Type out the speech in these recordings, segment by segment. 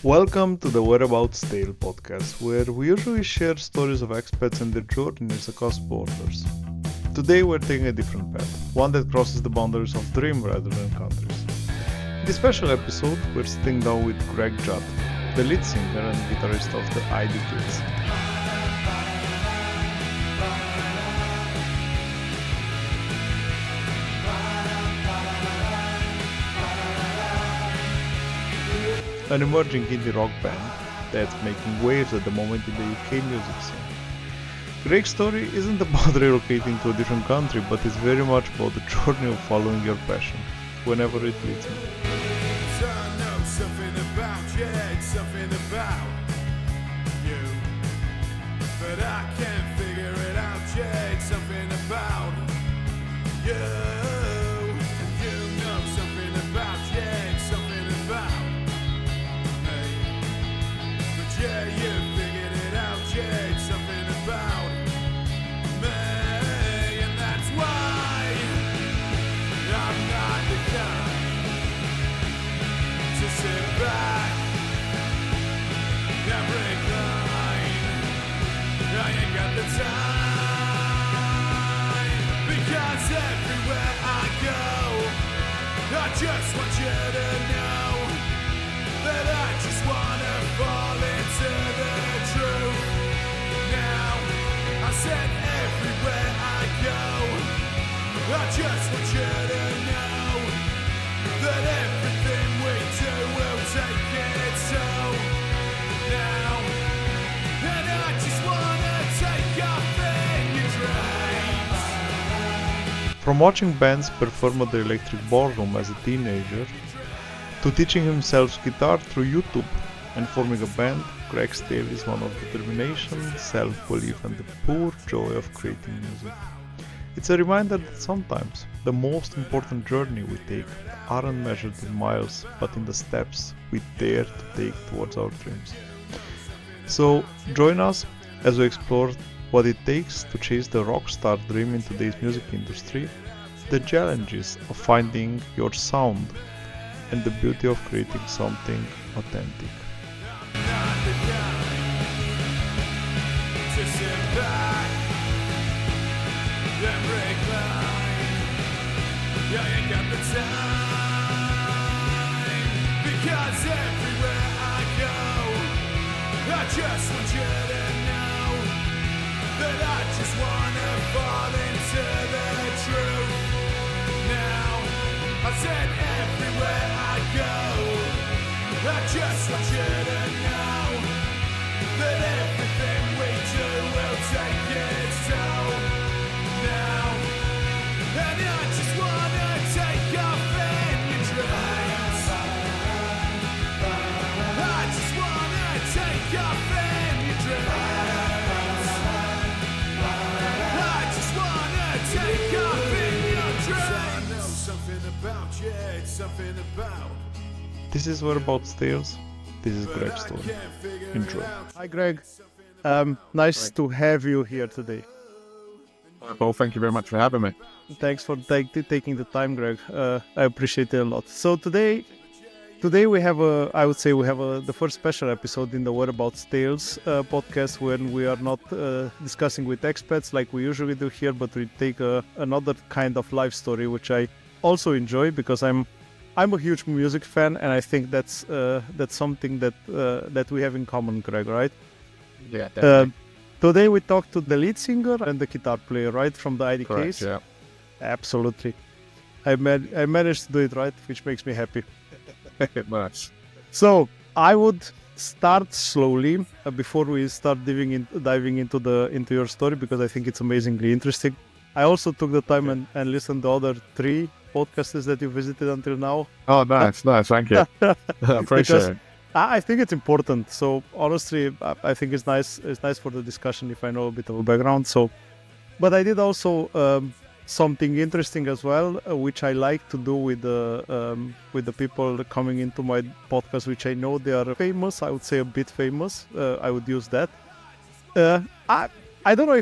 Welcome to the Whereabouts Tale podcast, where we usually share stories of expats and their journeys across borders. Today we're taking a different path, one that crosses the boundaries of dream rather than countries. In this special episode, we're sitting down with Greg Judd, the lead singer and guitarist of the IDKs. An emerging indie rock band that's making waves at the moment in the UK music scene. Greg's story isn't about relocating to a different country, but it's very much about the journey of following your passion, whenever it leads you. I know something about you, it's something about you, but I can't figure it out yet. It's something about you. You know something about you, it's something about me, but yeah, you figured it out. Yeah, it's something about me, and that's why I'm not the kind to sit back and recline. I ain't got the time, because everywhere I go, I just want you to know that I just wanna fall into the truth. Now, I said everywhere I go, I just want you to know that everything we do will take its toll now. And I just wanna take off in your dreams. From watching bands perform at the Electric Ballroom as a teenager, to teaching himself guitar through YouTube and forming a band, Greg's tale is one of determination, self-belief and the pure joy of creating music. It's a reminder that sometimes the most important journey we take aren't measured in miles, but in the steps we dare to take towards our dreams. So join us as we explore what it takes to chase the rock star dream in today's music industry, the challenges of finding your sound, and the beauty of creating something authentic. Not the kind to sit back and recline. I ain't got the time, because everywhere I go, I just want you to know that I just wanna fall into the truth. Now, I said everywhere I go, I just want you to know that everything we do will take its toll now. And I just wanna take off in your dreams. I just wanna take off in your dreams. I just wanna take off in your dreams. I know something about you, it's something about. This is Whereabouts Tales. This is Greg's story. Enjoy. Hi Greg, nice to have you here today. Well, thank you very much for having me. Thanks for taking the time, Greg. I appreciate it a lot. So today we have the first special episode in the Whereabouts Tales podcast, when we are not discussing with expats like we usually do here, but we take another kind of life story, which I also enjoy because I'm a huge music fan, and I think that's something that we have in common, Greg, right? Yeah, definitely. Today we talk to the lead singer and the guitar player, right, from the IDKs. Correct, yeah. Absolutely. I managed to do it right, which makes me happy. Nice. So I would start slowly before we start diving into your story, because I think it's amazingly interesting. I also took the time and listened to other 3 podcasters that you visited until now. Oh, nice. Thank you. I appreciate it. I think it's important. So honestly, I think it's nice. It's nice for the discussion if I know a bit of a background. So, but I did also something interesting as well, which I like to do with the people coming into my podcast, which I know they are famous. I would say a bit famous. I would use that. I don't know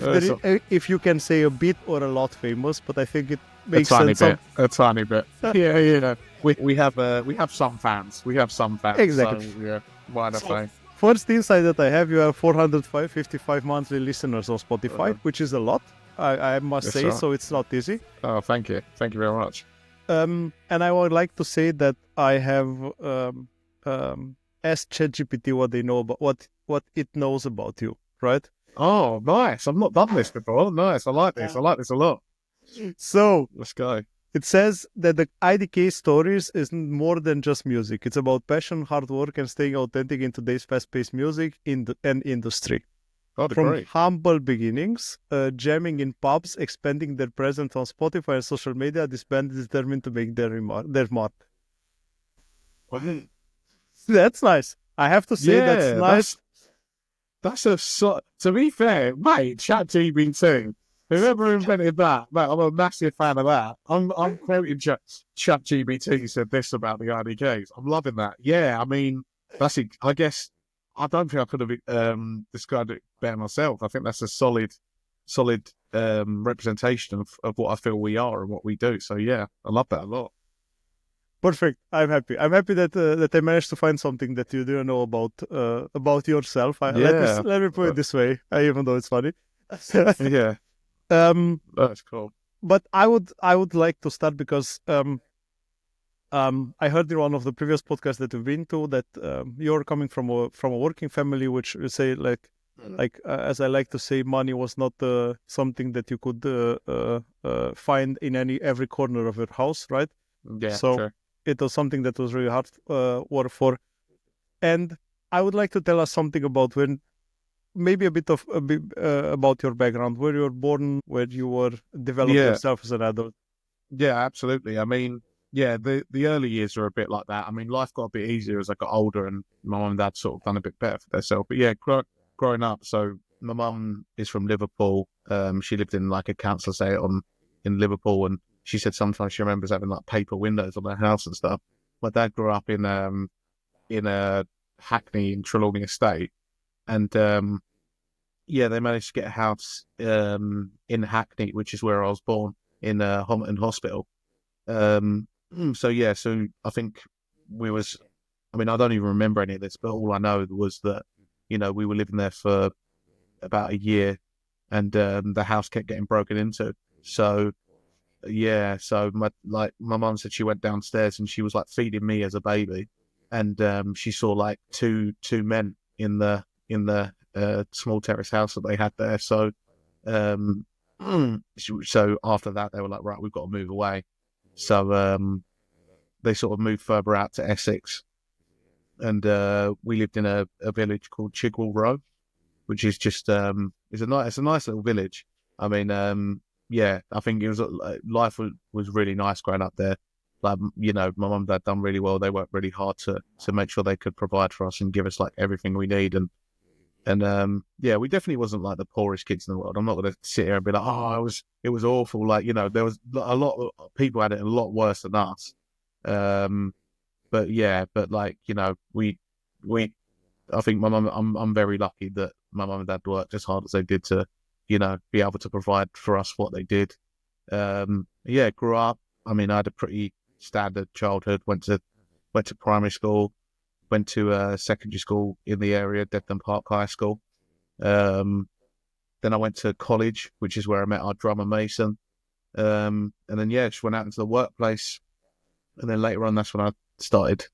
if you can say a bit or a lot famous, but I think it makes sense. A tiny bit. Yeah. we have some fans. We have some fans. Exactly. So, yeah, why not say? First insight that I have, you have 455 monthly listeners on Spotify, which is a lot. I must Yes, say, sir. so it's not easy. Oh, thank you. Thank you very much. And I would like to say that I have asked ChatGPT what they know about what it knows about you, right? Oh, nice. I've not done this before. Nice. I like this. I like this a lot. So Let's go. it says that the IDK stories is more than just music. It's about passion, hard work, and staying authentic in today's fast-paced music and industry. Oh, From great. humble beginnings, jamming in pubs, expanding their presence on Spotify and social media, this band is determined to make their mark. That's nice. I have to say that's nice. To be fair, mate, ChatGPT, whoever invented that, mate, I'm a massive fan of that. I'm quoting ChatGPT said this about the IDKs. I'm loving that. Yeah, I mean, that's it. I guess I don't think I could have described it better myself. I think that's a solid representation of what I feel we are and what we do. So yeah, I love that a lot. Perfect. I'm happy. I'm happy that that I managed to find something that you didn't know about yourself. Let me put it this way, even though it's funny. Yeah, that's cool. But I would like to start because I heard in one of the previous podcasts that we've been to that you're coming from a working family, which you say as I like to say, money was not something that you could find in every corner of your house, right? Yeah, so sure. It was something that was really hard work for. And I would like to tell us something about maybe a bit about your background, where you were born, where you were developed yourself as an adult. Yeah, absolutely. I mean, yeah, the early years are a bit like that. I mean, life got a bit easier as I got older, and my mum and dad sort of done a bit better for themselves. But yeah, growing up, so my mum is from Liverpool. She lived in like a council estate in Liverpool, and she said sometimes she remembers having like paper windows on their house and stuff. My dad grew up in a Hackney in Trelawney Estate, and yeah, they managed to get a house in Hackney, which is where I was born, in Homerton Hospital. So yeah, so I think I mean, I don't even remember any of this, but all I know was that, you know, we were living there for about a year, and the house kept getting broken into. So yeah, so my mum said she went downstairs and she was like feeding me as a baby, and she saw like two men in the small terrace house that they had there. So so after that they were like, right, we've got to move away. So they sort of moved further out to Essex, and we lived in a village called Chigwell Row, which is just it's a nice little village. I mean, yeah, I think it was life was really nice growing up there. Like, you know, my mum and dad done really well. They worked really hard to make sure they could provide for us and give us like everything we need. And yeah, we definitely wasn't like the poorest kids in the world. I'm not going to sit here and be like, oh, it was awful. Like, you know, there was a lot of people had it a lot worse than us. But yeah, but like, you know, I think I'm very lucky that my mum and dad worked as hard as they did to, you know, be able to provide for us what they did. Yeah, grew up. I mean, I had a pretty standard childhood. Went to primary school, went to secondary school in the area, Debden Park High School. Then I went to college, which is where I met our drummer Mason. And then yeah, just went out into the workplace. And then later on, that's when I started.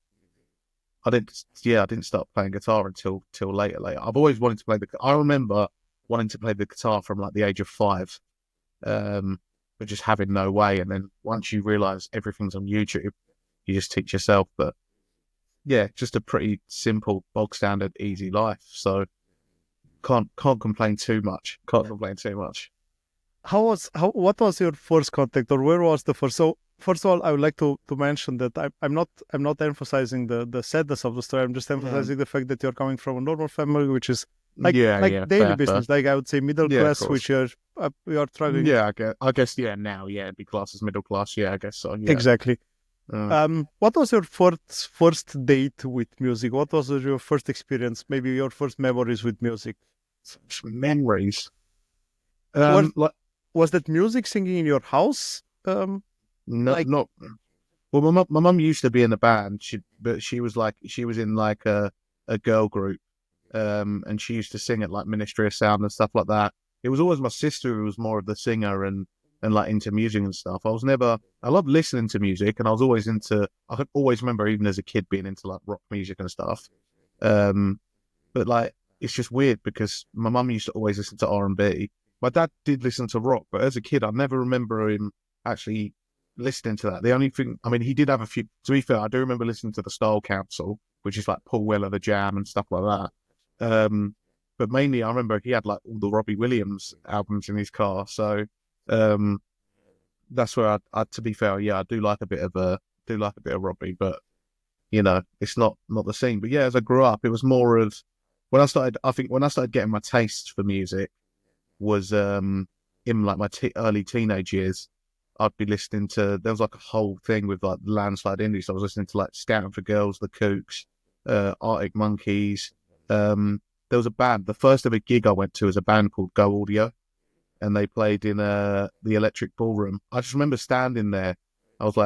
I didn't start playing guitar until later. I've always wanted to play I remember wanting to play the guitar from like the age of 5, but just having no way. And then once you realise everything's on YouTube, you just teach yourself. But yeah, just a pretty simple, bog standard, easy life. So can't complain too much. What was your first contact, or where was the first? So first of all, I would like to mention that I'm not emphasizing the sadness of the story. I'm just emphasizing the fact that you're coming from a normal family, which is daily fair, business. fair. Like I would say middle class, which you're struggling. Yeah, I guess yeah, now it'd be classed as middle class. Yeah, I guess so. Yeah. Exactly. What was your first date with music? What was your first experience? Maybe your first memories with music? Memories. Was that music singing in your house? No, Well, my mum used to be in a band, but she was in like a girl group, and she used to sing at like Ministry of Sound and stuff like that. It was always my sister who was more of the singer and like into music and stuff. I loved listening to music, and I could always remember even as a kid being into like rock music and stuff. Um, but like it's just weird because my mum used to always listen to R&B. My dad did listen to rock, but as a kid, I never remember him actually listening to that. The only thing, I mean, he did have a few. To be fair, I do remember listening to the Style Council, which is like Paul Weller, The Jam, and stuff like that. But mainly, I remember he had like all the Robbie Williams albums in his car. So that's where to be fair, yeah, I do like a bit of Robbie, but you know, it's not the same. But yeah, as I grew up, it was more of when I started. I think when I started getting my taste for music was in like my early teenage years. I'd be listening to, there was like a whole thing with like landslide indie. So I was listening to like Scouting for Girls, The Kooks, Arctic Monkeys. There was a band, the first ever gig I went to was a band called Go Audio, and they played in the Electric Ballroom. I just remember standing there. I was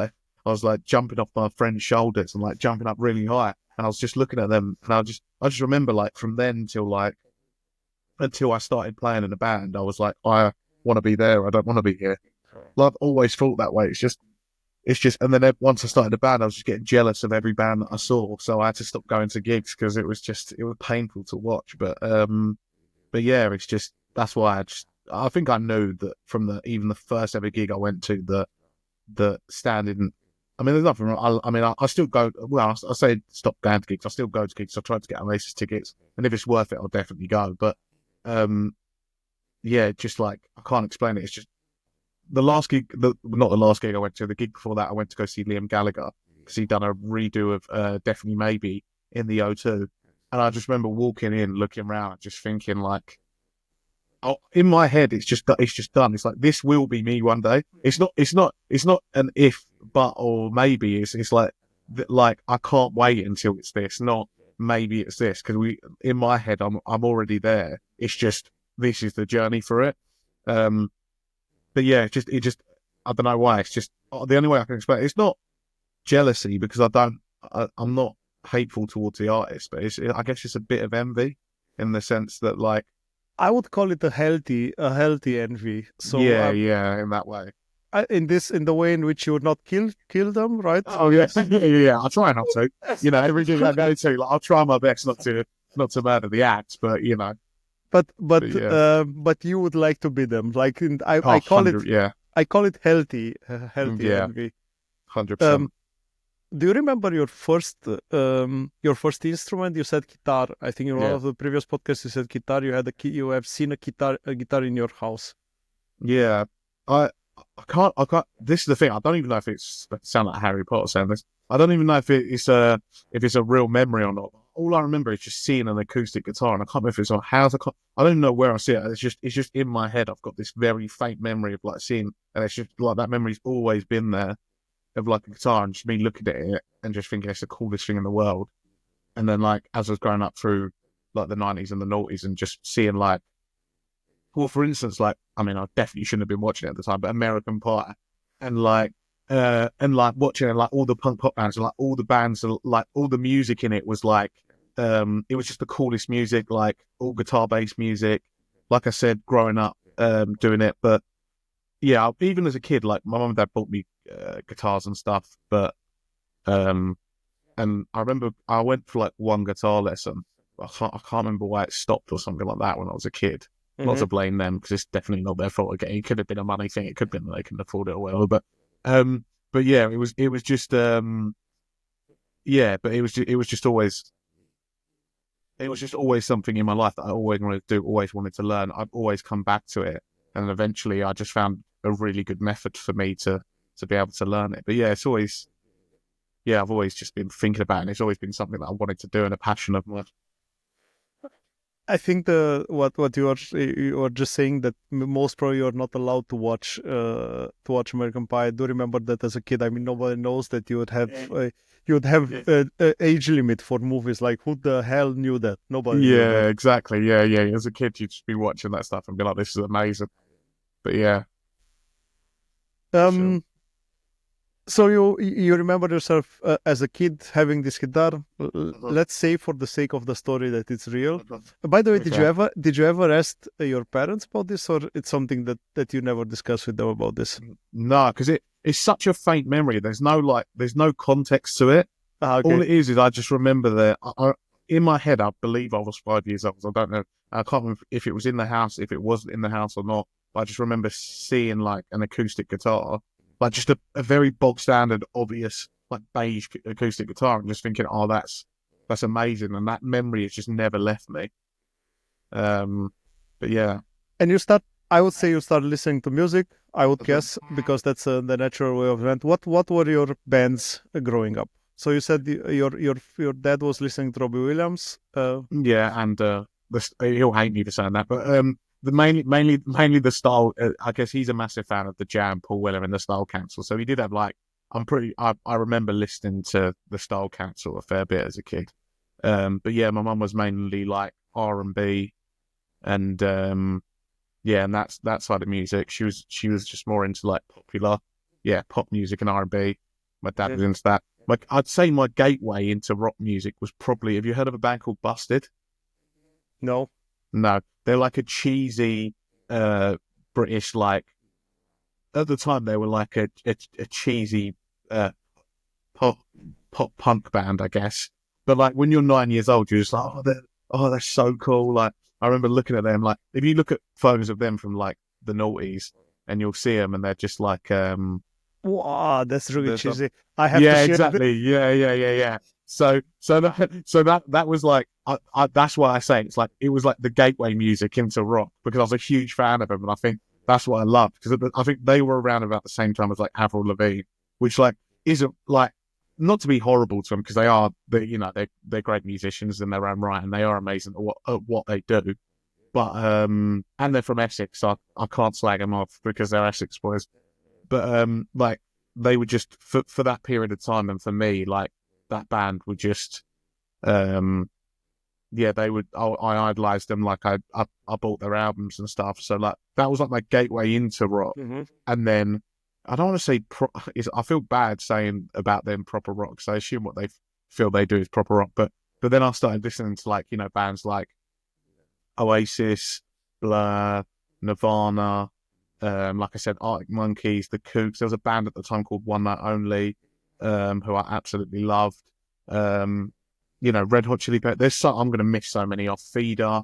like jumping off my friend's shoulders and like jumping up really high. And I was just looking at them, and I just remember like from then until I started playing in a band, I was like, I want to be there. I don't want to be here. Well, I've always felt that way. And then once I started the band, I was just getting jealous of every band that I saw. So I had to stop going to gigs because it was painful to watch. But yeah, that's why I think I knew that from even the first ever gig I went to that Stan didn't. I mean, there's nothing wrong. I still go. Well, I say stop going to gigs. I still go to gigs. I tried to get Oasis tickets, and if it's worth it, I'll definitely go. But yeah, just like I can't explain it. It's just the last gig, not the last gig I went to. The gig before that, I went to go see Liam Gallagher because he'd done a redo of Definitely Maybe in the O2, and I just remember walking in, looking around, just thinking like, oh, in my head, it's just done. It's like this will be me one day. It's not an if, but or maybe. It's like I can't wait until it's this. Not maybe it's this because in my head I'm already there. It's just this is the journey for it. But yeah, it just I don't know why. It's just the only way I can explain it. It's not jealousy because I'm not hateful towards the artist, but I guess it's a bit of envy in the sense that like. I would call it a healthy envy. So yeah, in that way. In the way in which you would not kill them, right? Oh yeah, yeah. I try not to. You know, every gig I go to, like, I'll try my best not to murder the act, but you know. But you would like to be them. Like I call it. Yeah. I call it healthy envy. 100%. Do you remember your first instrument? You said guitar. I think in one of the previous podcasts you said guitar. You have seen a guitar in your house. Yeah, I can't. This is the thing. I don't even know if it's sound like Harry Potter saying this. I don't even know if it's a real memory or not. All I remember is just seeing an acoustic guitar, and I can't remember if it's on house. I don't even know where I see it. It's just in my head. I've got this very faint memory of like seeing, and it's just like that memory's always been there. Of like a guitar and just me looking at it and just thinking it's the coolest thing in the world. And then like as I was growing up through like the 90s and the noughties and just seeing like, well, for instance, like, I mean, I definitely shouldn't have been watching it at the time, but American Pie and like watching it, like all the punk pop bands and like all the bands, like all the music in it was like, it was just the coolest music, like all guitar based music. Like I said, growing up, doing it, but yeah, even as a kid, like my mum and dad bought me guitars and stuff, but and I remember I went for like one guitar lesson. I can't remember why it stopped or something like that when I was a kid. Mm-hmm. Not to blame them because it's definitely not their fault. Again, it could have been a money thing. It could have been that they couldn't afford it or whatever. But yeah, it was just yeah, but it was just always something in my life that I always wanted to do, always wanted to learn. I've always come back to it, and eventually I just found a really good method for me to be able to learn it. But yeah, it's always, yeah, I've always just been thinking about it, and it's always been something that I wanted to do and a passion of mine. I think what you are just saying that most probably you're not allowed to watch American Pie. I do remember that as a kid. I mean, nobody knows that you would have age limit for movies. Like, who the hell knew that? Nobody. Yeah, knew that. Exactly. Yeah. As a kid, you'd just be watching that stuff and be like, "This is amazing." But yeah. Sure. So you remember yourself as a kid having this guitar. Let's say for the sake of the story that it's real. By the way, Okay. did you ever ask your parents about this, or it's something that you never discussed with them about this? No, because it's such a faint memory. There's no context to it. All Okay. it is I just remember that in my head, I believe I was 5 years old. I don't know. I can't remember if it was in the house, if it wasn't in the house or not. But I just remember seeing like an acoustic guitar, like just a very bog standard, obvious, like beige acoustic guitar, and just thinking, oh, that's amazing. And that memory has just never left me. But yeah. And I would say you start listening to music. I would guess because that's the natural way of it. What were your bands growing up? So you said your dad was listening to Robbie Williams. Yeah, and he'll hate me for saying that, but the mainly the style. I guess he's a massive fan of the Jam, Paul Weller, and the Style Council. So he did have like I remember listening to the Style Council a fair bit as a kid. But yeah, my mum was mainly like R&B, and yeah, and that side of music. She was just more into like popular, yeah, pop music and R&B. My dad was into that. Like I'd say my gateway into rock music was probably. Have you heard of a band called Busted? No. No, they're like a cheesy British, like at the time they were like a cheesy uh pop punk band, I guess. But like when you're 9 years old, you're just like, they're so cool. Like I remember looking at them, like if you look at photos of them from like the noughties, and you'll see them, and they're just like Wow, that's really the cheesy. I have to yeah, share. exactly. Yeah. So that was like that's why I say it's like it was like the gateway music into rock because I was a huge fan of them, and I think that's what I loved because I think they were around about the same time as like Avril Lavigne, which like isn't like not to be horrible to them because they're great musicians in their own right and they are amazing at what they do. But and they're from Essex, so I can't slag them off because they're Essex boys. But like they were just for that period of time, and for me, like that band would just yeah, they would. I idolized them. Like I bought their albums and stuff. So like that was like my gateway into rock. Mhm. And then I don't want to say I feel bad saying about them proper rock. So I assume what they feel they do is proper rock. But then I started listening to like bands like Oasis, Blur, Nirvana, like I said, Arctic Monkeys, the Kooks. There was a band at the time called One Night Only, who I absolutely loved. Red Hot Chili Peppers. I'm going to miss so many off. Feeder,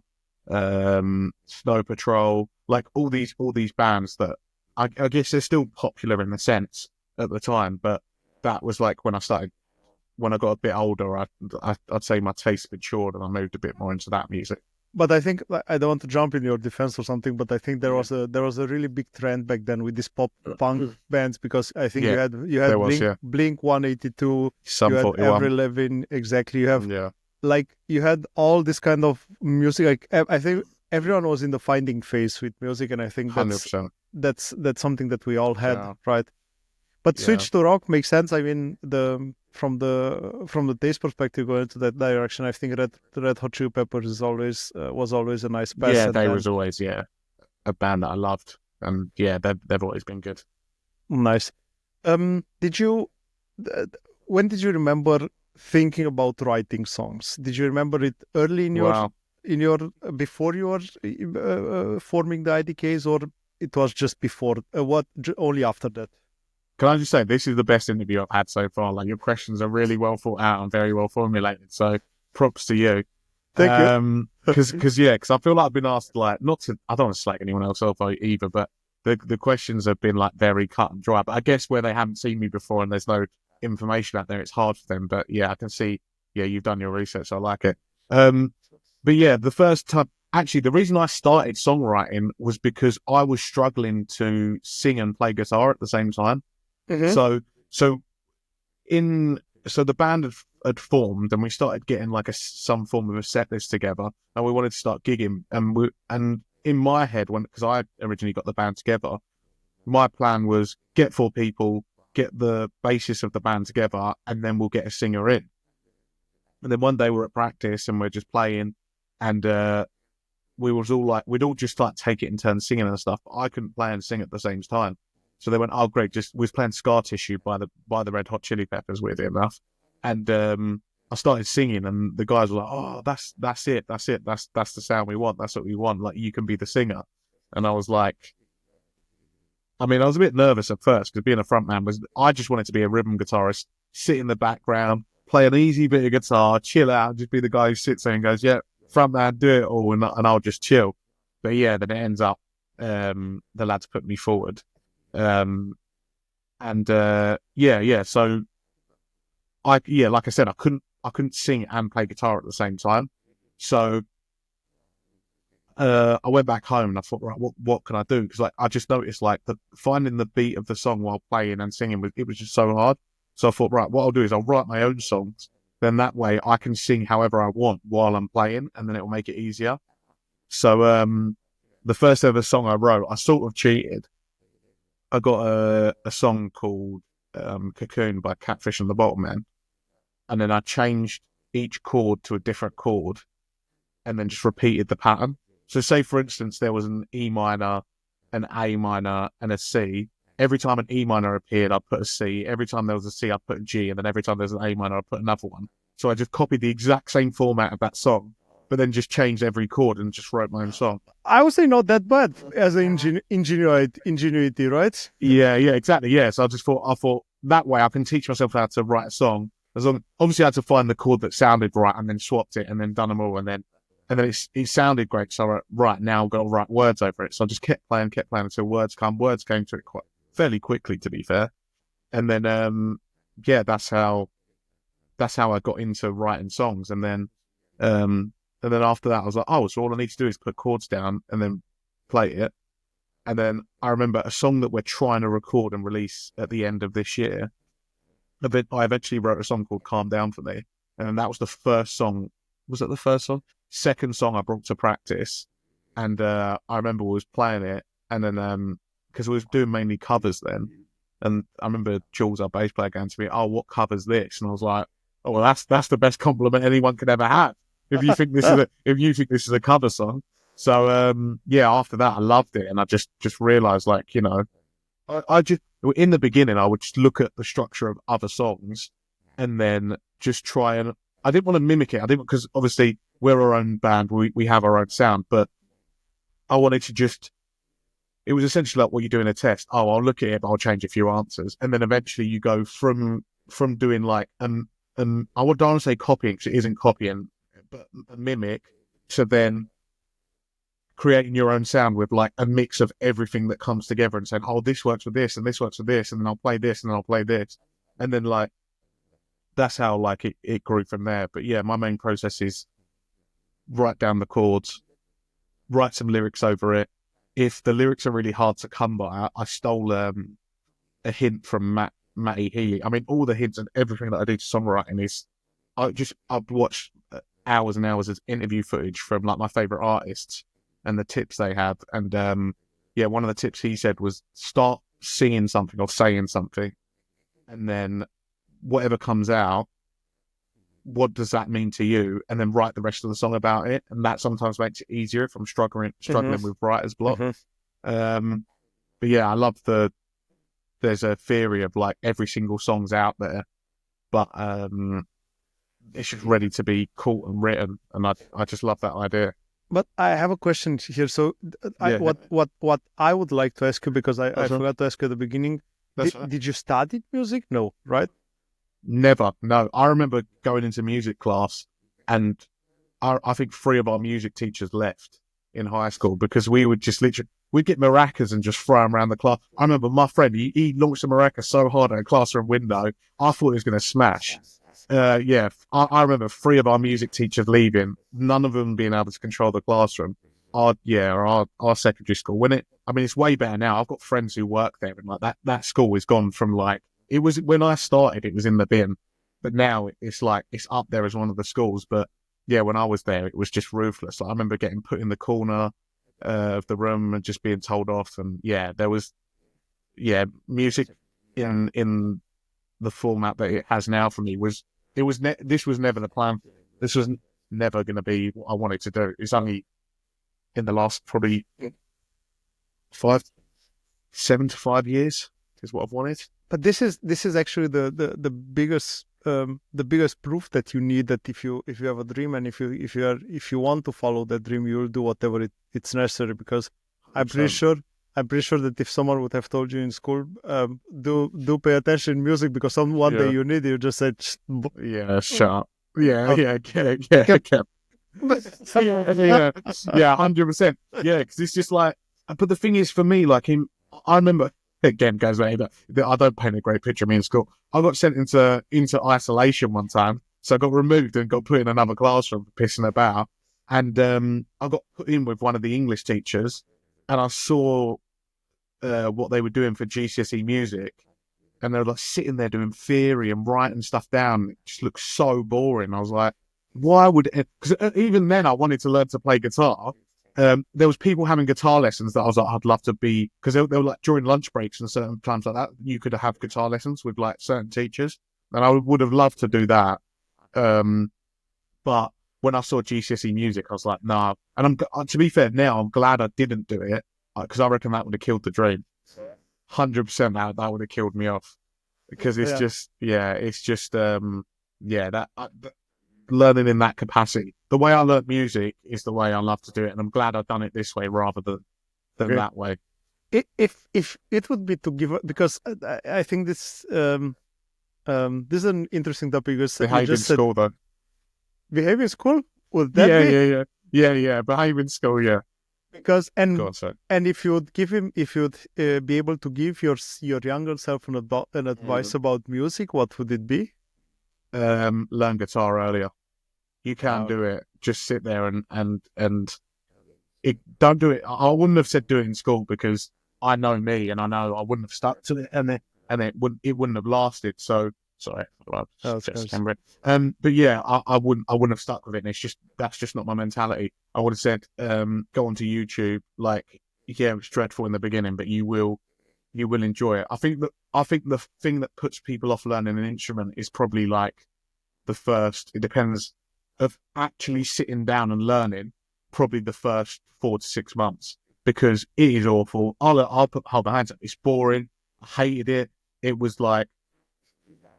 Snow Patrol, like all these bands that I guess they're still popular in a sense at the time, but that was like when I got a bit older, I'd say my taste matured and I moved a bit more into that music. But I think I don't want to jump in your defense or something, but I think there was a really big trend back then with these pop punk bands because I think Yeah, you there had was, yeah. Blink 182, you Sum had 41. Avril Lavigne, exactly. You have Yeah. like you had all this kind of music. Like I think everyone was in the finding phase with music, and I think 100%. that's something that we all had, Yeah. right? But Yeah. switch to rock makes sense. I mean, from the taste perspective, going into that direction, I think Red Hot Chili Peppers was always a nice pass. Yeah, And they then was always, a band that I loved. And yeah, they've always been good. nice. Did you th- when did you remember thinking about writing songs? Did you remember it early Wow. in your before you were forming the IDKs, or it was just before? Only after that? Can I just say, this is the best interview I've had so far. Like, your questions are really well thought out and very well formulated. So props to you. Thank you. Because I feel like I've been asked, like, I don't want to slag anyone else off either, but the questions have been like very cut and dry. But I guess where they haven't seen me before and there's no information out there, it's hard for them. But yeah, I can see, yeah, you've done your research. So I like it. But yeah, the first time, actually, the reason I started songwriting was because I was struggling to sing and play guitar at the same time. Mhm. So, so the band had formed, and we started getting like some form of a set list together, and we wanted to start gigging. And in my head, because I originally got the band together, my plan was get 4 people, get the basis of the band together, and then we'll get a singer in. And then one day we're at practice and we're just playing, and we was all like, we'd all just like take it in turns singing and stuff. But I couldn't play and sing at the same time. So they went, "Oh, great!" Just we was playing Scar Tissue by the Red Hot Chili Peppers, weirdly enough, and I started singing, and the guys were like, "Oh, that's it, that's the sound we want. That's what we want. Like, you can be the singer." And I was like, I mean, I was a bit nervous at first because being a frontman I just wanted to be a rhythm guitarist, sit in the background, play an easy bit of guitar, chill out, just be the guy who sits there and goes, "Yeah, frontman, do it all," and I'll just chill. But yeah, then it ends up the lads put me forward, and yeah. So like I said, I couldn't sing and play guitar at the same time. So I went back home and I thought, right, what can I do? Because like I just noticed like finding the beat of the song while playing and singing it was just so hard. So I thought, right, what I'll do is I'll write my own songs. Then that way I can sing however I want while I'm playing, and then it will make it easier. So the first ever song I wrote, I sort of cheated. I got a song called Cocoon by Catfish and the Bottlemen, and then I changed each chord to a different chord and then just repeated the pattern. So say, for instance, there was an E minor, an A minor, and a C. Every time an E minor appeared, I'd put a C. Every time there was a C, I'd put a G. And then every time there was an A minor, I'd put another one. So I just copied the exact same format of that song, but then just changed every chord and just wrote my own song. I would say not that bad as an ingenuity, right? Yeah, exactly. Yeah. So I thought that way I can teach myself how to write a song. Obviously I had to find the chord that sounded right and then swapped it and then done them all and then it sounded great. So I wrote, right, now I've got to write words over it. So I just kept playing until words came to it quite fairly quickly, to be fair. And then that's how I got into writing songs. And then after that I was like, oh, so all I need to do is put chords down and then play it. And then I remember a song that we're trying to record and release at the end of this year. I eventually wrote a song called Calm Down for Me. And then that was the first song. Was it the first song? Second song I brought to practice. And I remember we was playing it. And then, because we was doing mainly covers then. And I remember Jules, our bass player, going to me, "Oh, what cover's this?" And I was like, "Oh, well, that's the best compliment anyone could ever have. If you think this is a cover song." So, after that, I loved it. And I just realized, like, you know, I just, in the beginning, I would just look at the structure of other songs and then just try and, I didn't want to mimic it. Because obviously we're our own band. We have our own sound, but I wanted to just, it was essentially like what you do in a test. Oh, I'll look at it, but I'll change a few answers. And then eventually you go from doing like, I don't want to say copying, because it isn't copying, but a mimic, to then creating your own sound with like a mix of everything that comes together and saying, oh, this works with this and this works with this, and then I'll play this and then I'll play this. And then like, that's how like it grew from there. But yeah, my main process is write down the chords, write some lyrics over it. If the lyrics are really hard to come by, I stole a hint from Matty Healy. I mean, all the hints and everything that I do to songwriting is, I've watched hours and hours of interview footage from like my favorite artists and the tips they have. And one of the tips he said was start singing something or saying something, and then whatever comes out, what does that mean to you? And then write the rest of the song about it. And that sometimes makes it easier if I'm struggling with writer's block. But yeah, I love there's a theory of like every single song's out there, but it's just ready to be caught and written. And I just love that idea. But I have a question here. So what I would like to ask you, because I forgot to ask you at the beginning, did you study music? No, right? Never. No. I remember going into music class, and I think 3 of our music teachers left in high school because we would just we'd get maracas and just throw them around the class. I remember my friend, he launched a maraca so hard at a classroom window, I thought he was going to smash. I remember 3 of our music teachers leaving, none of them being able to control the classroom. Our secondary school, it's way better now. I've got friends who work there, and like that school is gone from like, it was, when I started, it was in the bin, but now it's like, it's up there as one of the schools. But yeah, when I was there, it was just ruthless. Like, I remember getting put in the corner of the room and just being told off. And yeah, there was, music in the format that it has now for me this was never the plan. This was never going to be what I wanted to do. It's only in the last probably 7 to 5 years is what I've wanted. But this is actually the biggest proof that you need, that if you have a dream, and if you want to follow that dream, you will do whatever it's necessary. Because I'm pretty sure that if someone would have told you in school, do pay attention in music, because one day you need it, you just said, yeah, shut up. Yeah, yeah, 100%. Yeah, because it's just like, but the thing is, for me, like, I remember, again, goes back that I don't paint a great picture of me in school. I got sent into isolation one time, so I got removed and got put in another classroom for pissing about. And I got put in with one of the English teachers, and I saw what they were doing for GCSE music, and they were like sitting there doing theory and writing stuff down. It just looked so boring. I was like, why would it? Because even then I wanted to learn to play guitar. There was people having guitar lessons that I was like, I'd love to be, because they were like during lunch breaks and certain times like that, you could have guitar lessons with like certain teachers, and I would have loved to do that. But when I saw GCSE music, I was like, no. And to be fair, now I'm glad I didn't do it, because I reckon that would have killed the dream. 100% that would have killed me off, because it's just learning in that capacity. The way I learned music is the way I love to do it, and I'm glad I've done it this way rather than that way. If it would be to give, because I think this this is an interesting topic. Because behave in school, though. Behave in school? Would that be? Yeah. Behave in school, yeah. Because and if you would be able to give your younger self an advice about music, what would it be? Learn guitar earlier. You can do it. Just sit there and don't do it. I wouldn't have said do it in school, because I know me, and I know I wouldn't have stuck to it, and it wouldn't have lasted. So sorry, but yeah, I wouldn't have stuck with it. And that's just not my mentality. I would have said go onto YouTube. Like, yeah, it was dreadful in the beginning, but you will enjoy it. I think the thing that puts people off learning an instrument is probably like the first. It depends of actually sitting down and learning. Probably the first 4 to 6 months, because it is awful. I'll hold my hands up. It's boring. I hated it. It was like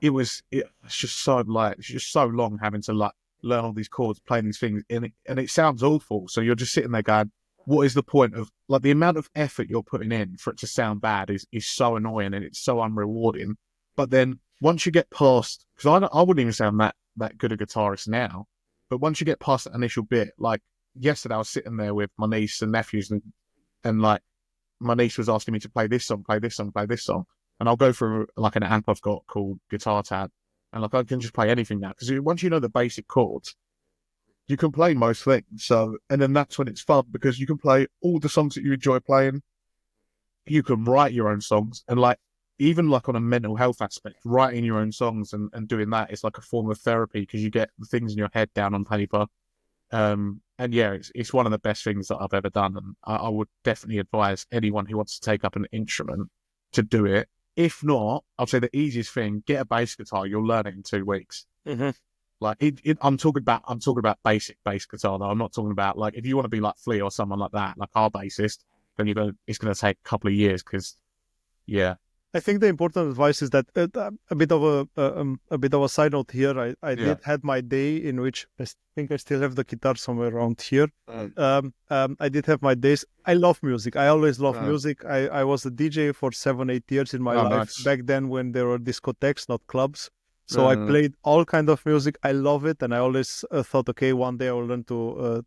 it's just so long having to like learn all these chords, playing these things, and it sounds awful. So you're just sitting there going, what is the point of, like, the amount of effort you're putting in for it to sound bad is so annoying, and it's so unrewarding. But then once you get past, because I wouldn't even sound that good a guitarist now, but once you get past that initial bit, like yesterday I was sitting there with my niece and nephews, and like my niece was asking me to play this song, and I'll go through like an amp I've got called Guitar Tab, and like I can just play anything now, because once you know the basic chords, you can play most things. So, and then that's when it's fun, because you can play all the songs that you enjoy playing. You can write your own songs, and like, even like on a mental health aspect, writing your own songs and doing that is like a form of therapy, because you get the things in your head down on paper. And yeah, it's one of the best things that I've ever done. And I would definitely advise anyone who wants to take up an instrument to do it. If not, I'll say the easiest thing: get a bass guitar. You'll learn it in 2 weeks. Mm-hmm. Like I'm talking about basic bass guitar though. I'm not talking about like, if you want to be like Flea or someone like that, like our bassist, then it's going to take a couple of years, because yeah. I think the important advice is that a bit of a side note here. I did had my day in which I think I still have the guitar somewhere around here. I did have my days. I love music. I always love music. I was a DJ for 7-8 years in my life. Nice. Back then, when there were discotheques, not clubs. So I played all kind of music. I love it, and I always thought, okay, one day I will learn to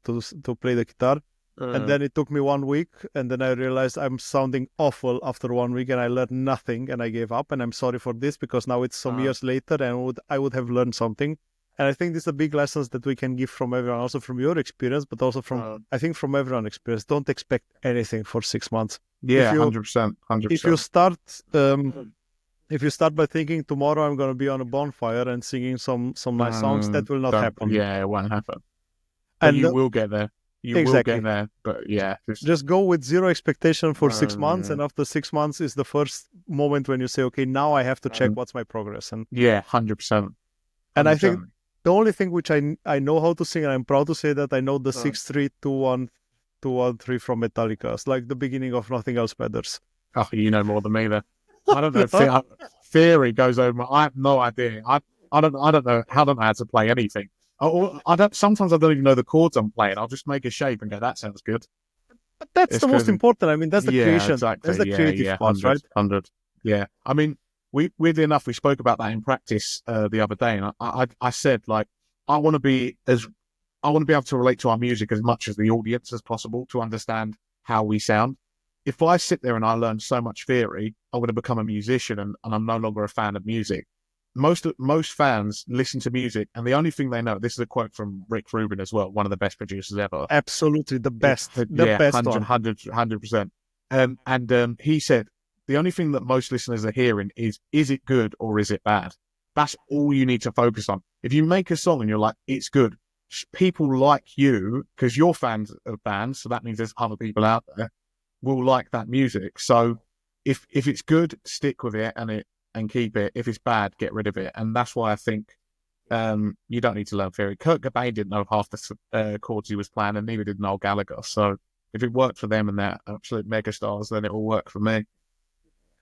play the guitar. And then it took me 1 week, and then I realized I'm sounding awful after 1 week, and I learned nothing, and I gave up. And I'm sorry for this, because now it's some years later, and I would have learned something. And I think these are big lessons that we can give from everyone, also from your experience, but also from I think from everyone's experience. Don't expect anything for 6 months. Yeah, 100%. If you start by thinking tomorrow I'm going to be on a bonfire and singing some nice songs, that will not happen. Yeah, it won't happen. And you will get there. You will get there, but yeah. Just go with zero expectation for 6 months, and after 6 months is the first moment when you say, okay, now I have to check what's my progress. And yeah, 100%. And I think the only thing which I know how to sing, and I'm proud to say that I know the 6-3-2-1-2-1-3 from Metallica. It's like the beginning of Nothing Else Matters. Oh, you know more than me there. I don't know. Theory goes over. I have no idea. I don't know. I don't know how to play anything. I don't. Sometimes I don't even know the chords I'm playing. I'll just make a shape and go, "That sounds good." But that's It's the most crazy. important. I mean, that's the Yeah, creation. exactly. That's the creative part, right? 100. Yeah. I mean, weirdly enough, we spoke about that in practice the other day, and I said like I want to be able to relate to our music as much as the audience as possible to understand how we sound. If I sit there and I learn so much theory, I'm going to become a musician, and I'm no longer a fan of music. Most fans listen to music, and the only thing they know. This is a quote from Rick Rubin as well, one of the best producers ever. Absolutely, the best, the Yeah, best 100%. And he said the only thing that most listeners are hearing is it good or is it bad? That's all you need to focus on. If you make a song and you're like, it's good, people like you, because you're fans of bands, so that means there's other people out there, will like that music. So if it's good, stick with it and keep it. If it's bad, get rid of it. And that's why I think you don't need to learn theory. Kurt Cobain didn't know half the chords he was playing, and neither did Noel Gallagher. So if it worked for them and they're absolute megastars, then it will work for me.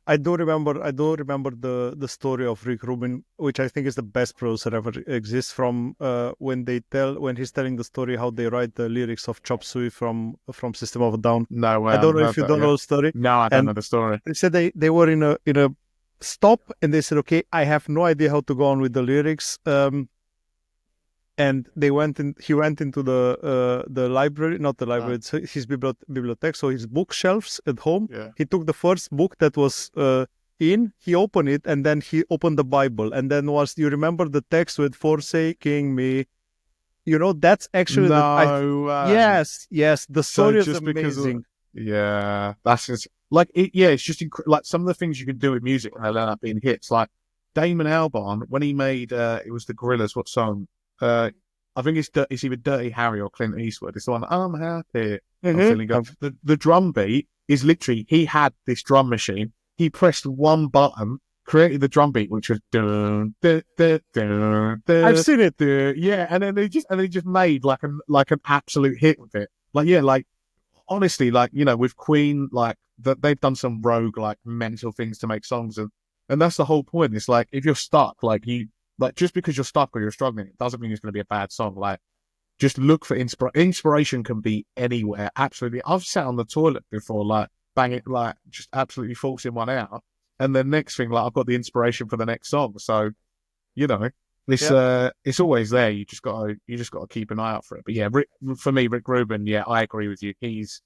I do remember the story of Rick Rubin, which I think is the best producer ever exists. From when he's telling the story how they write the lyrics of Chop Suey from System of a Down. No way. I don't know if you don't know the story. No, I don't know the story. They said they were in a stop, and they said, okay, I have no idea how to go on with the lyrics. And he went into the library, not the library, it's his bibliothèque, so his bookshelves at home. Yeah. He took the first book that was he opened it, and then he opened the Bible. And then you remember the text with forsaking me? You know, that's actually yes, the story is amazing. Yeah, that's just like it's just like some of the things you can do with music and they end up being hits. Like Damon Albarn, when he made it was the Gorillaz. What song? I think it's either Dirty Harry or Clint Eastwood. It's the one I'm happy. I'm feeling good. The drum beat is literally he had this drum machine. He pressed one button, created the drum beat, which was dun, dun, dun, dun, dun, I've seen it. Yeah, and then they just made like an absolute hit with it. Like honestly, like, you know, with Queen, like they've done some rogue like mental things to make songs, and that's the whole point. It's like if you're stuck, just because you're stuck or you're struggling, it doesn't mean it's going to be a bad song. Like, just look for inspiration. Can be anywhere. Absolutely. I've sat on the toilet before, like banging, like just absolutely forcing one out, and the next thing, like I've got the inspiration for the next song. So, you know, it's always there. You just got to keep an eye out for it. But yeah, for me, Rick Rubin, yeah, I agree with you. He's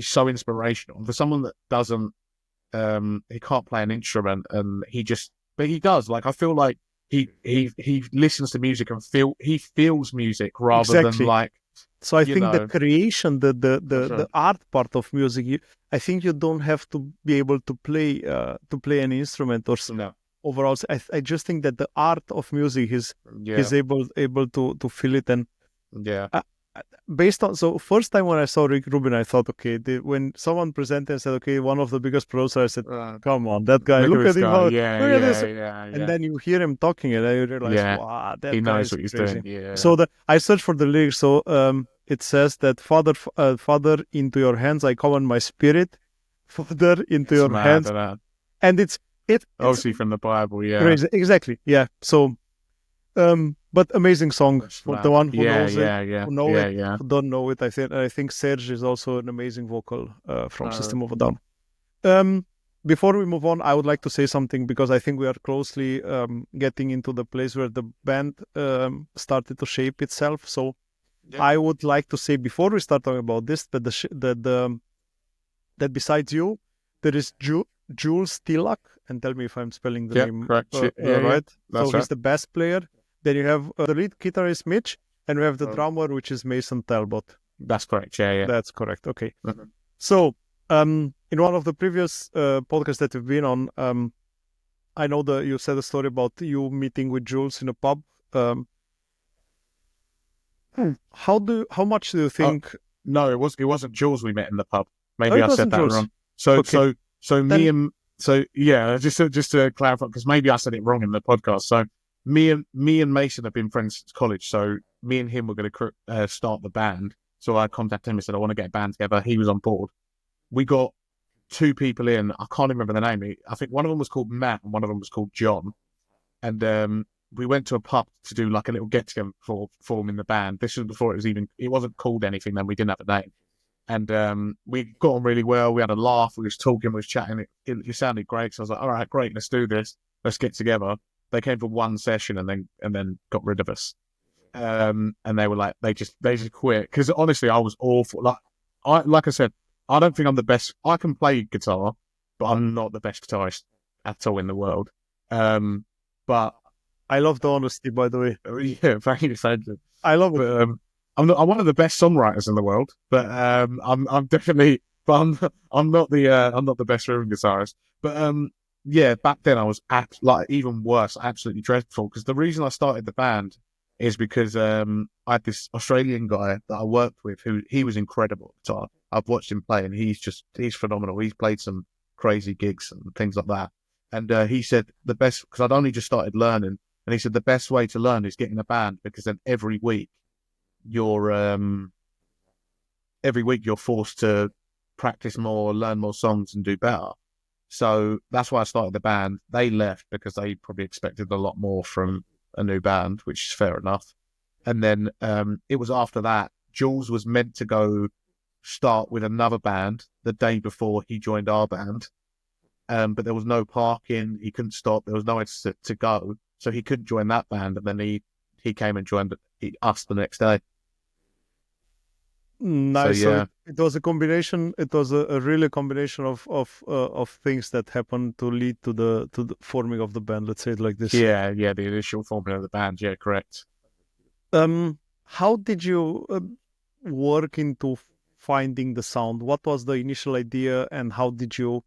so inspirational for someone that doesn't, he can't play an instrument, and but he does. Like, I feel like he listens to music and feels music rather than like. So I think the creation, the art part of music, I think you don't have to be able to play an instrument or something. No. Overall, I just think that the art of music is able to feel it. And based on, so first time when I saw Rick Rubin, I thought, okay, when someone presented and said, okay, one of the biggest producers, I said, come on, that guy, look at him, look at this. And then you hear him talking, and I realize, wow, that he guy knows is what he's crazy. doing. Yeah. So I searched for the lyrics. So it says that Father, into your hands I commend my spirit. Father, into your hands, and it's obviously from the Bible. Yeah, crazy. Exactly. Yeah. So. But amazing song for the one who knows it, who don't know it. I think Serge is also an amazing vocal from System of a Down. Before we move on, I would like to say something, because I think we are closely getting into the place where the band started to shape itself. So I would like to say, before we start talking about this, that besides you, there is Jules Tilak, and tell me if I'm spelling the name correct. right. So he's the bass player. Then you have the lead guitarist Mitch, and we have the drummer, which is Mason Talbot. That's correct. Yeah. That's correct. Okay. Mm-hmm. So, in one of the previous podcasts that we've been on, I know that you said a story about you meeting with Jules in a pub. How much do you think? No, it wasn't Jules we met in the pub. Maybe I said that wrong. So just to clarify, because maybe I said it wrong in the podcast. So me and Mason have been friends since college. So me and him were going to start the band. So I contacted him and said, I want to get a band together. He was on board. We got 2 people in. I can't remember the name. I think one of them was called Matt and one of them was called John. And we went to a pub to do like a little get together for forming the band. This was before it wasn't called anything then. We didn't have a name. And we got on really well. We had a laugh. We was talking. We was chatting. It sounded great. So I was like, all right, great. Let's do this. Let's get together. They came for one session and then got rid of us. And they were like, they just quit. Because honestly, I was awful. Like I said, I don't think I'm the best. I can play guitar, but I'm not the best guitarist at all in the world. But I love the honesty, by the way. yeah, thank you. I love it. But I'm one of the best songwriters in the world, but I'm definitely, but I'm not the best rhythm guitarist. But yeah, back then I was even worse, absolutely dreadful. Because the reason I started the band is because I had this Australian guy that I worked with he was incredible at guitar. I've watched him play, and he's phenomenal. He's played some crazy gigs and things like that. And he said the best, because I'd only just started learning, and he said the best way to learn is getting a band, because then every week you're forced to practice more, learn more songs, and do better. So that's why I started the band. They left because they probably expected a lot more from a new band, which is fair enough. And then it was after that, Jules was meant to go start with another band the day before he joined our band. But there was no parking. He couldn't stop. There was nowhere to go. So he couldn't join that band. And then he came and joined us the next day. Nice. So, yeah. So it was a combination. It was a really combination of things that happened to lead to the forming of the band. Let's say it like this. Yeah. The initial forming of the band. Yeah, correct. How did you work into finding the sound? What was the initial idea, and how did you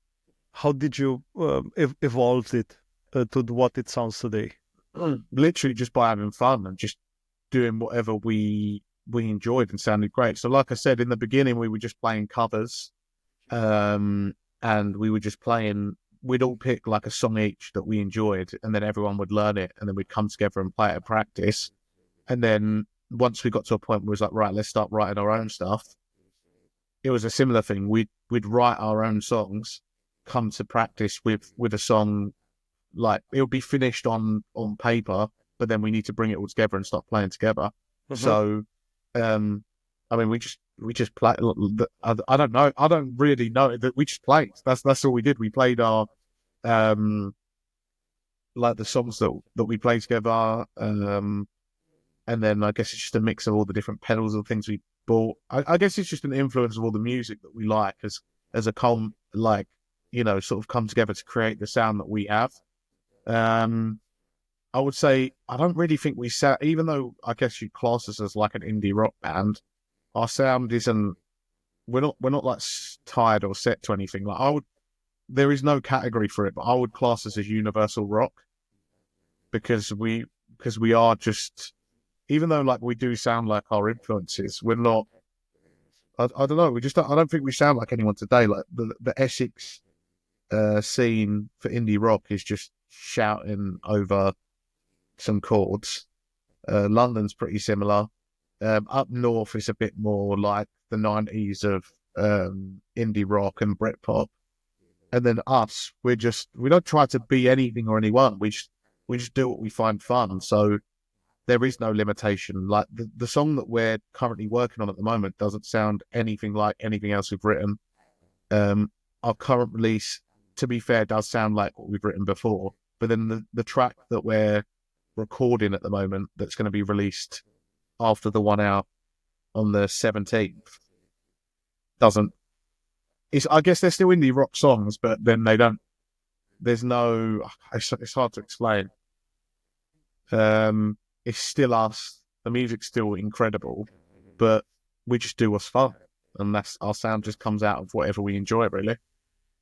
evolve it to what it sounds today? Literally just by having fun and just doing whatever we enjoyed and sounded great. So like I said, in the beginning, we were just playing covers, and we were just playing, we'd all pick like a song each that we enjoyed, and then everyone would learn it, and then we'd come together and play it at practice. And then once we got to a point where it was like, right, let's start writing our own stuff, it was a similar thing. We'd write our own songs, come to practice with a song, like it would be finished on paper, but then we need to bring it all together and start playing together. Mm-hmm. So I mean, we just play. I don't know. I don't really know that we just played. That's all we did. We played our like the songs that we played together, and then I guess it's just a mix of all the different pedals and things we bought. I guess it's just an influence of all the music that we like as a sort of come together to create the sound that we have. I would say I don't really think we sound, even though I guess you'd class us as like an indie rock band, our sound isn't. We're not like tired or set to anything. Like there is no category for it, but I would class us as universal rock because we are just, even though like we do sound like our influences, we're not. I don't know. I don't think we sound like anyone today. Like the Essex scene for indie rock is just shouting over some chords. London's pretty similar. Up north is a bit more like the 90s of indie rock and Britpop. And then us, we don't try to be anything or anyone. We just do what we find fun. So there is no limitation. Like the song that we're currently working on at the moment doesn't sound anything like anything else we've written. Our current release, to be fair, does sound like what we've written before. But then the track that we're recording at the moment that's going to be released after the one out on the 17th doesn't. I guess they're still indie rock songs, but then they don't. There's no. It's hard to explain. It's still us. The music's still incredible, but we just do what's fun, and that's our sound just comes out of whatever we enjoy. Really,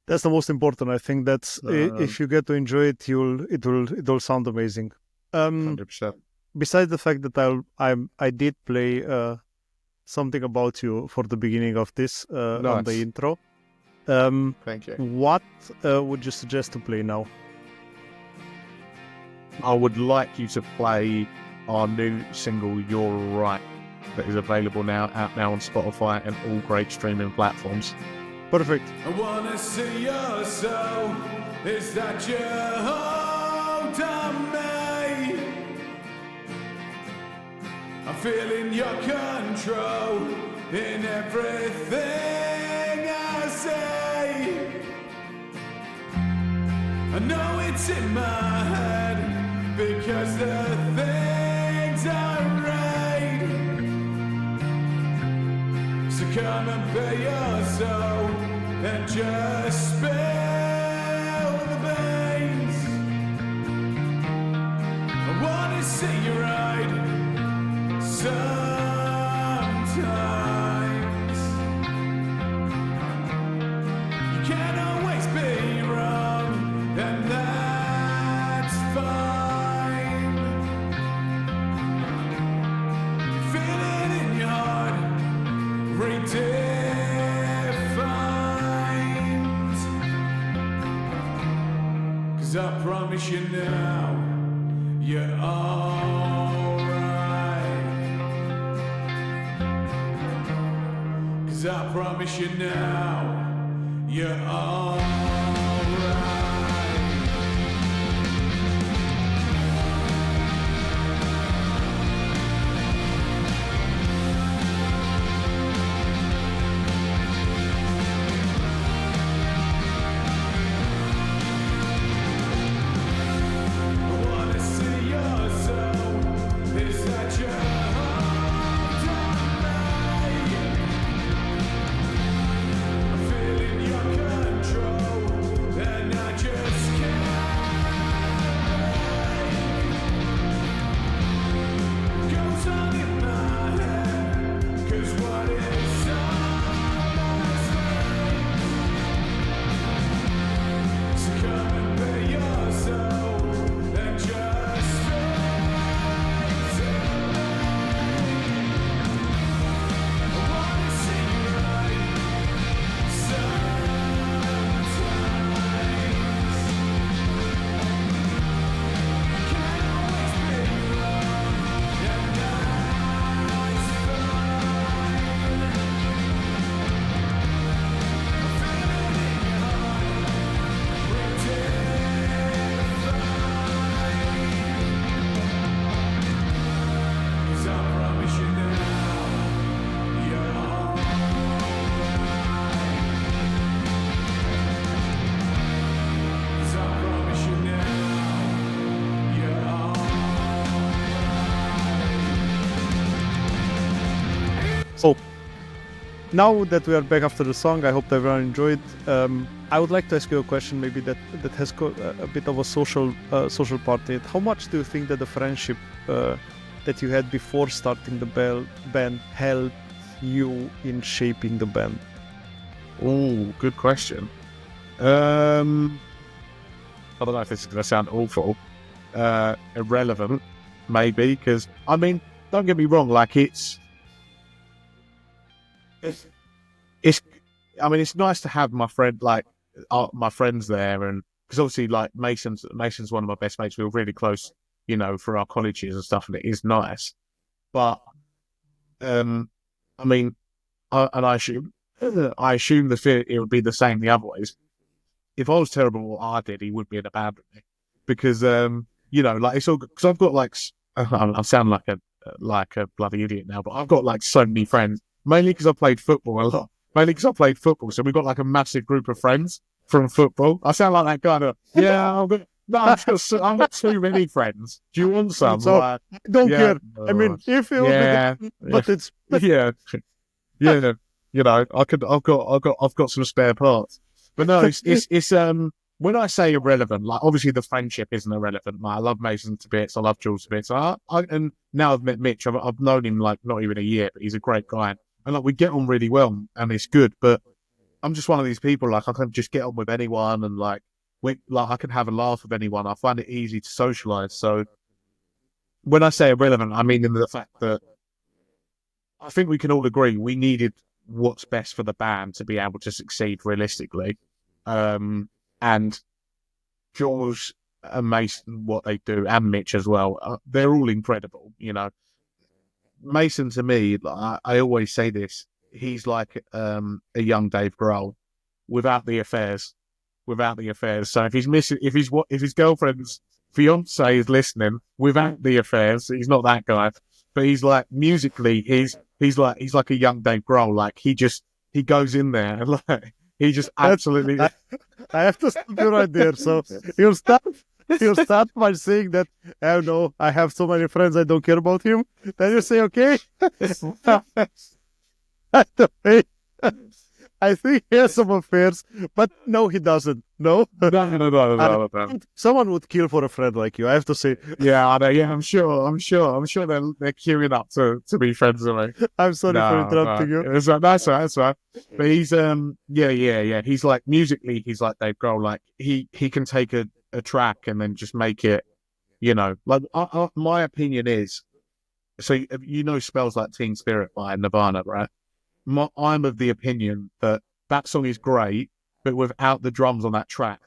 that's the most important. I think that's if you get to enjoy it, it'll sound amazing. 100%. Besides the fact that I did play something about you for the beginning of this Nice. on the intro. Thank you. What would you suggest to play now? I would like you to play our new single, You're Right, that is available out now on Spotify and all great streaming platforms. Perfect. I wanna see your soul. Is that your hold on me? I'm feeling your control in everything I say. I know it's in my head because the things I read. So come and pay your soul and just spill the beans. I wanna see you right sometimes. You can't always be wrong, and that's fine. Feel it in your heart, redefined. 'Cause I promise you now, you're alright. 'Cause I promise you now, you're alright. I wanna see your soul. Is that your hold on me? I'm feeling your control, and I just can't. Goes on in my head, 'cause what is almost right. So come and pay your soul and just face it. I wanna see you right sometimes. Can't always be wrong, and that's fine. I feel it in your heart, redefined. 'Cause I promise you now, you're alright. 'Cause I promise you now, you're alright. So now that we are back after the song, I hope everyone enjoyed. I would like to ask you a question, maybe that has got a bit of a social part in it. How much do you think that the friendship that you had before starting the band helped you in shaping the band? Oh, good question. I don't know if this is going to sound awful, irrelevant, maybe, because I mean, don't get me wrong, like it's. I mean, it's nice to have my friend, like my friends there, and because obviously, like Mason's one of my best mates. We were really close, you know, for our college years and stuff, and it is nice. But, I mean, I assume it would be the same the other ways. If I was terrible at what I did, he would be in a band with me, because you know, like it's all because I've got like I sound like a bloody idiot now, but I've got like so many friends, mainly because I played football a lot. So we've got like a massive group of friends from football. I sound like that kind of I've got too many friends. Do you want some? So, Like, I don't yeah, care. I mean, if it would be, but it's yeah. You know, I've got some spare parts. But no, it's when I say irrelevant, like obviously the friendship isn't irrelevant. Like I love Mason to bits, I love Jules to bits. And now I've met Mitch. I've known him like not even a year, but he's a great guy, and like we get on really well, and it's good. But I'm just one of these people, like I can just get on with anyone, and like I can have a laugh with anyone. I find it easy to socialize. So when I say irrelevant, I mean in the fact that I think we can all agree we needed what's best for the band to be able to succeed realistically. And Jules and Mason, what they do, and Mitch as well, they're all incredible. You know, Mason to me, I always say this, he's like a young Dave Grohl. without the affairs. So if his girlfriend's fiance is listening, without the affairs, he's not that guy. But he's like musically, he's like a young Dave Grohl. Like he goes in there and like he just absolutely. I have to stop you right there. So you'll start by saying that, oh no, I have so many friends, I don't care about him. Then you say, okay. I think he has some affairs, but no, he doesn't. No. No. Someone would kill for a friend like you, I have to say. Yeah, I know. Yeah, I'm sure they're queuing up to be friends with me. I'm sorry for interrupting you. That's right. But he's yeah. He's like musically, he's like Dave Grohl. Like he can take a track and then just make it, you know. Like my opinion is, so you know, Smells Like Teen Spirit by Nirvana, right? I'm of the opinion that song is great, but without the drums on that track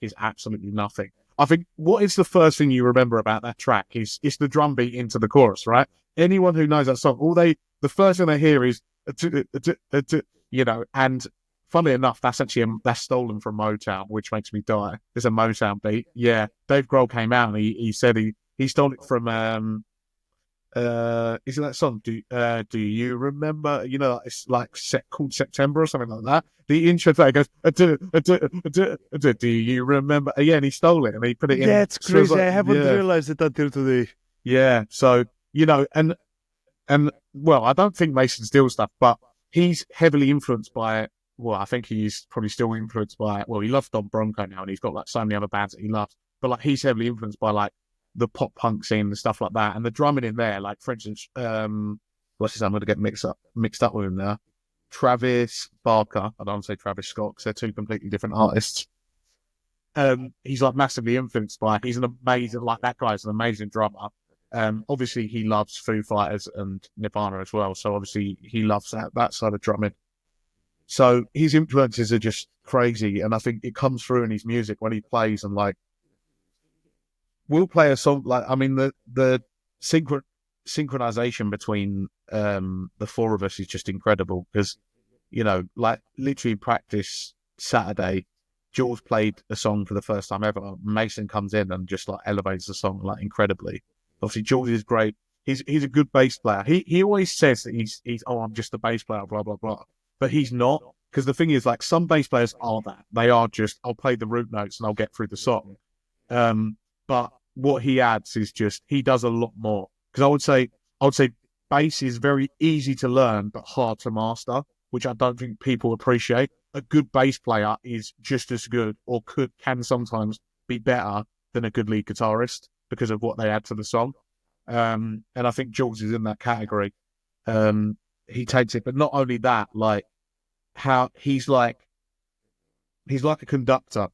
is absolutely nothing. I think what is the first thing you remember about that track is the drum beat into the chorus, right? Anyone who knows that song, the first thing they hear is, you know, and funnily enough, that's stolen from Motown, which makes me die. It's a Motown beat. Yeah, Dave Grohl came out and he said he stole it from isn't that song? Do you remember? You know, it's like called September or something like that. The intro thing goes, do you remember? Yeah, and he stole it and he put it in. Yeah, it's crazy. I haven't realized it until today. Yeah, so you know, and well, I don't think Mason steals stuff, but he's heavily influenced by. Well, I think he's probably still influenced by. Well, he loves Don Bronco now, and he's got like so many other bands that he loves. But like, he's heavily influenced by like the pop punk scene and stuff like that, and the drumming in there, like for instance, what's his name? I'm going to get mixed up with him now. Travis Barker. I don't want to say Travis Scott because they're two completely different artists. He's like massively influenced by. He's an amazing, like that guy's an amazing drummer. Obviously he loves Foo Fighters and Nirvana as well, so obviously he loves that side of drumming. So his influences are just crazy, and I think it comes through in his music when he plays and like. We'll play a song like the synchronization between the four of us is just incredible because you know, like literally practice Saturday, Jules played a song for the first time ever. Mason comes in and just like elevates the song like incredibly. Obviously, Jules is great. He's a good bass player. He always says that he's I'm just a bass player, blah blah blah. But he's not, because the thing is, like some bass players are that. They are just I'll play the root notes and I'll get through the song. But what he adds is just he does a lot more. Because I would say bass is very easy to learn but hard to master, which I don't think people appreciate. A good bass player is just as good, or can sometimes be better than a good lead guitarist because of what they add to the song. And I think Jules is in that category. He takes it, but not only that, like how he's like a conductor.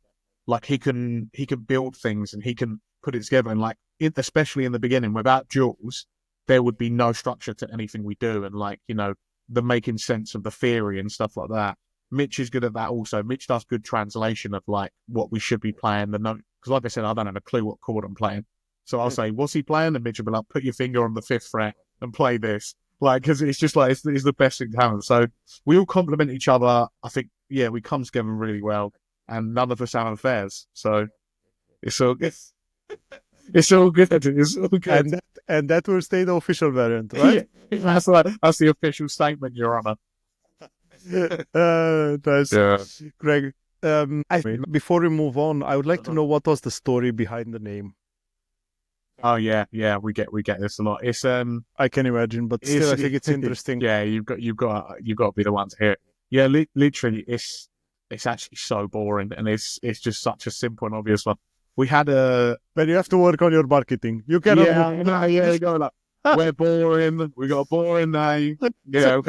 Like he can build things and he can put it together, and like especially in the beginning, without Jules, there would be no structure to anything we do, and like, you know, the making sense of the theory and stuff like that. Mitch is good at that also. Mitch does good translation of like what we should be playing, the note, because like I said, I don't have a clue what chord I'm playing, so I'll say, what's he playing? And Mitch will be like, put your finger on the 5th fret and play this, like, because it's just like it's the best thing to happen. So we all complement each other. I think, yeah, we come together really well, and none of us have affairs, so it's all good. It's all good. It's all good. And that will stay the official variant, right? Yeah, that's the official statement, Your Honor. Nice. Yeah. Greg, before we move on, I would like to know what was the story behind the name. Oh yeah, we get this a lot. It's I can imagine, but still, I think it's interesting. Yeah, you've got to be the one to hear it. Yeah, literally, it's actually so boring, and it's just such a simple and obvious one. We had but you have to work on your marketing. You cannot. You go like, we're boring. We got a boring name. You know.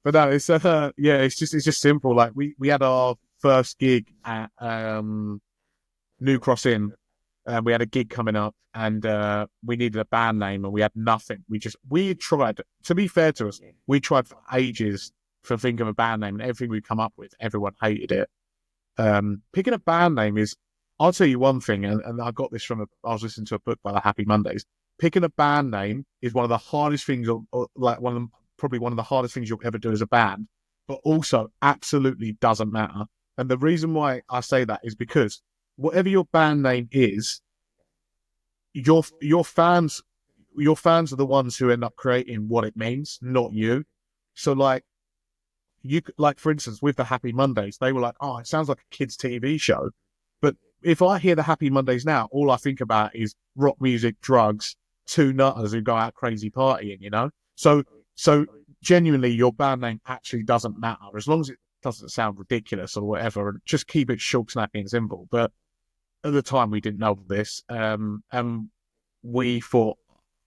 But no, it's it's just simple. Like we had our first gig at New Cross Inn, and we had a gig coming up, and we needed a band name, and we had nothing. We tried. To be fair to us, we tried for ages to think of a band name, and everything we come up with, everyone hated it. Picking a band name is. I'll tell you one thing, and I got this from I was listening to a book by the Happy Mondays. Picking a band name is one of the hardest things, probably one of the hardest things you'll ever do as a band, but also absolutely doesn't matter. And the reason why I say that is because whatever your band name is, your fans are the ones who end up creating what it means, not you. So like for instance, with the Happy Mondays, they were like, oh, it sounds like a kids' TV show. But if I hear the Happy Mondays now, all I think about is rock music, drugs, two nutters who go out crazy partying, you know? So genuinely, your band name actually doesn't matter as long as it doesn't sound ridiculous or whatever. And just keep it short, snappy, and simple. But at the time, we didn't know this, and we thought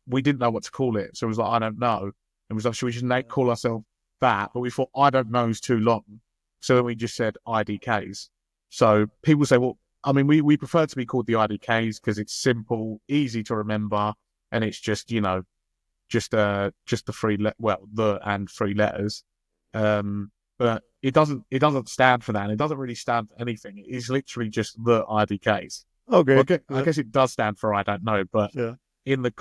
we didn't know what to call it. So it was like, I don't know. And it was like, should we just call ourselves that? But we thought, I don't know is too long. So then we just said IDKs. So people say, well, I mean, we prefer to be called the IDKs because it's simple, easy to remember, and it's just, you know, just the and three letters. But it doesn't stand for that, and it doesn't really stand for anything. It's literally just the IDKs. Okay. Well, I guess it does stand for I don't know, but Yeah. in the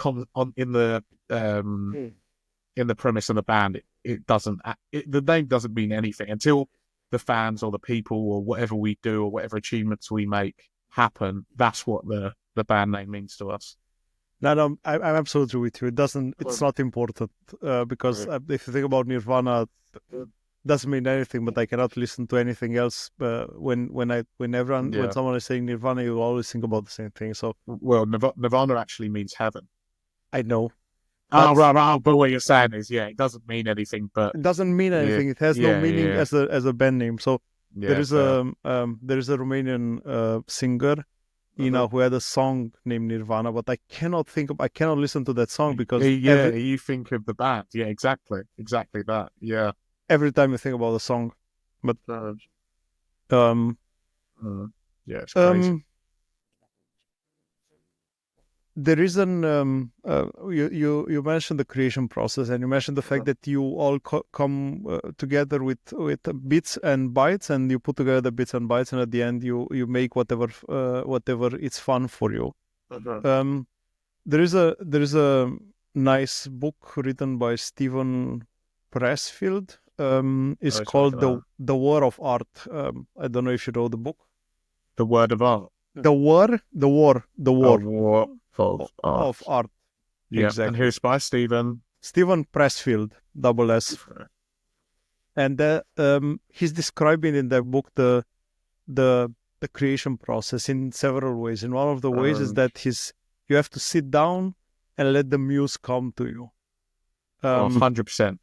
in the premise of the band, it doesn't. The name doesn't mean anything until the fans or the people or whatever we do or whatever achievements we make happen. That's what the band name means to us. No, I'm absolutely with you. It's not important because if you think about Nirvana, it doesn't mean anything. But I cannot listen to anything else. When someone is saying Nirvana, you always think about the same thing. So Nirvana actually means heaven. I know. Right. But what you're saying is, it doesn't mean anything. But it doesn't mean anything. It has no meaning as a band name. So there is a Romanian singer, who had a song named Nirvana, but I cannot listen to that song because you think of the band. Yeah, exactly that. Yeah. Every time you think about the song, but it's crazy. There is you mentioned the creation process, and you mentioned the fact that you all come together with bits and bytes, and you put together the bits and bytes, and at the end you make whatever it's fun for you. There is a nice book written by Stephen Pressfield. It's called The War of Art. I don't know if you know the book. The Word of Art. The War of Art. Yeah. Exactly. And who's by Stephen Pressfield, double S. And he's describing in that book the creation process in several ways. And one of the ways is that you have to sit down and let the muse come to you. 100%.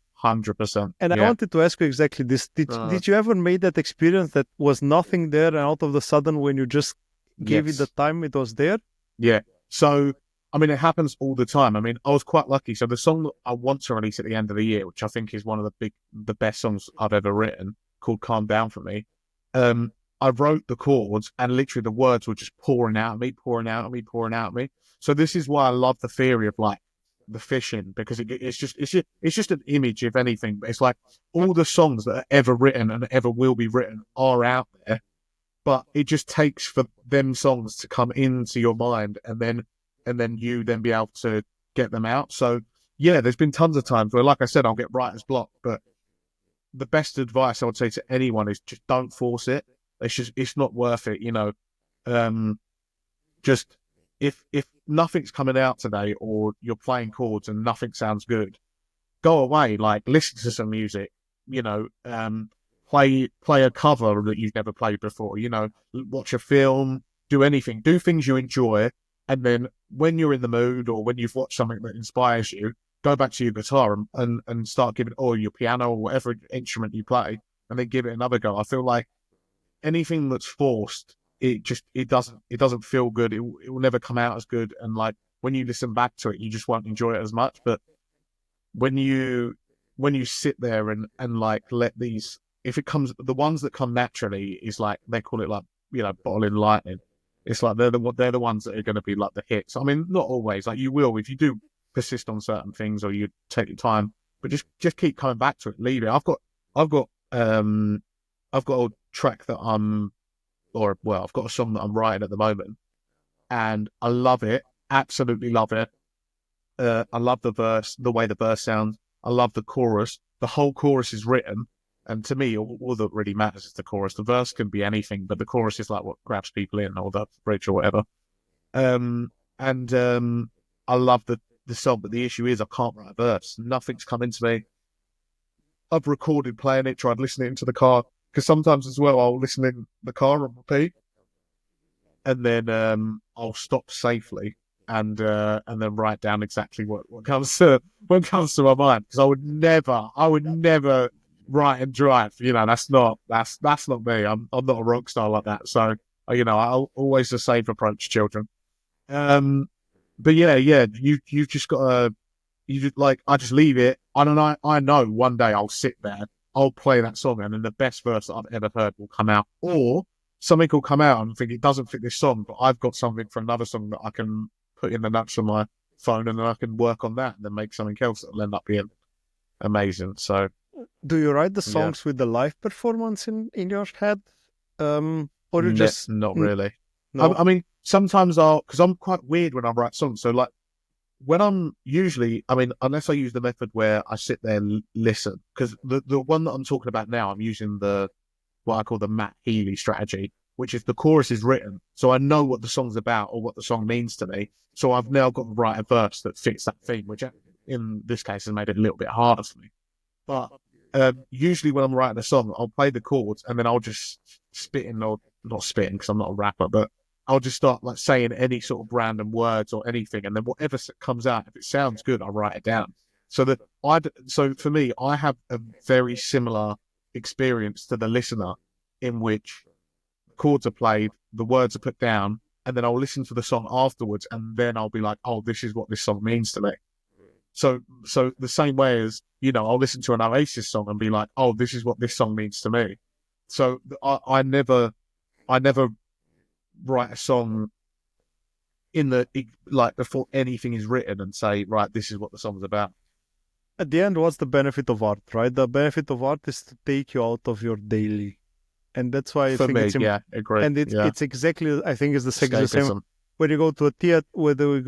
And I wanted to ask you exactly this. Did you ever make that experience that was nothing there, and out of the sudden when you just gave it the time, it was there? Yeah. So, I mean, it happens all the time. I mean, I was quite lucky. So the song that I want to release at the end of the year, which I think is one of the best songs I've ever written, called Calm Down For Me, I wrote the chords and literally the words were just pouring out of me. So this is why I love the theory of like the fishing, because it's just an image, if anything. But it's like all the songs that are ever written and ever will be written are out there, but it just takes for them songs to come into your mind and then you then be able to get them out. So yeah, there's been tons of times where, like I said, I'll get writer's block, but the best advice I would say to anyone is just don't force it. It's not worth it, just if nothing's coming out today or you're playing chords and nothing sounds good, go away, like listen to some music, play a cover that you've never played before, watch a film, do anything, do things you enjoy. And then when you're in the mood or when you've watched something that inspires you, go back to your guitar and start giving, or your piano or whatever instrument you play, and then give it another go. I feel like anything that's forced, it doesn't feel good. It will never come out as good. And like when you listen back to it, you just won't enjoy it as much. But when you sit there and like let these, if it comes, the ones that come naturally is like, they call it like, bottling lightning. It's like they're the ones that are going to be like the hits. I mean, not always. Like you will if you do persist on certain things or you take your time, but just keep coming back to it. Leave it. I've got a track that I've got a song that I'm writing at the moment, and I love it. Absolutely love it. I love the verse, the way the verse sounds. I love the chorus. The whole chorus is written, And to me, all that really matters is the chorus. The verse can be anything, but the chorus is like what grabs people in, or the bridge or whatever. I love the song, but the issue is I can't write a verse. Nothing's come into me. I've recorded playing it, tried listening into the car, because sometimes as well I'll listen in the car on repeat, and then I'll stop safely and then write down exactly what comes to my mind, because I would never write and drive. That's not me. I'm not a rock star like that. So I'll always the safe approach, children. But yeah, you've just got to. I just leave it. I don't know. I know one day I'll sit there, I'll play that song, and then the best verse that I've ever heard will come out, or something will come out and I think it doesn't fit this song, but I've got something for another song that I can put in the notes on my phone, and then I can work on that and then make something else that'll end up being amazing. So, do you write the songs with the live performance in your head, or you just not really? No? I mean, sometimes because I'm quite weird when I write songs. So like, when I'm usually, unless I use the method where I sit there and listen, because the one that I'm talking about now, I'm using what I call the Matt Healy strategy, which is the chorus is written, so I know what the song's about or what the song means to me. So I've now got to write a verse that fits that theme, which in this case has made it a little bit harder for me. But usually when I'm writing a song, I'll play the chords and then I'll just spitting, or not spitting because I'm not a rapper, but I'll just start like saying any sort of random words or anything, and then whatever comes out, if it sounds good, I'll write it down. So for me, I have a very similar experience to the listener, in which chords are played, the words are put down, and then I'll listen to the song afterwards, and then I'll be like, oh, this is what this song means to me. So the same way as, I'll listen to an Oasis song and be like, oh, this is what this song means to me. So I never write a song before anything is written and say, right, this is what the song's about. At the end, what's the benefit of art, right? The benefit of art is to take you out of your daily, and that's why I think it's agree. And it's exactly, I think, it's the same. When you go to a theater, when you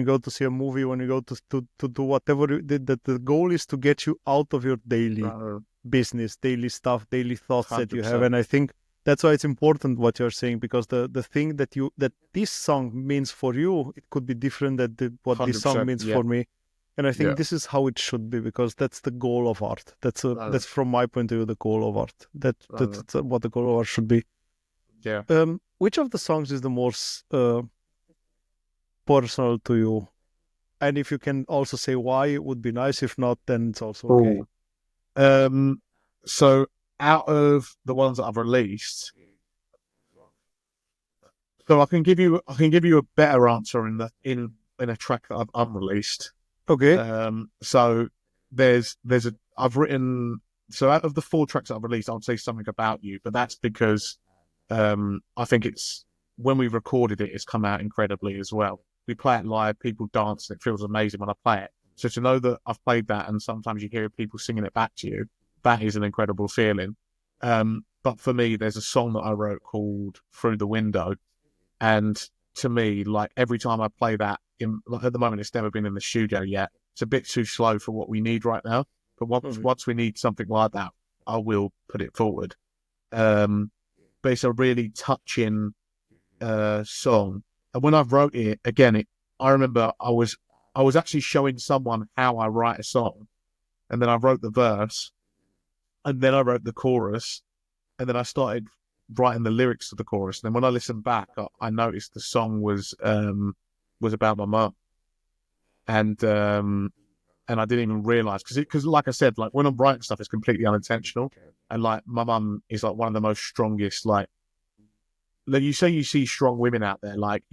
go to see a movie, when you go to do whatever, the goal is to get you out of your daily business, daily stuff, daily thoughts 100%. That you have. And I think that's why it's important what you're saying, because the thing that this song means for you, it could be different than what this song means for me. And I think this is how it should be, because that's the goal of art. That's from my point of view the goal of art. That's what the goal of art should be. Yeah. Which of the songs is the most personal to you? And if you can also say why, it would be nice. If not, then it's also okay. So out of the ones that I've released, so I can give you a better answer in a track that I've unreleased. Okay. So I've written, so out of the 4 tracks that I've released, I'd say Something About You, but that's because I think it's, when we recorded it, it's come out incredibly as well. We play it live, people dance, and it feels amazing when I play it. So to know that I've played that, and sometimes you hear people singing it back to you, that is an incredible feeling. But for me, there's a song that I wrote called Through the Window, and to me, like, every time I play that, at the moment, it's never been in the studio yet. It's a bit too slow for what we need right now. But once we need something like that, I will put it forward. But it's a really touching song. And when I wrote it, again, I remember I was actually showing someone how I write a song, and then I wrote the verse, and then I wrote the chorus, and then I started writing the lyrics to the chorus. And then when I listened back, I noticed the song was about my mum, and I didn't even realize, because like I said, like when I'm writing stuff, it's completely unintentional. And like my mum is like one of the most strongest, like you say, you see strong women out there, like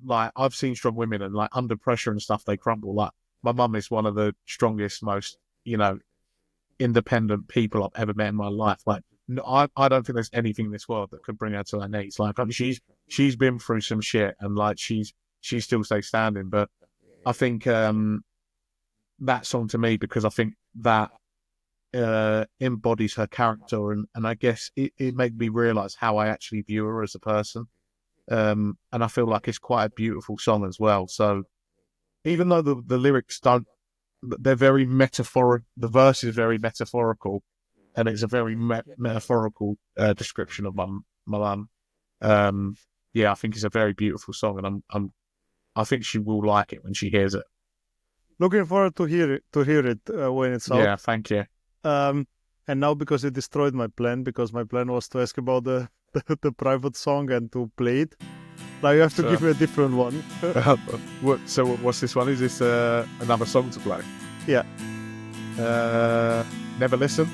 I've seen strong women, and like under pressure and stuff, they crumble. Like my mum is one of the strongest, most, independent people I've ever met in my life. Like I don't think there's anything in this world that could bring her to her knees. Like she's been through some shit, and like she still stays standing. But I think that song to me, because I think that embodies her character, and I guess it made me realize how I actually view her as a person, and I feel like it's quite a beautiful song as well. So even though the lyrics they're very metaphorical, the verse is very metaphorical, and it's a very metaphorical description of my mum. Yeah, I think it's a very beautiful song, and I think she will like it when she hears it. Looking forward to hear it when it's out. Yeah, thank you. And now, because it destroyed my plan, because my plan was to ask about the private song and to play it. Now you have to give me a different one. So what's this one? Is this another song to play? Yeah. Never Listen?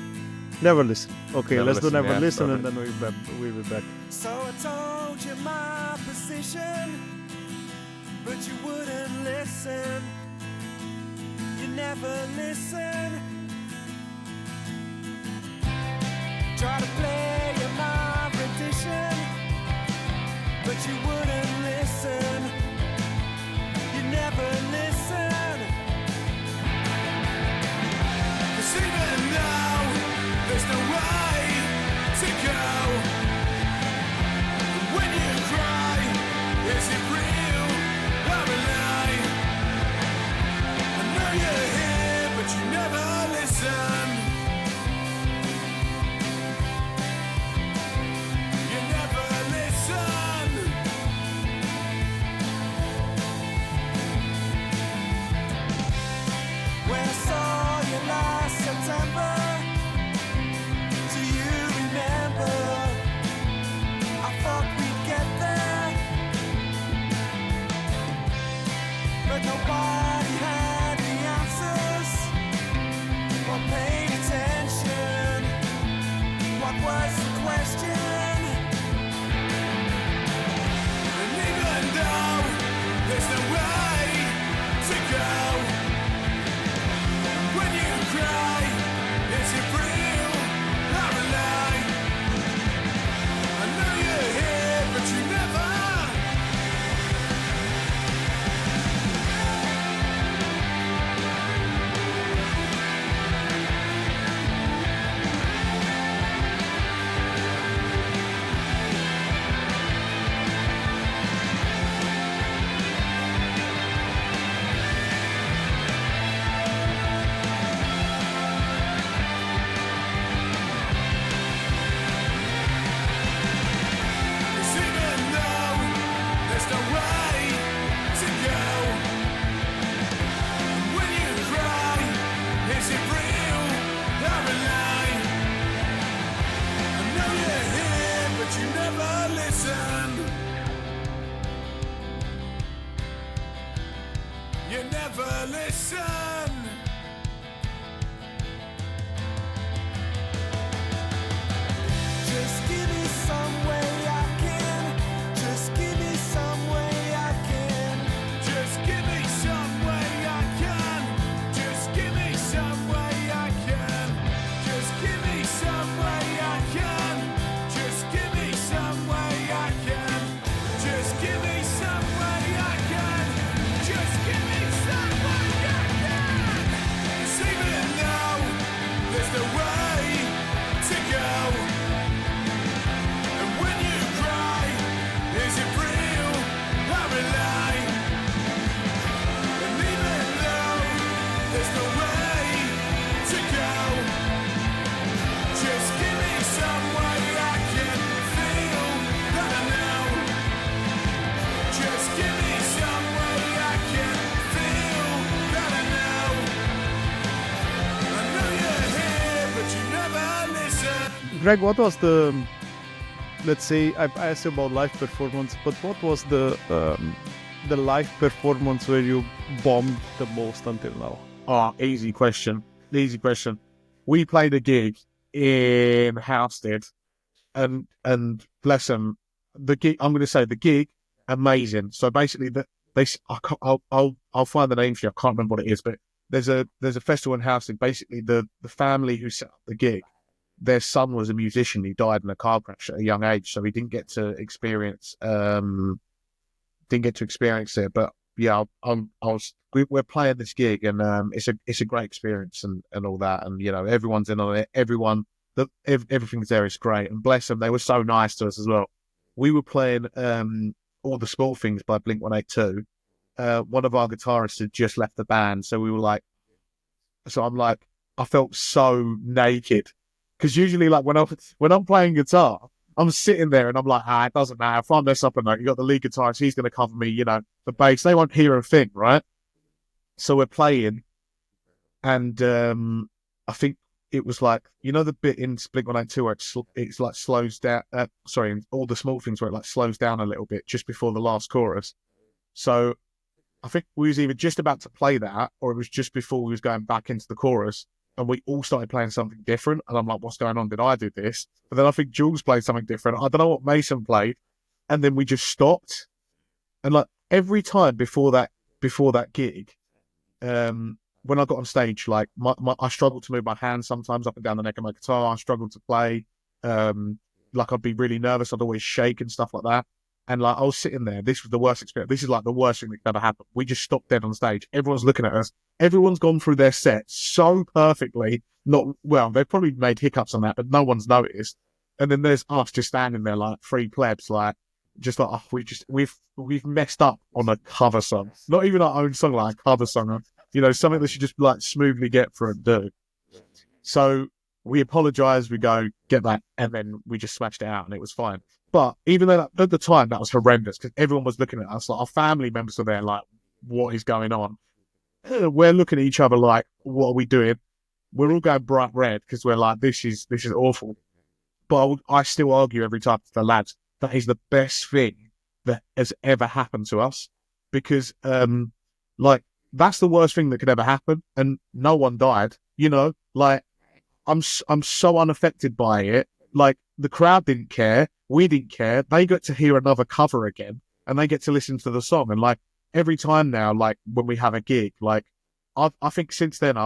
Never Listen. Okay, Never let's do Listen, Never yeah, Listen, perfect. and then we'll be back. So I told you my position, but you wouldn't listen. You never listen. Try to play my rendition, but you wouldn't listen. You never listen. 'Cause even now, there's no way to go. When you cry, is it real or a lie? I know you're here, but you never listen. You never listen. When I saw you last September, do you remember? I thought we'd get there, but nobody had the answers or paid attention. What was the question? And even though there's no way to go, when you cry, is it real or a lie? I know you're here, but you never. Cause even though there's no way to go, when you cry, is it real or a lie? I know you're here, but you never listen. You never listen. Just give me some way I can. Just give me some way I can. Just give me some way I can. Just give me some way I can. Just give me some way I can. Just give me some way I can. Just give me some way I can. Just give me some way I can. 'Cause even though there's no way to go, and when you cry, is it real or a lie? And even though there's no way to go, just give me some way I can feel that I know. Just give me some way I can feel that I know. I know you're here, but you never listen. Greg, what was let's say I asked you about live performance, but what was the live performance where you bombed the most until now? Oh, easy question. We played a gig in Housestead, and bless them, the gig. I'm going to say the gig, amazing. So basically, I'll find the name for you. I can't remember what it is, but there's a festival in Housestead. Basically, the family who set up the gig, their son was a musician. He died in a car crash at a young age, so he didn't get to experience it. But yeah, we're playing this gig, and it's a great experience and all that, and you know everyone's in on it. Everything's there is great, and bless them, they were so nice to us as well. We were playing All the Small Things by Blink-182. One of our guitarists had just left the band, so I'm like, I felt so naked Because usually, like when I'm playing guitar, I'm sitting there and I'm like, it doesn't matter. If I mess up a note, you got the lead guitarist, he's going to cover me. You know, the bass, they won't hear a thing, right? So we're playing, and I think it was like, you know, the bit in Blink-182 where it's like slows down. Sorry, all the small things where it like slows down a little bit just before the last chorus. So I think we was either just about to play that, or it was just before we was going back into the chorus, and we all started playing something different. And I'm like, what's going on? Did I do this? But then I think Jules played something different. I don't know what Mason played, and then we just stopped. And like every time before that gig, when I got on stage, like I struggled to move my hands sometimes up and down the neck of my guitar. I struggled to play. Like I'd be really nervous. I'd always shake and stuff like that. And like I was sitting there. This was the worst experience. This is like the worst thing that could ever happen. We just stopped dead on stage. Everyone's looking at us. Everyone's gone through their set so perfectly. Not well. They've probably made hiccups on that, but no one's noticed. And then there's us just standing there like three plebs, like just like we've messed up on a cover song. Not even our own song, like a cover song. You know, something that should just like smoothly get through and do. So we apologise, we go, get that, and then we just smashed it out and it was fine. But even though at the time that was horrendous, because everyone was looking at us, like our family members were there like, what is going on? We're looking at each other like, what are we doing? We're all going bright red because we're like, this is awful. But I still argue every time to the lads, that is the best thing that has ever happened to us. Because like, that's the worst thing that could ever happen, and no one died. You know, like I'm so unaffected by it. Like the crowd didn't care, we didn't care. They got to hear another cover again, and they get to listen to the song. And like every time now, like when we have a gig, like I think since then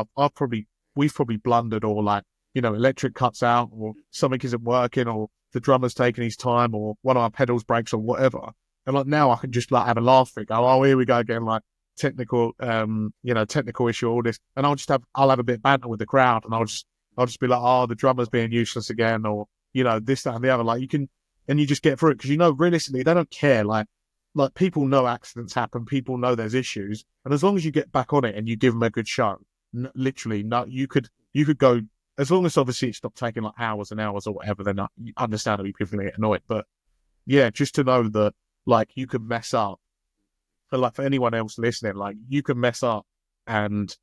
we've probably blundered, or like, you know, electric cuts out, or something isn't working, or the drummer's taking his time, or one of our pedals breaks, or whatever. And like now I can just like have a laugh and go, oh, here we go again, like technical issue, all this, and I'll have a bit of banter with the crowd, and I'll just be like, oh, the drummer's being useless again, or you know, this, that, and the other. Like you just get through it, because you know, realistically, they don't care. Like people know accidents happen, people know there's issues, and as long as you get back on it and you give them a good show, literally, no, you could go, as long as obviously it's not taking like hours and hours or whatever. Then understandably people get annoyed, but yeah, just to know that like you could mess up. But like for anyone else listening, like you can mess up and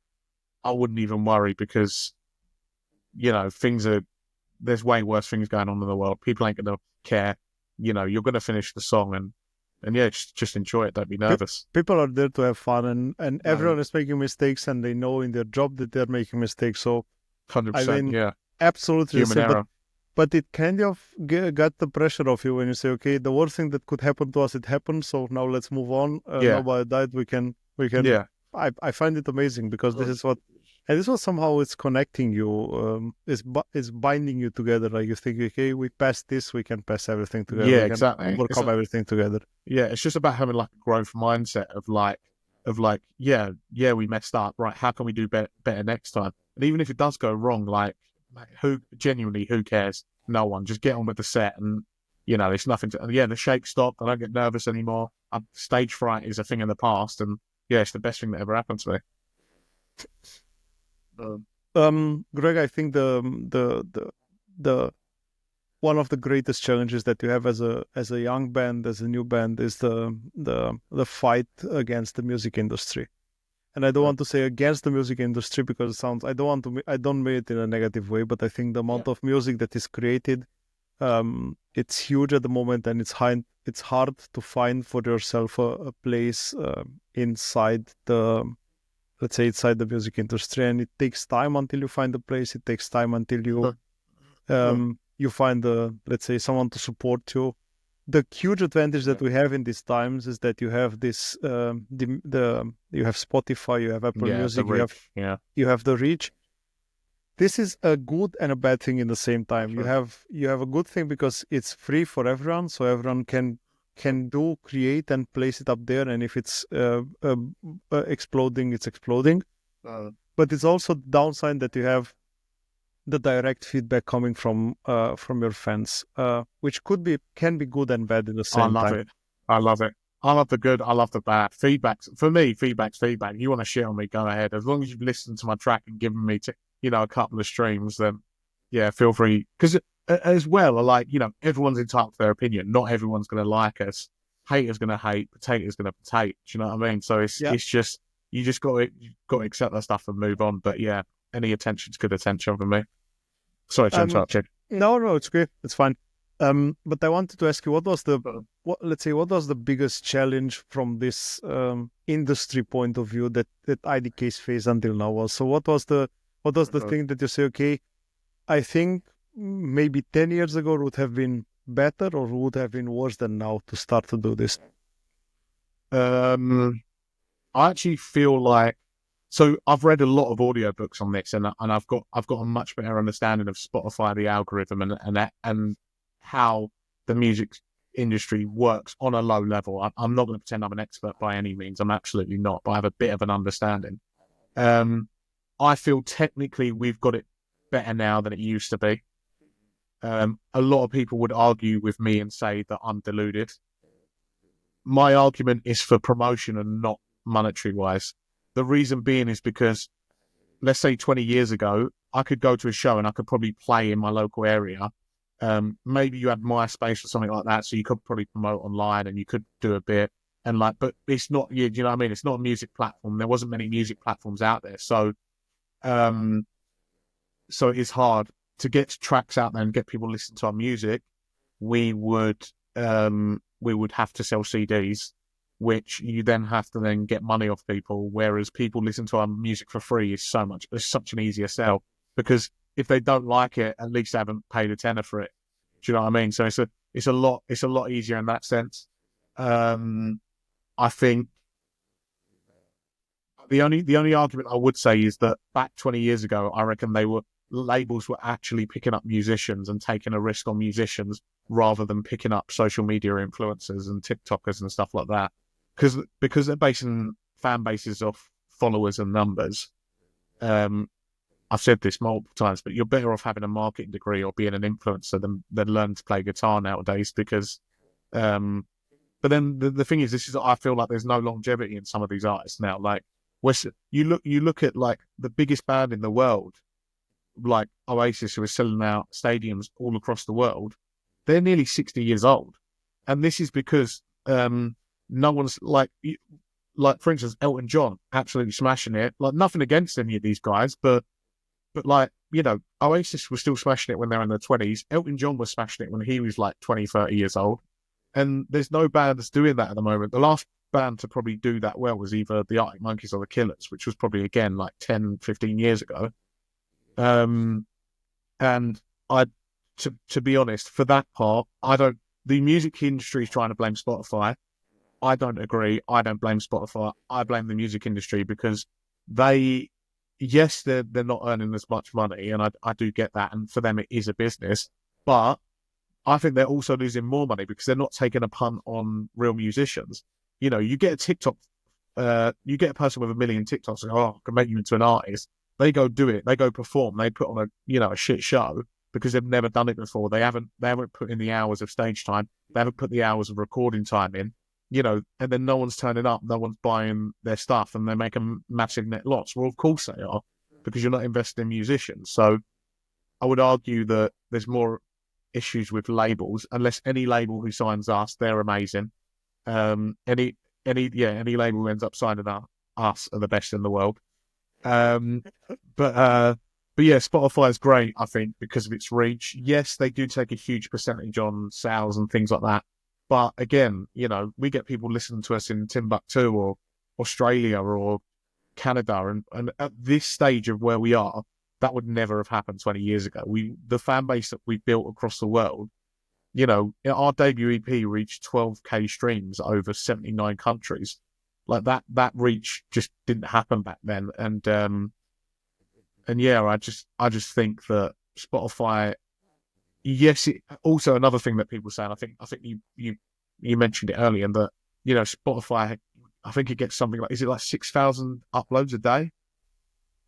I wouldn't even worry, because, you know, there's way worse things going on in the world. People ain't going to care. You know, you're going to finish the song and yeah, just enjoy it. Don't be nervous. People are there to have fun, and everyone is making mistakes, and they know in their job that they're making mistakes. So 100%, I mean, yeah. Absolutely. Human error. But it kind of got the pressure off you when you say, okay, the worst thing that could happen to us, it happened. So now let's move on. Nobody died. We can. Yeah. I find it amazing, because this is what somehow it's connecting you. It's binding you together. Like you think, okay, we passed this, we can pass everything together. Yeah, we can exactly. overcome everything together. Yeah, it's just about having like a growth mindset of like, yeah, we messed up. Right, how can we do better next time? And even if it does go wrong, like who cares? No one. Just get on with the set, and you know, it's nothing to. And yeah, the shake stopped. I don't get nervous anymore. Stage fright is a thing in the past, and yeah, it's the best thing that ever happened to me. Greg, I think the one of the greatest challenges that you have as a young band, as a new band, is the fight against the music industry. And I don't want to say against the music industry, because it sounds, I don't mean it in a negative way, but I think the amount of music that is created, it's huge at the moment, and it's hard to find for yourself a place inside the music industry, and it takes time until you find a place. It takes time until you you find let's say someone to support you. The huge advantage that we have in these times is that you have this you have Spotify, you have Apple Music, you have the reach. This is a good and a bad thing in the same time. Sure. You have a good thing because it's free for everyone, so everyone can create and place it up there, and if it's exploding, it's exploding. But it's also the downside that you have the direct feedback coming from your fans, which can be good and bad in the same time. I love it. I love the good. I love the bad. Feedback's feedback. You want to shit on me, go ahead. As long as you've listened to my track and given me a couple of streams, then yeah, feel free. Because as well, like, you know, everyone's entitled to their opinion. Not everyone's going to like us. Haters going to hate. Potatoes going to potato. Do you know what I mean? So it's just, you just got to accept that stuff and move on. But yeah, any attention's good attention from me. Sorry to interrupt you. No, it's great. It's fine. But I wanted to ask you, what was the biggest challenge from this industry point of view that IDKs faced until now? So what was the thing that you say, okay, I think maybe 10 years ago would have been better or would have been worse than now to start to do this? I actually feel like, so I've read a lot of audiobooks on this, and I've got a much better understanding of Spotify, the algorithm, and how the music industry works on a low level. I'm not going to pretend I'm an expert by any means. I'm absolutely not, but I have a bit of an understanding. I feel technically we've got it better now than it used to be. A lot of people would argue with me and say that I'm deluded. My argument is for promotion and not monetary wise. The reason being is because, let's say 20 years ago, I could go to a show and I could probably play in my local area. Maybe you had MySpace or something like that, so you could probably promote online and you could do a bit. And like, but it's not, you know what I mean? It's not a music platform. There wasn't many music platforms out there. So it's hard to get tracks out there and get people listening to our music. We would have to sell CDs, which you then have to then get money off people. Whereas people listen to our music for free it's such an easier sell, because if they don't like it, at least they haven't paid a tenner for it. Do you know what I mean? So it's a lot easier in that sense. I think the only argument I would say is that back 20 years ago, I reckon labels were actually picking up musicians and taking a risk on musicians rather than picking up social media influencers and TikTokers and stuff like that. Because they're basing fan bases off followers and numbers. I've said this multiple times, but you're better off having a marketing degree or being an influencer than learning to play guitar nowadays. Because, but then the thing is, I feel like there's no longevity in some of these artists now. Like, you look at like the biggest band in the world, like Oasis, who are selling out stadiums all across the world. They're nearly 60 years old, and this is because no one's like for instance, Elton John absolutely smashing it. Like, nothing against any of these guys, but like, you know, Oasis was still smashing it when they were in their 20s. Elton John was smashing it when he was like 20, 30 years old. And there's no band that's doing that at the moment. The last band to probably do that well was either the Arctic Monkeys or the Killers, which was probably, again, like 10, 15 years ago. And to be honest, for that part, the music industry is trying to blame Spotify. I don't agree. I don't blame Spotify. I blame the music industry, because they're not earning as much money, and I do get that, and for them it is a business, but I think they're also losing more money because they're not taking a punt on real musicians. You know, you get a TikTok, you get a person with 1 million TikToks and I can make you into an artist. They go do it, they go perform, they put on a shit show because they've never done it before. They haven't put in the hours of stage time, they haven't put the hours of recording time in. You know, and then no one's turning up, no one's buying their stuff, and they make a massive net loss. Well, of course they are, because you're not investing in musicians. So I would argue that there's more issues with labels, unless any label who signs us, they're amazing. Any label who ends up signing us are the best in the world. But yeah, Spotify is great, I think, because of its reach. Yes, they do take a huge percentage on sales and things like that. But again, you know, we get people listening to us in Timbuktu or Australia or Canada, and at this stage of where we are, that would never have happened 20 years ago. The fan base that we built across the world, you know, our debut EP reached 12k streams over 79 countries. Like that reach just didn't happen back then. And yeah, I just think that Spotify. Yes, also another thing that people say, and I think you mentioned it earlier, and that, you know, Spotify, I think it gets something like, is it like 6,000 uploads a day?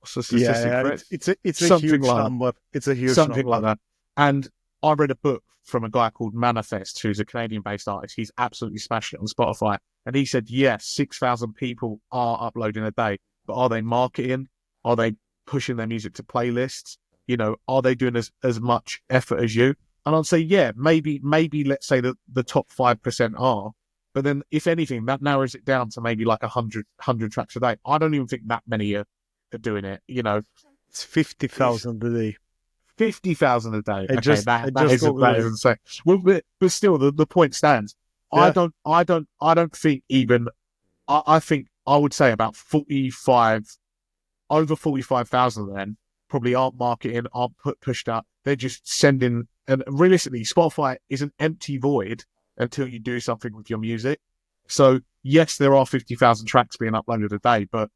What's the statistic for it? It's a huge number. It's a huge something number. like that. And I read a book from a guy called Manifest, who's a Canadian-based artist. He's absolutely smashed it on Spotify, and he said, yes, 6,000 people are uploading a day, but are they marketing? Are they pushing their music to playlists? You know, are they doing as much effort as you? And I'd say, yeah, maybe let's say that the top 5% are, but then if anything, that narrows it down to maybe like 100 tracks a day. I don't even think that many are doing it. You know, It's 50,000 a day. 50,000 a day. I Okay, just that is Googled it. insane. Well, but still, the point stands. Yeah. I don't think even. I think I would say about 45, over 45,000 then probably aren't marketing, aren't pushed out. They're just sending. And realistically, Spotify is an empty void until you do something with your music. So yes, there are 50,000 tracks being uploaded a day, but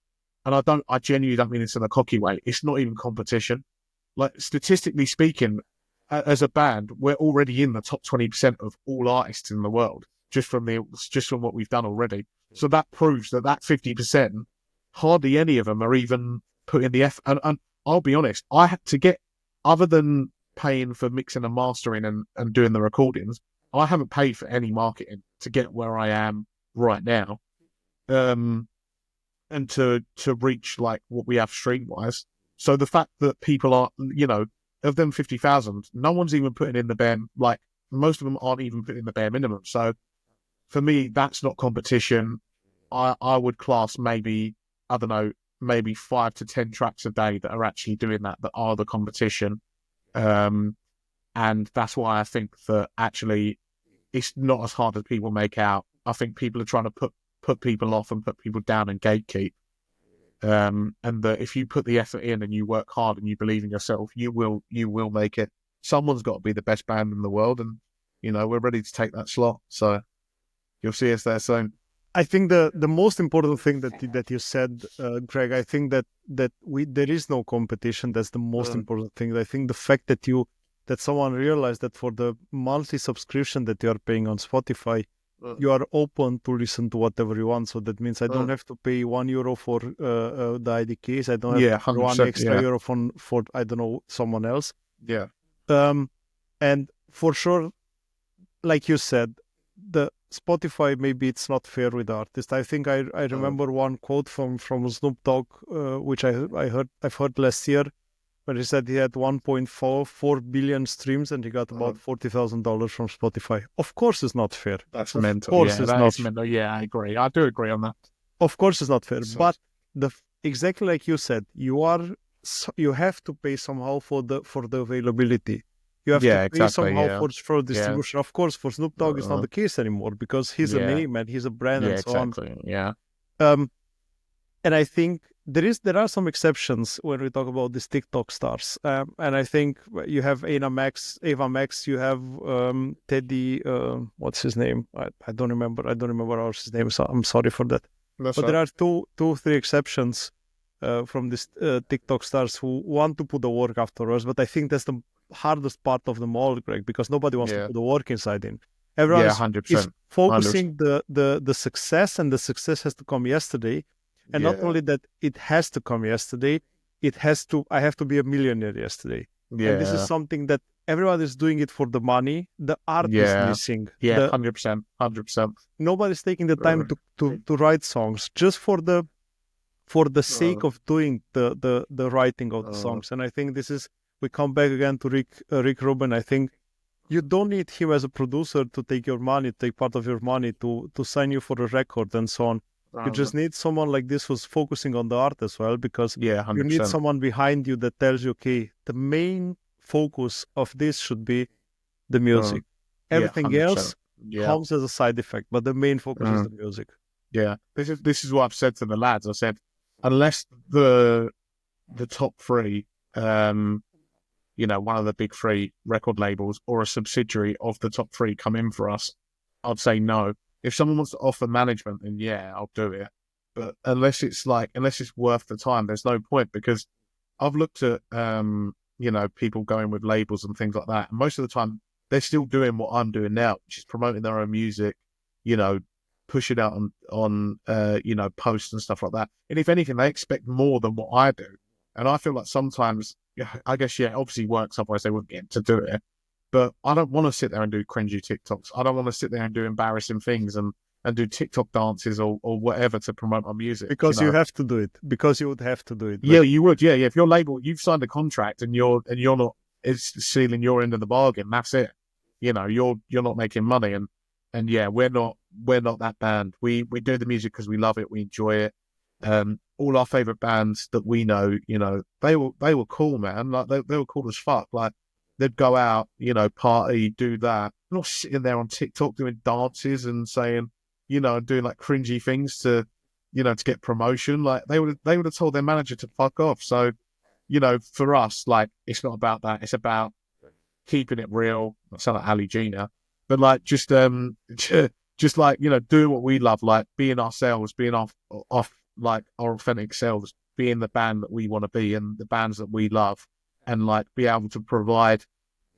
I genuinely don't mean this in a cocky way. It's not even competition. Like statistically speaking, as a band, we're already in the top 20% of all artists in the world just from what we've done already. So that proves that 50%, hardly any of them are even putting the effort. And I'll be honest, I had to get, other than paying for mixing and mastering and doing the recordings, I haven't paid for any marketing to get where I am right now. And to reach like what we have stream wise. So the fact that people are, you know, of them 50,000, no one's even putting in the bare, like most of them aren't even putting in the bare minimum. So for me, that's not competition. I would class maybe, I don't know, maybe 5 to 10 tracks a day that are actually doing that are the competition. And that's why I think that actually it's not as hard as people make out. I think people are trying to put people off and put people down and gatekeep. And that if you put the effort in and you work hard and you believe in yourself, you will make it. Someone's got to be the best band in the world, and you know we're ready to take that slot. So you'll see us there soon. I think the most important thing that you said, Greg, I think that there is no competition. That's the most important thing. I think the fact that someone realized that for the monthly subscription that you are paying on Spotify, you are open to listen to whatever you want. So that means I don't have to pay €1 for the IDKs. I don't have to pay one extra euro for I don't know, someone else. Yeah. And for sure, like you said, the Spotify, maybe it's not fair with the artist. I think I remember one quote from Snoop Dogg, which I've heard last year, where he said he had 1.4 billion streams and he got about $40,000 from Spotify. Of course, it's not fair. That's mental. Of course, it's not mental. Yeah, I agree. I do agree on that. Of course, it's not fair. But exactly like you said, you have to pay somehow for the availability. You have to pay somehow for distribution. Of course, for Snoop Dogg, it's not the case anymore because he's a name and he's a brand and so on. Yeah. And I think there are some exceptions when we talk about these TikTok stars. And I think you have Ava Max, you have Teddy, what's his name? I don't remember his name, so I'm sorry for that. There are two, three exceptions from these TikTok stars who want to put the work afterwards. But I think that's the hardest part of them all, Greg, because nobody wants to put the work inside in. Everyone is focusing the success, and the success has to come yesterday. And not only that, it has to come yesterday. I have to be a millionaire yesterday. Yeah. And this is something that everyone is doing it for the money. The art is missing. Yeah, 100%. Nobody's taking the time to write songs just for the sake of doing the writing of the songs. And I think we come back again to Rick Rubin. I think you don't need him as a producer to take part of your money to sign you for a record and so on. You just need someone like this who's focusing on the art as well, because you need someone behind you that tells you, okay, the main focus of this should be the music. Everything else comes as a side effect, but the main focus is the music. Yeah, this is what I've said to the lads. I said, unless the top three, one of the big three record labels or a subsidiary of the top three come in for us, I'd say no. If someone wants to offer management, then I'll do it. But unless it's worth the time, there's no point, because I've looked at, people going with labels and things like that. And most of the time, they're still doing what I'm doing now, which is promoting their own music, push it out on posts and stuff like that. And if anything, they expect more than what I do. And I feel like sometimes, I guess, obviously works, otherwise they wouldn't get to do it. But I don't want to sit there and do cringy TikToks. I don't want to sit there and do embarrassing things and and do TikTok dances or whatever to promote my music. Because you have to do it. Because you would have to do it. Yeah, you would. Yeah. If your label, you've signed a contract and you're not, it's sealing your end of the bargain. That's it. You know, you're not making money, and yeah, we're not that band. We do the music because we love it, we enjoy it. All our favorite bands that we know, you know, they were cool, man. Like they were cool as fuck. Like they'd go out, you know, party, do that. They're not sitting there on TikTok doing dances and saying, you know, doing like cringy things to, you know, to get promotion. Like they would have told their manager to fuck off. So, you know, for us, like it's not about that. It's about keeping it real. I sound like Ali G now, but like just like, you know, doing what we love, like being ourselves, being off like our authentic selves, being the band that we want to be and the bands that we love, and like be able to provide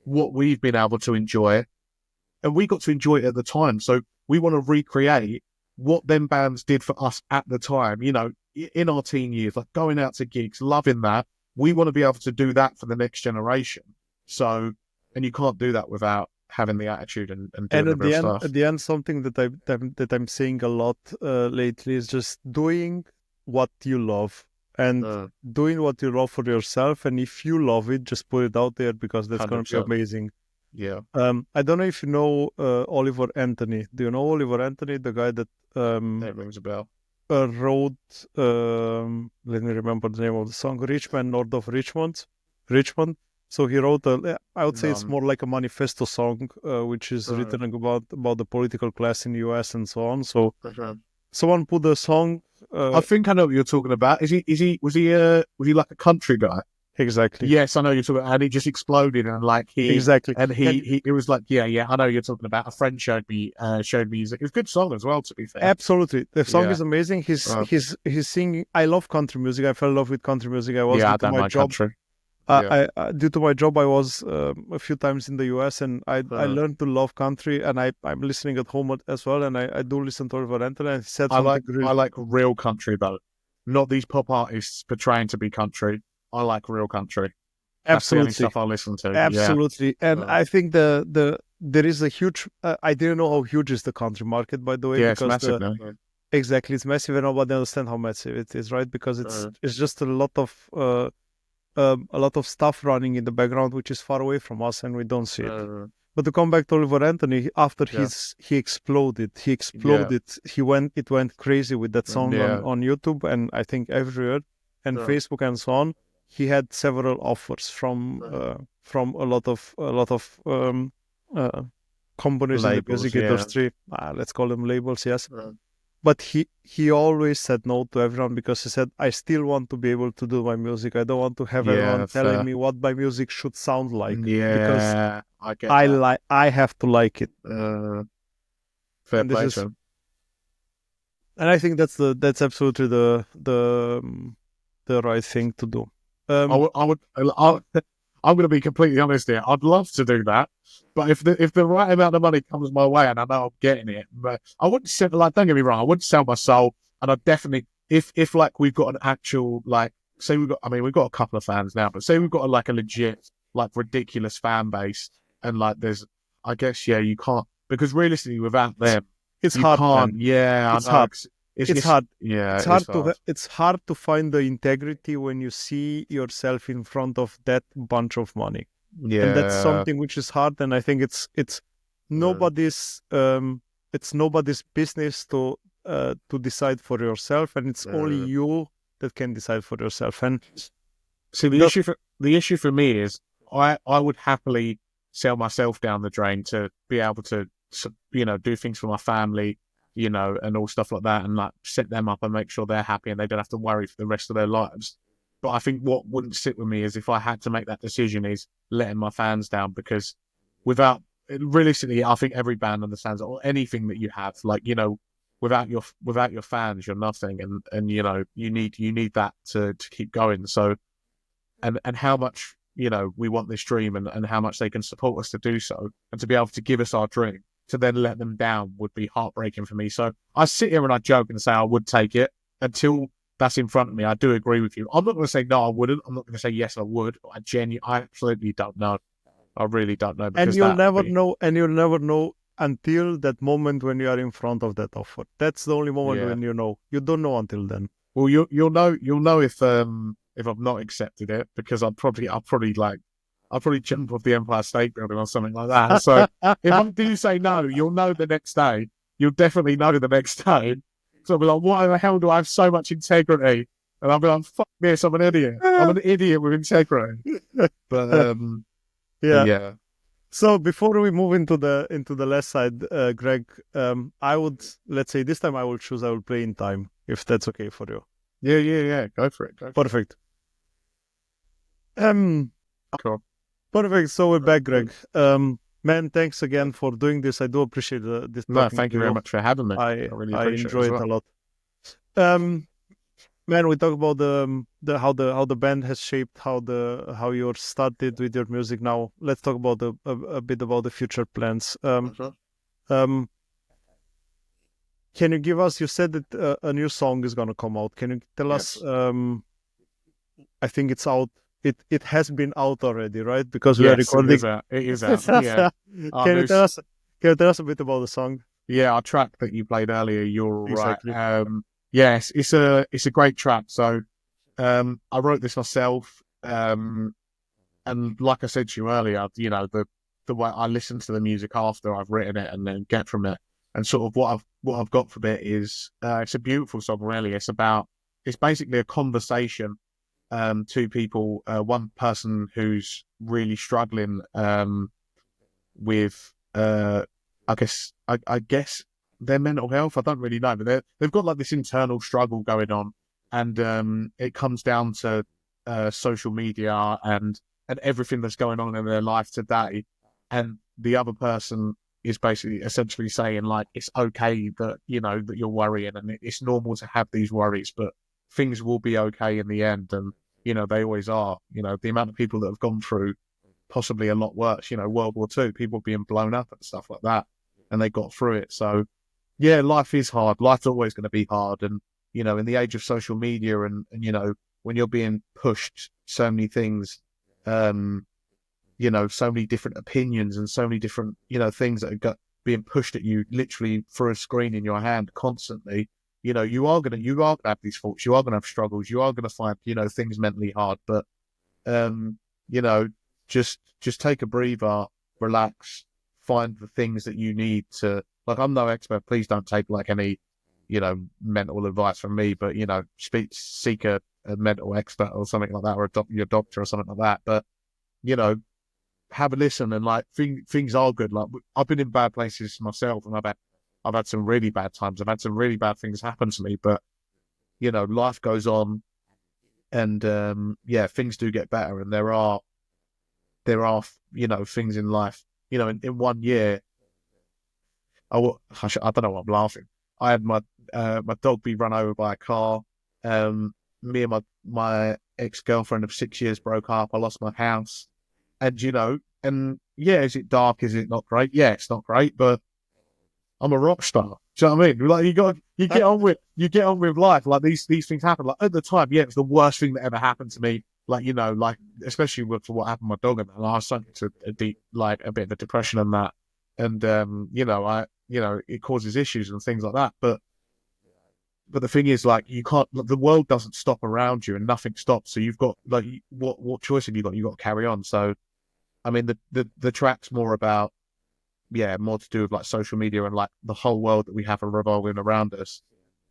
what we've been able to enjoy, and we got to enjoy it at the time. So we want to recreate what them bands did for us at the time, you know, in our teen years, like going out to gigs, loving that. We want to be able to do that for the next generation. So, and you can't do that without having the attitude and doing the real stuff. At the end, something that I'm seeing a lot lately is just doing what you love and doing what you love for yourself. And if you love it, just put it out there because that's going to be amazing. Yeah. I don't know if you know Oliver Anthony. Do you know Oliver Anthony, the guy that That rings a bell. wrote? Let me remember the name of the song. Richmond, North of Richmond. So he wrote I would say it's more like a manifesto song, which is written about the political class in the US and so on. So someone put the song. I think I know what you're talking about. Was he like a country guy? Exactly. Yes, I know you're talking about, and he just exploded and like he it was like yeah, I know you're talking about. A friend showed me music. It's a good song as well, to be fair. Absolutely, the song is amazing. He's singing. I love country music. I fell in love with country music. I was I don't mind country. I due to my job, I was a few times in the US, and I learned to love country, and I'm listening at home as well, and I do listen to Oliver Anthony. And he said I like real country though, not these pop artists portraying to be country. I like real country. That's the only stuff I listen to. Absolutely, and I think there is a huge. I didn't know how huge is the country market, by the way. Yeah, it's massive now. Exactly, it's massive, and nobody understands how massive it is, right? Because it's just a lot of stuff running in the background, which is far away from us, and we don't see it. But to come back to Oliver Anthony, after he exploded. It went crazy with that song on YouTube, and I think everywhere, and Facebook and so on. He had several offers from a lot of companies in the music industry. Let's call them labels, yes. But he always said no to everyone because he said, I still want to be able to do my music. I don't want to have everyone telling me what my music should sound like. Yeah, because I have to like it. Fair play to him. And I think that's absolutely the right thing to do. I'm going to be completely honest here. I'd love to do that, but if the right amount of money comes my way and I know I'm getting it, but I wouldn't sell. Like, don't get me wrong, I wouldn't sell my soul. And I definitely, if like we've got an actual, like, say we've got a couple of fans now, but say we've got like a legit, like ridiculous fan base, and like there's, I guess you can't, because realistically without them, it's hard. It's hard. It's hard. Yeah, it's hard to find the integrity when you see yourself in front of that bunch of money. Yeah, and that's something which is hard. And I think it's nobody's business to decide for yourself, and it's only you that can decide for yourself. And see, the issue for me is I would happily sell myself down the drain to be able to do things for my family, and all stuff like that, and like set them up and make sure they're happy and they don't have to worry for the rest of their lives. But I think what wouldn't sit with me is if I had to make that decision is letting my fans down, because realistically, I think every band understands it, or anything that you have, like, without your fans, you're nothing, and you need that to keep going. So, and how much, we want this dream and how much they can support us to do so, and to be able to give us our dream, to then let them down would be heartbreaking for me. So I sit here and I joke and say I would take it until that's in front of me. I do agree with you. I'm not going to say no, I wouldn't. I'm not going to say yes, I would. I absolutely don't know. I really don't know. And you'll never know. And you'll never know until that moment when you are in front of that offer. That's the only moment Yeah. when you know. You don't know until then. Well, you'll know if I've not accepted it, because I'll probably jump off the Empire State Building or something like that. So if I do say no, you'll know the next day. You'll definitely know the next day. So I'll be like, why the hell do I have so much integrity? And I'll be like, fuck this, I'm an idiot. I'm an idiot with integrity. But yeah. So before we move into the left side, Greg, I would, let's say this time I will play in time, if that's okay for you. Yeah. Go for it. Perfect. Cool. Perfect. So we're back, Greg. Man, thanks again for doing this. I do appreciate this. No, thank you very much for having me. I really appreciate enjoy it a lot. Man, we talk about how the band has shaped how you started with your music. Now let's talk about a bit about the future plans. Can you give us? You said that a new song is gonna come out. Can you tell us? I think it's out. It has been out already, right? Because we are recording. It is out. Yeah. Can you tell us a bit about the song? Yeah, our track that you played earlier. You're Exactly. right. Yes, it's a great track. So, I wrote this myself. And like I said to you earlier, you know, the way I listen to the music after I've written it and then get from it, and sort of what I've got from it is it's a beautiful song. Really, it's basically a conversation. Two people, one person who's really struggling with, I guess their mental health. I don't really know, but they've got like this internal struggle going on, and it comes down to social media and everything that's going on in their life today. And the other person is basically essentially saying like it's okay that that you're worrying, and it's normal to have these worries, but things will be okay in the end. And they always are. The amount of people that have gone through possibly a lot worse, World War II, people being blown up and stuff like that, and they got through it. So yeah, life is hard. Life's always going to be hard. And, in the age of social media and when you're being pushed so many things, so many different opinions and so many different, things that are being pushed at you literally through a screen in your hand constantly, you are going to have these thoughts, you are going to have struggles, you are going to find, things mentally hard. But, just take a breather, relax, find the things that you need to, like, I'm no expert. Please don't take like any, mental advice from me, but, seek a mental expert or something like that, or your doctor or something like that. But, have a listen, and like things are good. Like, I've been in bad places myself, and I've had some really bad times. I've had some really bad things happen to me, but, life goes on, and, things do get better. And there are, things in life, in 1 year, I don't know why I'm laughing. I had my dog be run over by a car. Me and my ex-girlfriend of 6 years broke up. I lost my house. And, is it dark? Is it not great? Yeah, it's not great, but I'm a rock star. Do you know what I mean? Like, you get on with life. Like, these things happen. Like, at the time, yeah, it's the worst thing that ever happened to me. Like, especially for what happened to my dog, and I was sunk into a bit of a depression and that. And, it causes issues and things like that. But the thing is, like, you can't, the world doesn't stop around you, and nothing stops. So you've got, like, what choice have you got? You've got to carry on. So, I mean, the track's more about, more to do with like social media and like the whole world that we have revolving around us.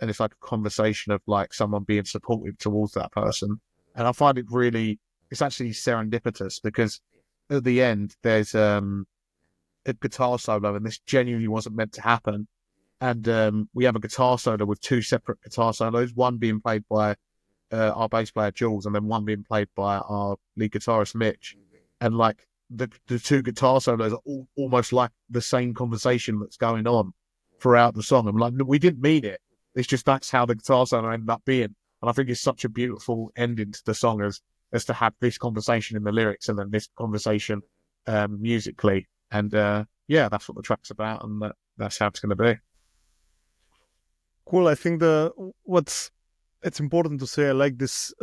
And it's like a conversation of like someone being supportive towards that person. And I find it's actually serendipitous, because at the end there's a guitar solo, and this genuinely wasn't meant to happen. And we have a guitar solo with two separate guitar solos, one being played by our bass player Jules, and then one being played by our lead guitarist Mitch. And like the two guitar solos are almost like the same conversation that's going on throughout the song. I'm like, we didn't mean it. It's just that's how the guitar solo ended up being. And I think it's such a beautiful ending to the song as to have this conversation in the lyrics, and then this conversation musically. And that's what the track's about, and that's how it's going to be. Cool. I think what's it's important to say I like this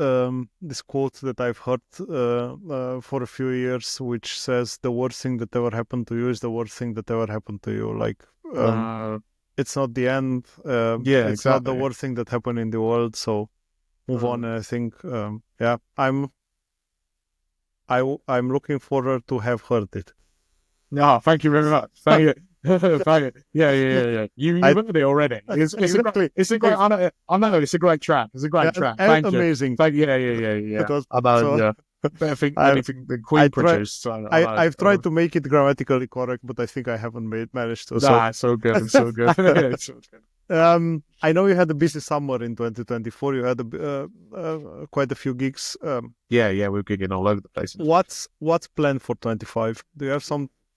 this quote that I've heard for a few years, which says the worst thing that ever happened to you is the worst thing that ever happened to you. Like it's not the end. Yeah, it's not the exactly. worst thing that happened in the world. So move on. And I think yeah, I'm looking forward to have heard it. No, thank you very much. Thank you. Thank you. Yeah. You heard it already. It's Exactly. it's a great. I know. It's a great track. It's a great track. Thank you. Amazing. Thank you. Yeah. It was, I know. so Yeah. Better think I- anything the Queen produced. So I know. I've tried to make it grammatically correct, but I think I haven't managed to. Nah, it's so good. It's so good. It's so good. I know you had a busy summer in 2024. You had quite a few gigs. Yeah, we're gigging all over the place. What's planned for 25? Do you have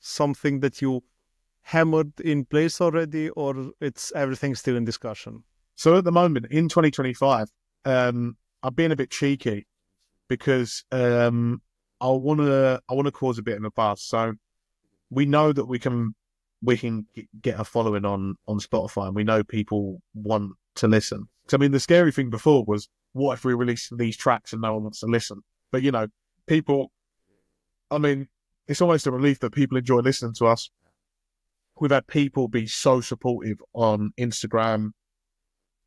something that you hammered in place already, or it's everything still in discussion? So at the moment in 2025, I'm being a bit cheeky because I wanna cause a bit of a buzz. So we know that we can get a following on Spotify, and we know people want to listen. So I mean, the scary thing before was, what if we release these tracks and no one wants to listen? But you know, people. I mean, it's almost a relief that people enjoy listening to us. We've had people be so supportive on Instagram,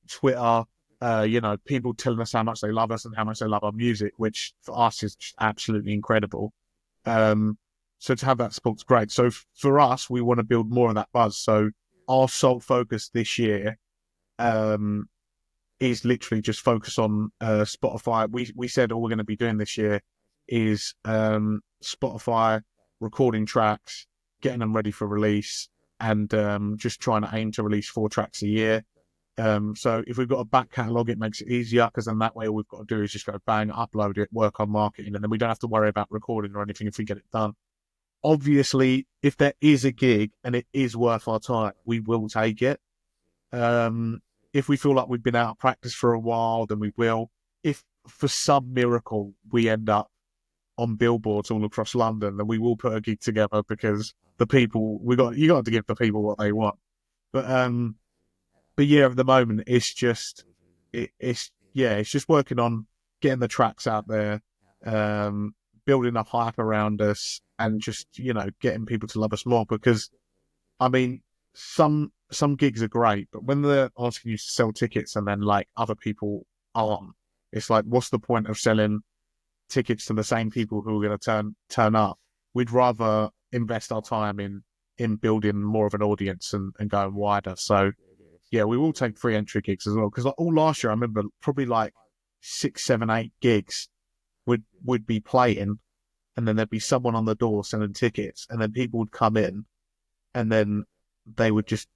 Twitter. You know, people telling us how much they love us and how much they love our music, which for us is just absolutely incredible. So to have that support's great. So for us, we want to build more of that buzz. So our sole focus this year is literally just focus on Spotify. We said all we're going to be doing this year is Spotify, recording tracks, getting them ready for release, and just trying to aim to release 4 tracks a year. So if we've got a back catalogue, it makes it easier, because then that way all we've got to do is just go bang, upload it, work on marketing, and then we don't have to worry about recording or anything if we get it done. Obviously, if there is a gig and it is worth our time, we will take it. If we feel like we've been out of practice for a while, then we will. If for some miracle we end up on billboards all across London, then we will put a gig together, because the people you got to give the people what they want. But yeah, at the moment it's just working on getting the tracks out there, building up hype around us, and just, you know, getting people to love us more. Because I mean, some gigs are great, but when they're asking you to sell tickets and then like other people aren't, it's like, what's the point of selling tickets to the same people who are going to turn up? We'd rather invest our time in building more of an audience and going wider. So yeah, we will take free entry gigs as well, because like all last year I remember probably like 6, 7, 8 gigs would be playing, and then there'd be someone on the door selling tickets, and then people would come in, and then they would just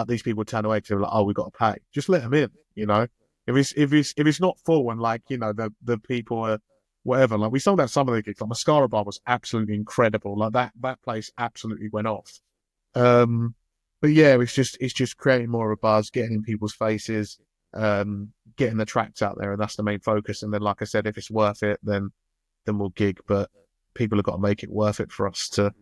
these people would turn away to like, oh, we got to pay. Just let them in, you know. If it's not full and like, you know, the people are whatever. Like we sold out some of the gigs. Like Mascara Bar was absolutely incredible. Like that place absolutely went off. But yeah, it's just creating more of a buzz, getting in people's faces, getting the tracks out there, and that's the main focus. And then, like I said, if it's worth it, then we'll gig. But people have got to make it worth it for us to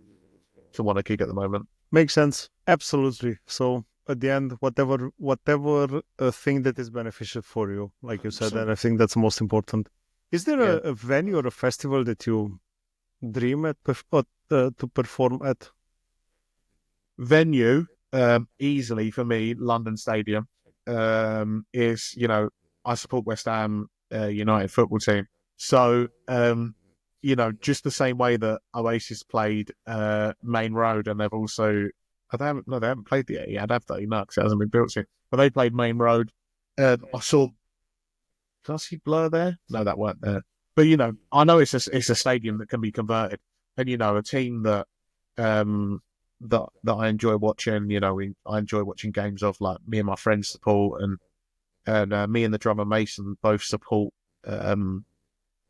want to gig at the moment. Makes sense. Absolutely. So at the end, whatever thing that is beneficial for you, like you said, and I think that's most important. Is there a venue or a festival that you dream at to perform at? Venue, easily for me, London Stadium. Is, you know, I support West Ham United football team, so you know, just the same way that Oasis played Main Road, and they've also they haven't played the Etihad, have they? No, because it hasn't been built yet. But they played Main Road. I saw. Did I see Blur there? No, that weren't there. But you know, I know it's a stadium that can be converted, and you know, a team that that I enjoy watching. You know, I enjoy watching games of, like, me and my friends support, and me and the drummer Mason both support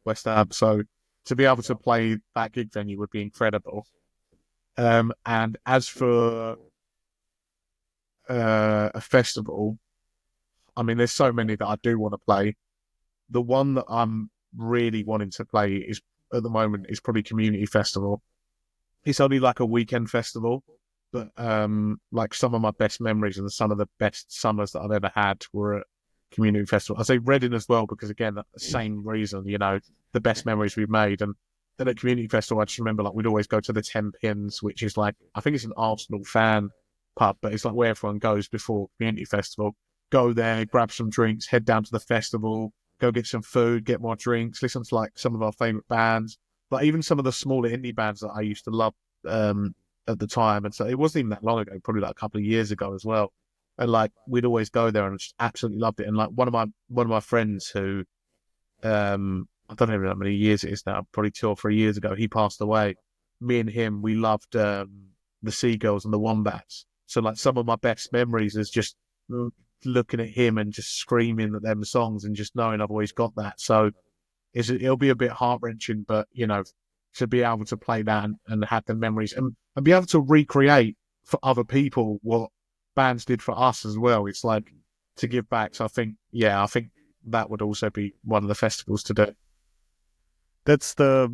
West Ham. So to be able to play that gig venue would be incredible. And as for a festival, I mean, there's so many that I do want to play. The one that I'm really wanting to play is, at the moment, is probably Community Festival. It's only like a weekend festival, but like some of my best memories and some of the best summers that I've ever had were community festival. I say Reading as well because again, the same reason. The best memories we've made. And then at community festival, I just remember like we'd always go to the 10 Pins, which is like I think it's an Arsenal fan pub, but it's like where everyone goes before community festival. Go there, grab some drinks, head down to the festival, go get some food, get more drinks, listen to like some of our favorite bands, like even some of the smaller indie bands that I used to love at the time. And so it wasn't even that long ago, probably like a couple of years ago as well. And like we'd always go there and just absolutely loved it. And like one of my friends who I don't even know how many years it is now, probably 2 or 3 years ago, he passed away. Me and him, we loved the Seagulls and the Wombats. So like some of my best memories is just looking at him and just screaming at them songs and just knowing I've always got that. So it'll be a bit heart-wrenching, but to be able to play that and have the memories and be able to recreate for other people what bands did for us as well. It's like to give back. So I think that would also be one of the festivals to do. That's the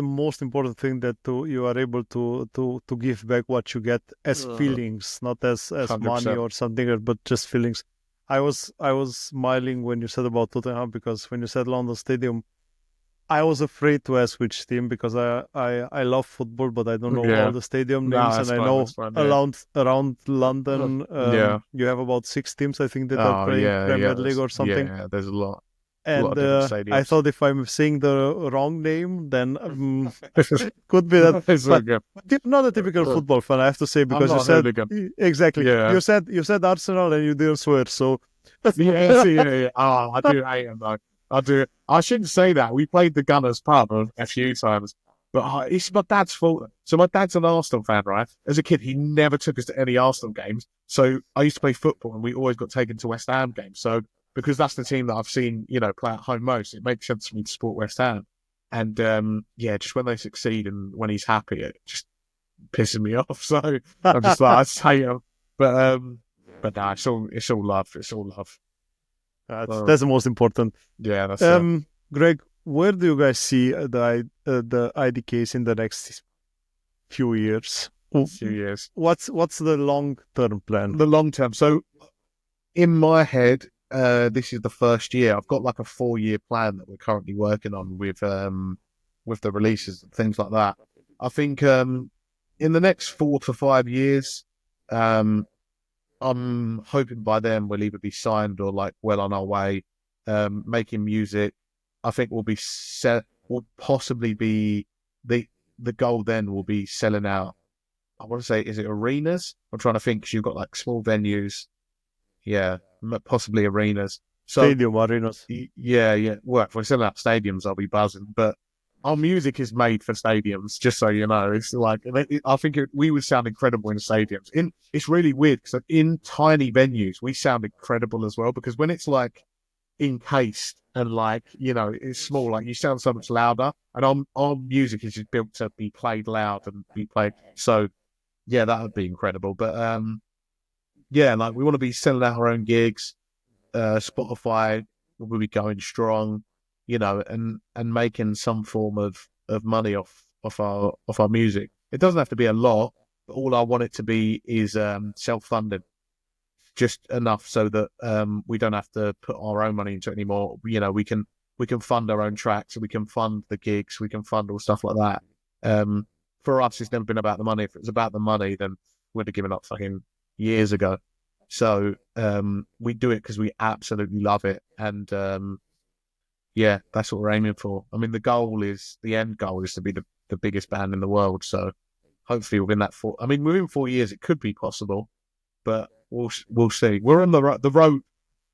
most important thing, that you are able to give back what you get as feelings, not as 100%. money or something, but just feelings. I was smiling when you said about Tottenham, because when you said London Stadium, I was afraid to ask which team, because I love football, but I don't know all the stadium names, and I know around London you have about 6 teams, I think, that are playing Premier League or something. Yeah, there's a lot. And I thought if I'm saying the wrong name, then could be that. But not a typical football fan, I have to say, because you said exactly. Yeah. You said Arsenal and you didn't swear. So yeah. Oh, I do hate them though. I do. I shouldn't say that. We played the Gunners pub a few times, but it's my dad's fault. So my dad's an Arsenal fan, right? As a kid, he never took us to any Arsenal games. So I used to play football, and we always got taken to West Ham games. So because that's the team that I've seen, play at home most, it makes sense for me to support West Ham. And just when they succeed and when he's happy, it just pisses me off. So I'm just like, I just hate him. But no, it's all love. It's all love. That's the most important. Yeah, that's Greg, where do you guys see the IDKs in the next few years? What's the long-term plan? The long-term. So in my head, this is the first year. I've got like a 4-year plan that we're currently working on with the releases and things like that. I think in the next 4 to 5 years, I'm hoping by then we'll either be signed or like well on our way, making music. I think we'll possibly be the goal then will be selling out. I want to say, is it arenas? I'm trying to think, because you've got like small venues. Yeah, possibly arenas. So, stadium arenas. Yeah. Well, if we're selling out stadiums, I'll be buzzing. But our music is made for stadiums, just so you know. It's like, I think we would sound incredible in stadiums. It's really weird, because in tiny venues, we sound incredible as well, because when it's like encased and like, it's small, like you sound so much louder. And our music is just built to be played loud and be played. So, yeah, that would be incredible. But, like we want to be selling out our own gigs. Spotify will be going strong, and making some form of money off our music. It doesn't have to be a lot, but all I want it to be is self-funded, just enough so that we don't have to put our own money into it anymore. We can fund our own tracks, we can fund the gigs, we can fund all stuff like that. For us, it's never been about the money. If it was about the money, then we'd have given up fucking years ago. So we do it because we absolutely love it, and that's what we're aiming for. I mean, the end goal is to be the biggest band in the world. So hopefully within within 4 years it could be possible, but we'll see. We're on the road.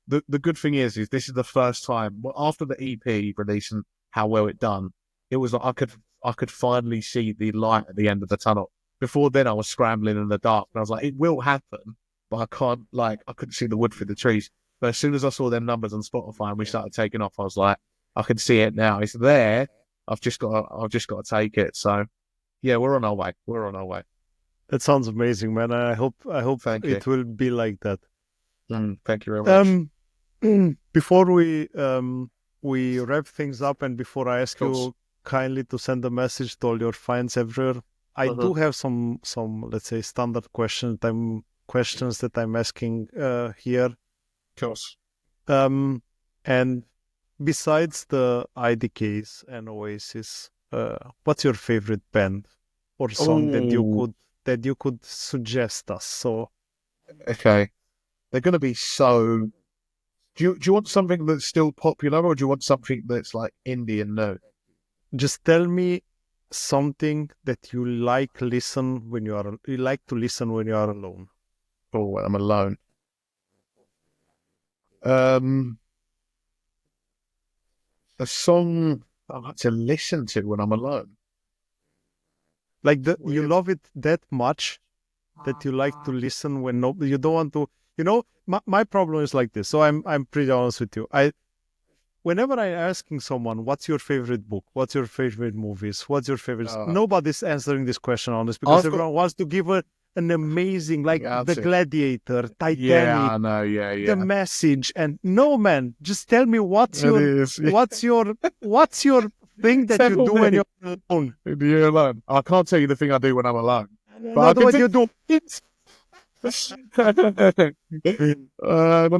The good thing is this is the first time after the EP release and how well it done. It was like I could finally see the light at the end of the tunnel. Before then, I was scrambling in the dark, and I was like, it will happen. But I couldn't see the wood through the trees. But as soon as I saw them numbers on Spotify and we started taking off, I was like, I can see it now. It's there. I've just got to take it. So, yeah, we're on our way. That sounds amazing, man. I hope it will be like that. Thank you very much. Before we wrap things up, and before I ask you kindly to send a message to all your fans everywhere, I do have some let's say standard questions that I'm asking here. Of course. And besides the IDKs and Oasis, what's your favorite band or song that you could suggest us? So Okay. They're going to be so... Do you want something that's still popular, or do you want something that's like indie and new? just tell me something that you like to listen when you are alone. Oh, when I'm alone. A song I like to listen to when I'm alone. Like you love it that much that you like to listen when you don't want to. My problem is like this. So I'm pretty honest with you. Whenever I'm asking someone, what's your favorite book? What's your favorite movies? What's your favorite? Nobody's answering this question honest because everyone wants to give an amazing, like The Gladiator, Titanic, Yeah, I know, yeah. The Message, and no, man, just tell me what's your thing that you do when you're alone. You're alone. I can't tell you the thing I do when I'm alone. But what you do. What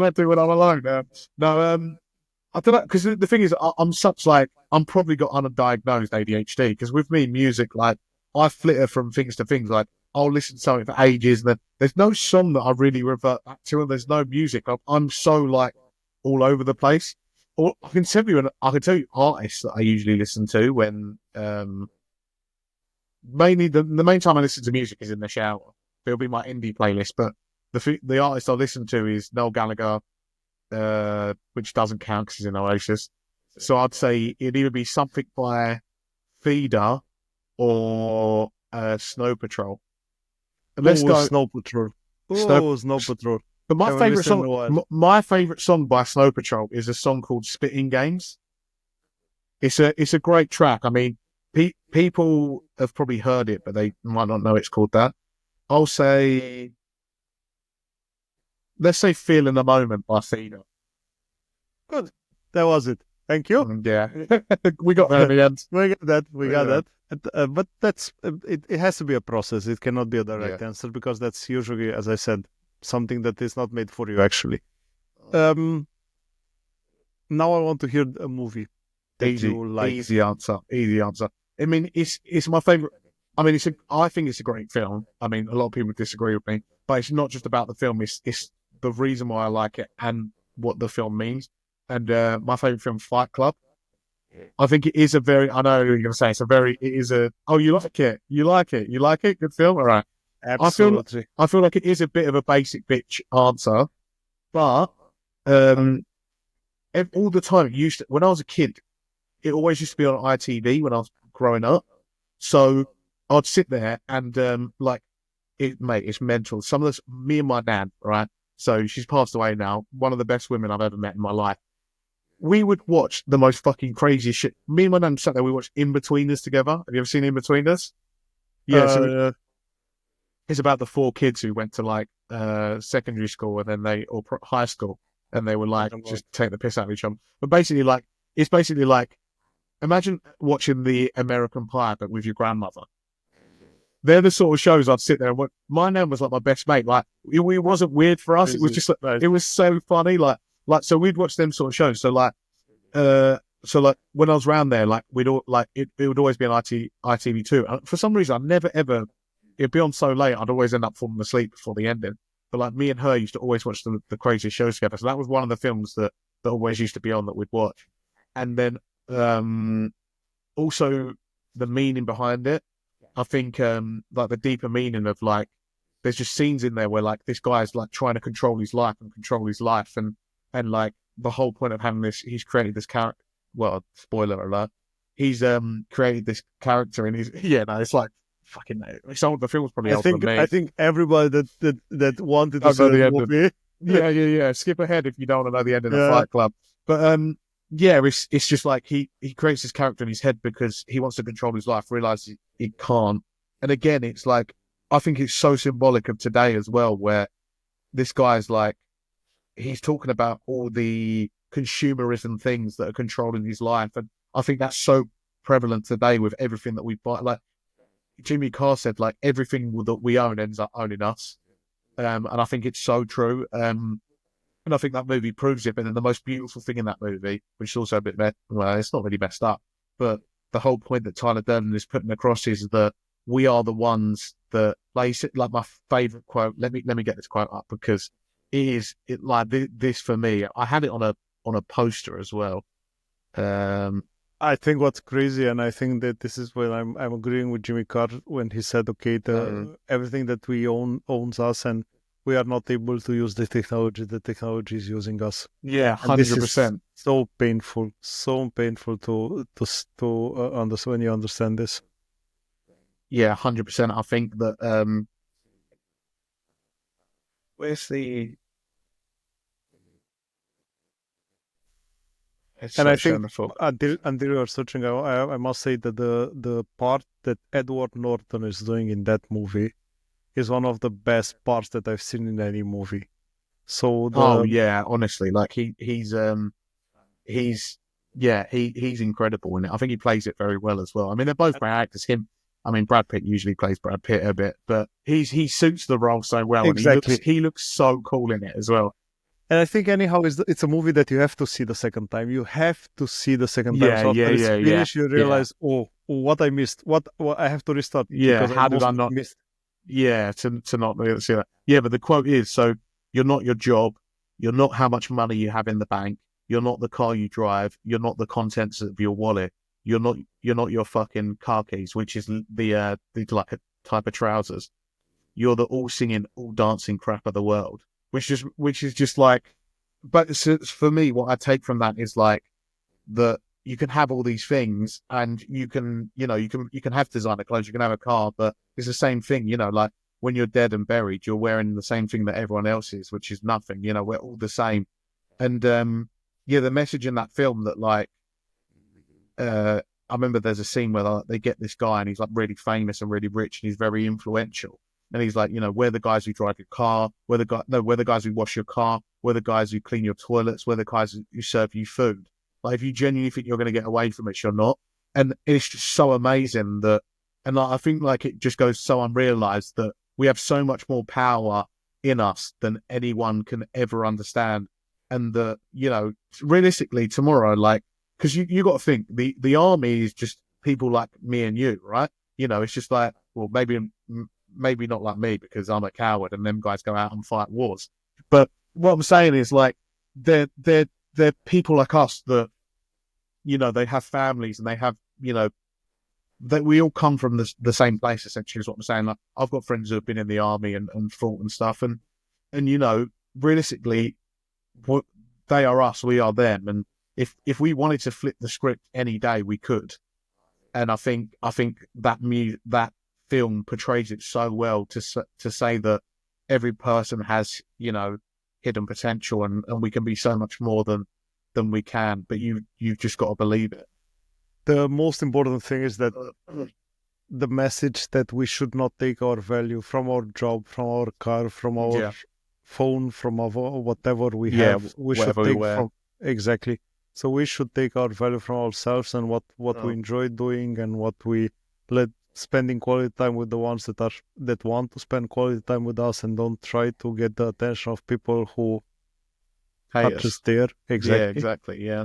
I do when I'm alone. I don't know, because the thing is, I'm probably got undiagnosed ADHD, because with me, music, like, I flitter from things to things, like, I'll listen to something for ages, and then there's no song that I really revert back to, and there's no music. I'm so, like, all over the place. Or I can tell you artists that I usually listen to when, mainly the main time I listen to music is in the shower. It'll be my indie playlist, but the artist I listen to is Noel Gallagher, which doesn't count because he's in Oasis. So I'd say it'd either be something by Feeder or Snow Patrol. And let's go Snow Patrol. Snow Patrol. But my favorite song by Snow Patrol is a song called Spitting Games. It's a great track. I mean, people have probably heard it, but they might not know it's called that. I'll say, let's say Feel in the Moment by Feeder. Good. That was it. Thank you. Yeah. We got there in the end. We got that. But that's it has to be a process. It cannot be a direct answer, because that's usually, as I said, something that is not made for you, actually. Now I want to hear a movie that you like. Easy answer. I mean, it's my favorite. I mean, I think it's a great film. I mean, a lot of people disagree with me, but it's not just about the film. It's the reason why I like it and what the film means. And my favorite film, Fight Club. I think it is a very. I know you're going to say it is a. Oh, you like it? You like it? Good film, all right. Absolutely. I feel like it is a bit of a basic bitch answer, but all the time when I was a kid, it always used to be on ITV when I was growing up. So I'd sit there and it's mental. Some of this, me and my nan, right? So she's passed away now. One of the best women I've ever met in my life. We would watch the most fucking crazy shit. Me and my nan sat there. We watched In-Betweeners together. Have you ever seen In-Betweeners? Yeah. It's about the 4 kids who went to like secondary school and then or high school, and they would like just take the piss out of each other. But it's basically like imagine watching the American Pie but with your grandmother. They're the sort of shows I'd sit there and watch. My nan was like my best mate. Like it wasn't weird for us. It was just like, it was so funny. Like so we'd watch them sort of shows. So like when I was around there, like we'd all like it would always be on ITV2. And for some reason, I never ever. It'd be on so late, I'd always end up falling asleep before the ending. But like me and her used to always watch the craziest shows together. So that was one of the films that always used to be on that we'd watch. And then also the meaning behind it. I think like the deeper meaning of like there's just scenes in there where like this guy's like trying to control his life and like the whole point of having this, he's created this character. Well, spoiler alert, he's created this character and it's like. Fucking some of the film's probably older than me. I think everybody that wanted to see the movie. Yeah. Skip ahead if you don't want to know the ending of Fight Club. But it's just like he creates this character in his head because he wants to control his life, realizes he can't. And again, it's like I think it's so symbolic of today as well, where this guy's like he's talking about all the consumerism things that are controlling his life, and I think that's so prevalent today with everything that we buy. Like Jimmy Carr said, like everything that we own ends up owning us, and I think it's so true. And I think that movie proves it. But then the most beautiful thing in that movie, which is also a bit, well, it's not really messed up, but the whole point that Tyler Durden is putting across is that we are the ones that, like my favorite quote. Let me get this quote up because this for me. I had it on a poster as well. I think what's crazy, and I think that this is when I'm agreeing with Jimmy Carr when he said, okay, everything that we own owns us, and we are not able to use the technology. The technology is using us. Yeah, 100%. So painful to understand when you understand this. Yeah, 100%. I think that where's the? And I think until you are searching, I must say that the part that Edward Norton is doing in that movie is one of the best parts that I've seen in any movie. So honestly, like he's incredible in it. I think he plays it very well as well. I mean, they're both great actors. Brad Pitt usually plays Brad Pitt a bit, but he suits the role so well. Exactly. And he looks so cool in it as well. And I think anyhow, it's a movie that you have to see the second time. You have to see the second time. So after it's finished, you realize, oh, what I missed. What I have to restart. Yeah, how did I not miss? Yeah, to not be able to see that. Yeah, but the quote is, so you're not your job, you're not how much money you have in the bank, you're not the car you drive, you're not the contents of your wallet, you're not your fucking car keys, which is the like a type of trousers. You're the all singing, all dancing crap of the world. Which is just like, but for me, what I take from that is like that you can have all these things and you can have designer clothes, you can have a car, but it's the same thing, like when you're dead and buried, you're wearing the same thing that everyone else is, which is nothing, we're all the same. And the message in that film that like, I remember there's a scene where they get this guy and he's like really famous and really rich and he's very influential. And he's like, we're the guys who drive your car, we're the guys who wash your car, we're the guys who clean your toilets, we're the guys who serve you food. Like, if you genuinely think you're going to get away from it, you're not. And it's just so amazing that, and like, I think like it just goes so unrealized that we have so much more power in us than anyone can ever understand. And that, realistically tomorrow, like, because you got to think the army is just people like me and you, right? It's just like, well, maybe not like me because I'm a coward and them guys go out and fight wars. But what I'm saying is like they're people like us that, they have families and they have, that we all come from the same place essentially is what I'm saying. Like I've got friends who have been in the army and fought and stuff and realistically they are us, we are them. And if we wanted to flip the script any day, we could. And I think that film portrays it so well to say that every person has hidden potential and we can be so much more than we can, but you've just got to believe it. The most important thing is that the message that we should not take our value from our job, from our car, from our phone, from our whatever we have. We should take from exactly. So we should take our value from ourselves and what we enjoy doing and what we spending quality time with the ones that want to spend quality time with us and don't try to get the attention of people who are just there. Exactly. Yeah, exactly. Yeah.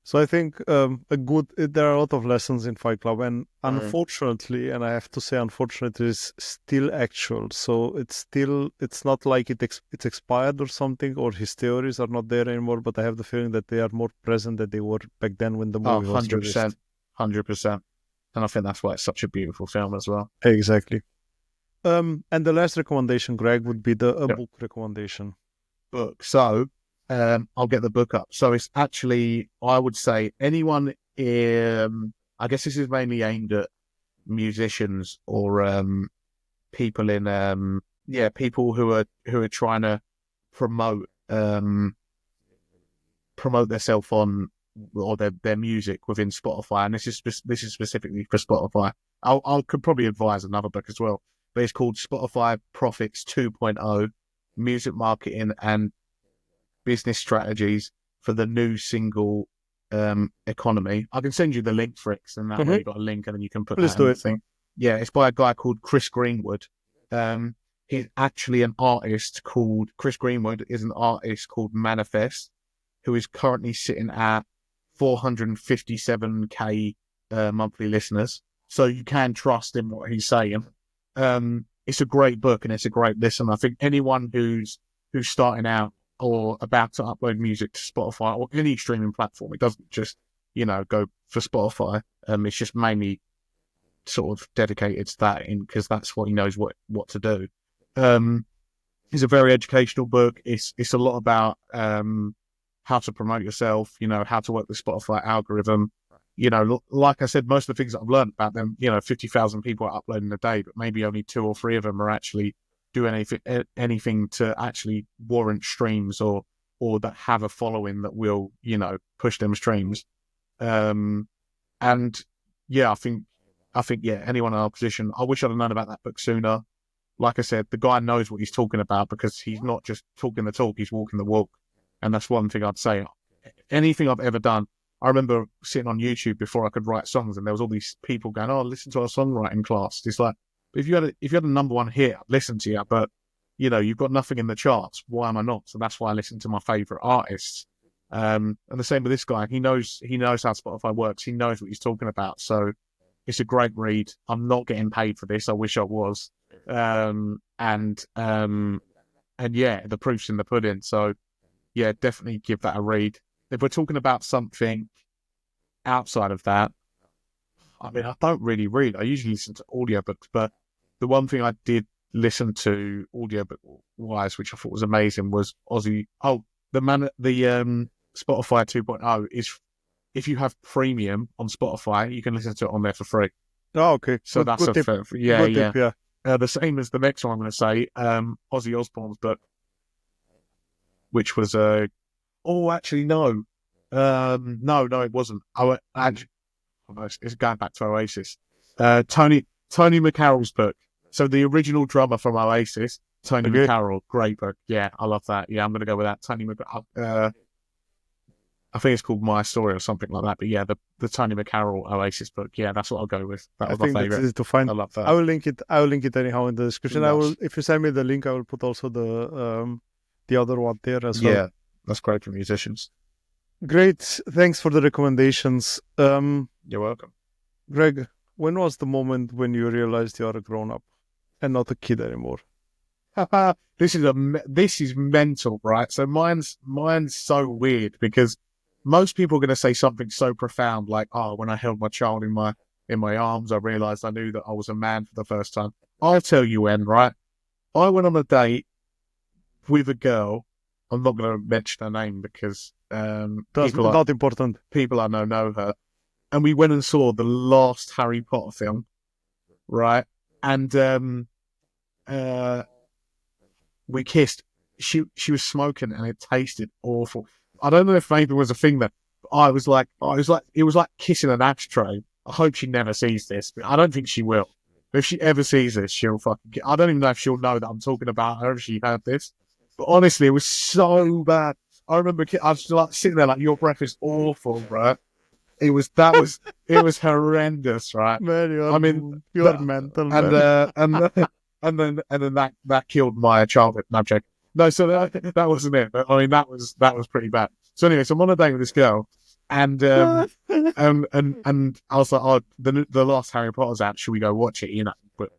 So I think there are a lot of lessons in Fight Club, and unfortunately, and I have to say unfortunately, it's still actual. So it's not like it's expired or something, or his theories are not there anymore, but I have the feeling that they are more present than they were back then when the movie was released. 100%. And I think that's why it's such a beautiful film as well. Exactly. And the last recommendation, Greg, would be the book recommendation. Book. So I'll get the book up. So it's actually, I would say, anyone I guess this is mainly aimed at musicians or people in people who are trying to promote themselves on or their music within Spotify, and this is specifically for Spotify. I could probably advise another book as well, but it's called Spotify Profits 2.0: Music Marketing and Business Strategies for the New Single Economy. I can send you the link, Fricks, and that way you got a link, and then you can put that in the thing. Yeah, it's by a guy called Chris Greenwood. is actually an artist called Chris Greenwood is an artist called Manifest, who is currently sitting at 457k monthly listeners. So you can trust in what he's saying. It's a great book and it's a great listen. I think anyone who's starting out or about to upload music to Spotify or any streaming platform, it doesn't just, go for Spotify. It's just mainly sort of dedicated to that because that's what he knows what to do. It's a very educational book. It's a lot about how to promote yourself, how to work the Spotify algorithm. Like I said, most of the things that I've learned about them, 50,000 people are uploading a day, but maybe only 2 or 3 of them are actually doing anything to actually warrant streams or that have a following that will, push them streams. And yeah, I think anyone in our position, I wish I'd have known about that book sooner. Like I said, the guy knows what he's talking about because he's not just talking the talk, he's walking the walk. And that's one thing I'd say. Anything I've ever done, I remember sitting on YouTube before I could write songs, and there was all these people going, "Oh, listen to our songwriting class." It's like, if you had a #1 hit, I'd listen to you, but you've got nothing in the charts. Why am I not? So that's why I listen to my favorite artists. And the same with this guy. He knows how Spotify works. He knows what he's talking about. So it's a great read. I'm not getting paid for this. I wish I was. And yeah, the proof's in the pudding. So yeah, definitely give that a read. If we're talking about something outside of that, I mean, I don't really read. I usually listen to audiobooks, but the one thing I did listen to audiobook-wise, which I thought was amazing, was Ozzy. Oh, the Spotify 2.0 is, if you have premium on Spotify, you can listen to it on there for free. Oh, okay. So that's a tip. Tip, yeah. Yeah. The same as the next one I'm going to say, Ozzy Osbourne's book, which was actually no, it wasn't. It's going back to Oasis. Tony McCarroll's book. So the original drummer from Oasis, Tony McCarroll, great book. Yeah, I love that. Yeah, I'm going to go with that. Tony McCarroll. I think it's called My Story or something like that. But yeah, the Tony McCarroll Oasis book. Yeah, that's what I'll go with. That was my favorite. That's easy to find. I love that. I will link it anyhow in the description. If you send me the link, I will put also the other one there as well. Yeah, that's great for musicians. Great. Thanks for the recommendations. You're welcome. Greg, when was the moment when you realized you are a grown-up and not a kid anymore? This is mental, right? So mine's so weird because most people are going to say something so profound like, "Oh, when I held my child in my arms, I realized I knew that I was a man for the first time." I'll tell you when, right? I went on a date with a girl. I'm not going to mention her name because that's not important. People I know her, and we went and saw the last Harry Potter film, right? And we kissed. She was smoking, and it tasted awful. I don't know if maybe it was a thing that it was like kissing an ashtray. I hope she never sees this, but I don't think she will. If she ever sees this, she'll fucking. I don't even know if she'll know that I'm talking about her if she heard this. But honestly, it was so bad. I remember I was like sitting there like, your breath is awful, bro. It was horrendous, right? Man, you're mental. And then that killed my childhood. No, I'm joking. No, so that wasn't it. But, I mean, that was pretty bad. So anyway, so I'm on a date with this girl, and and I was like, "Oh, the last Harry Potter's out. Should we go watch it?"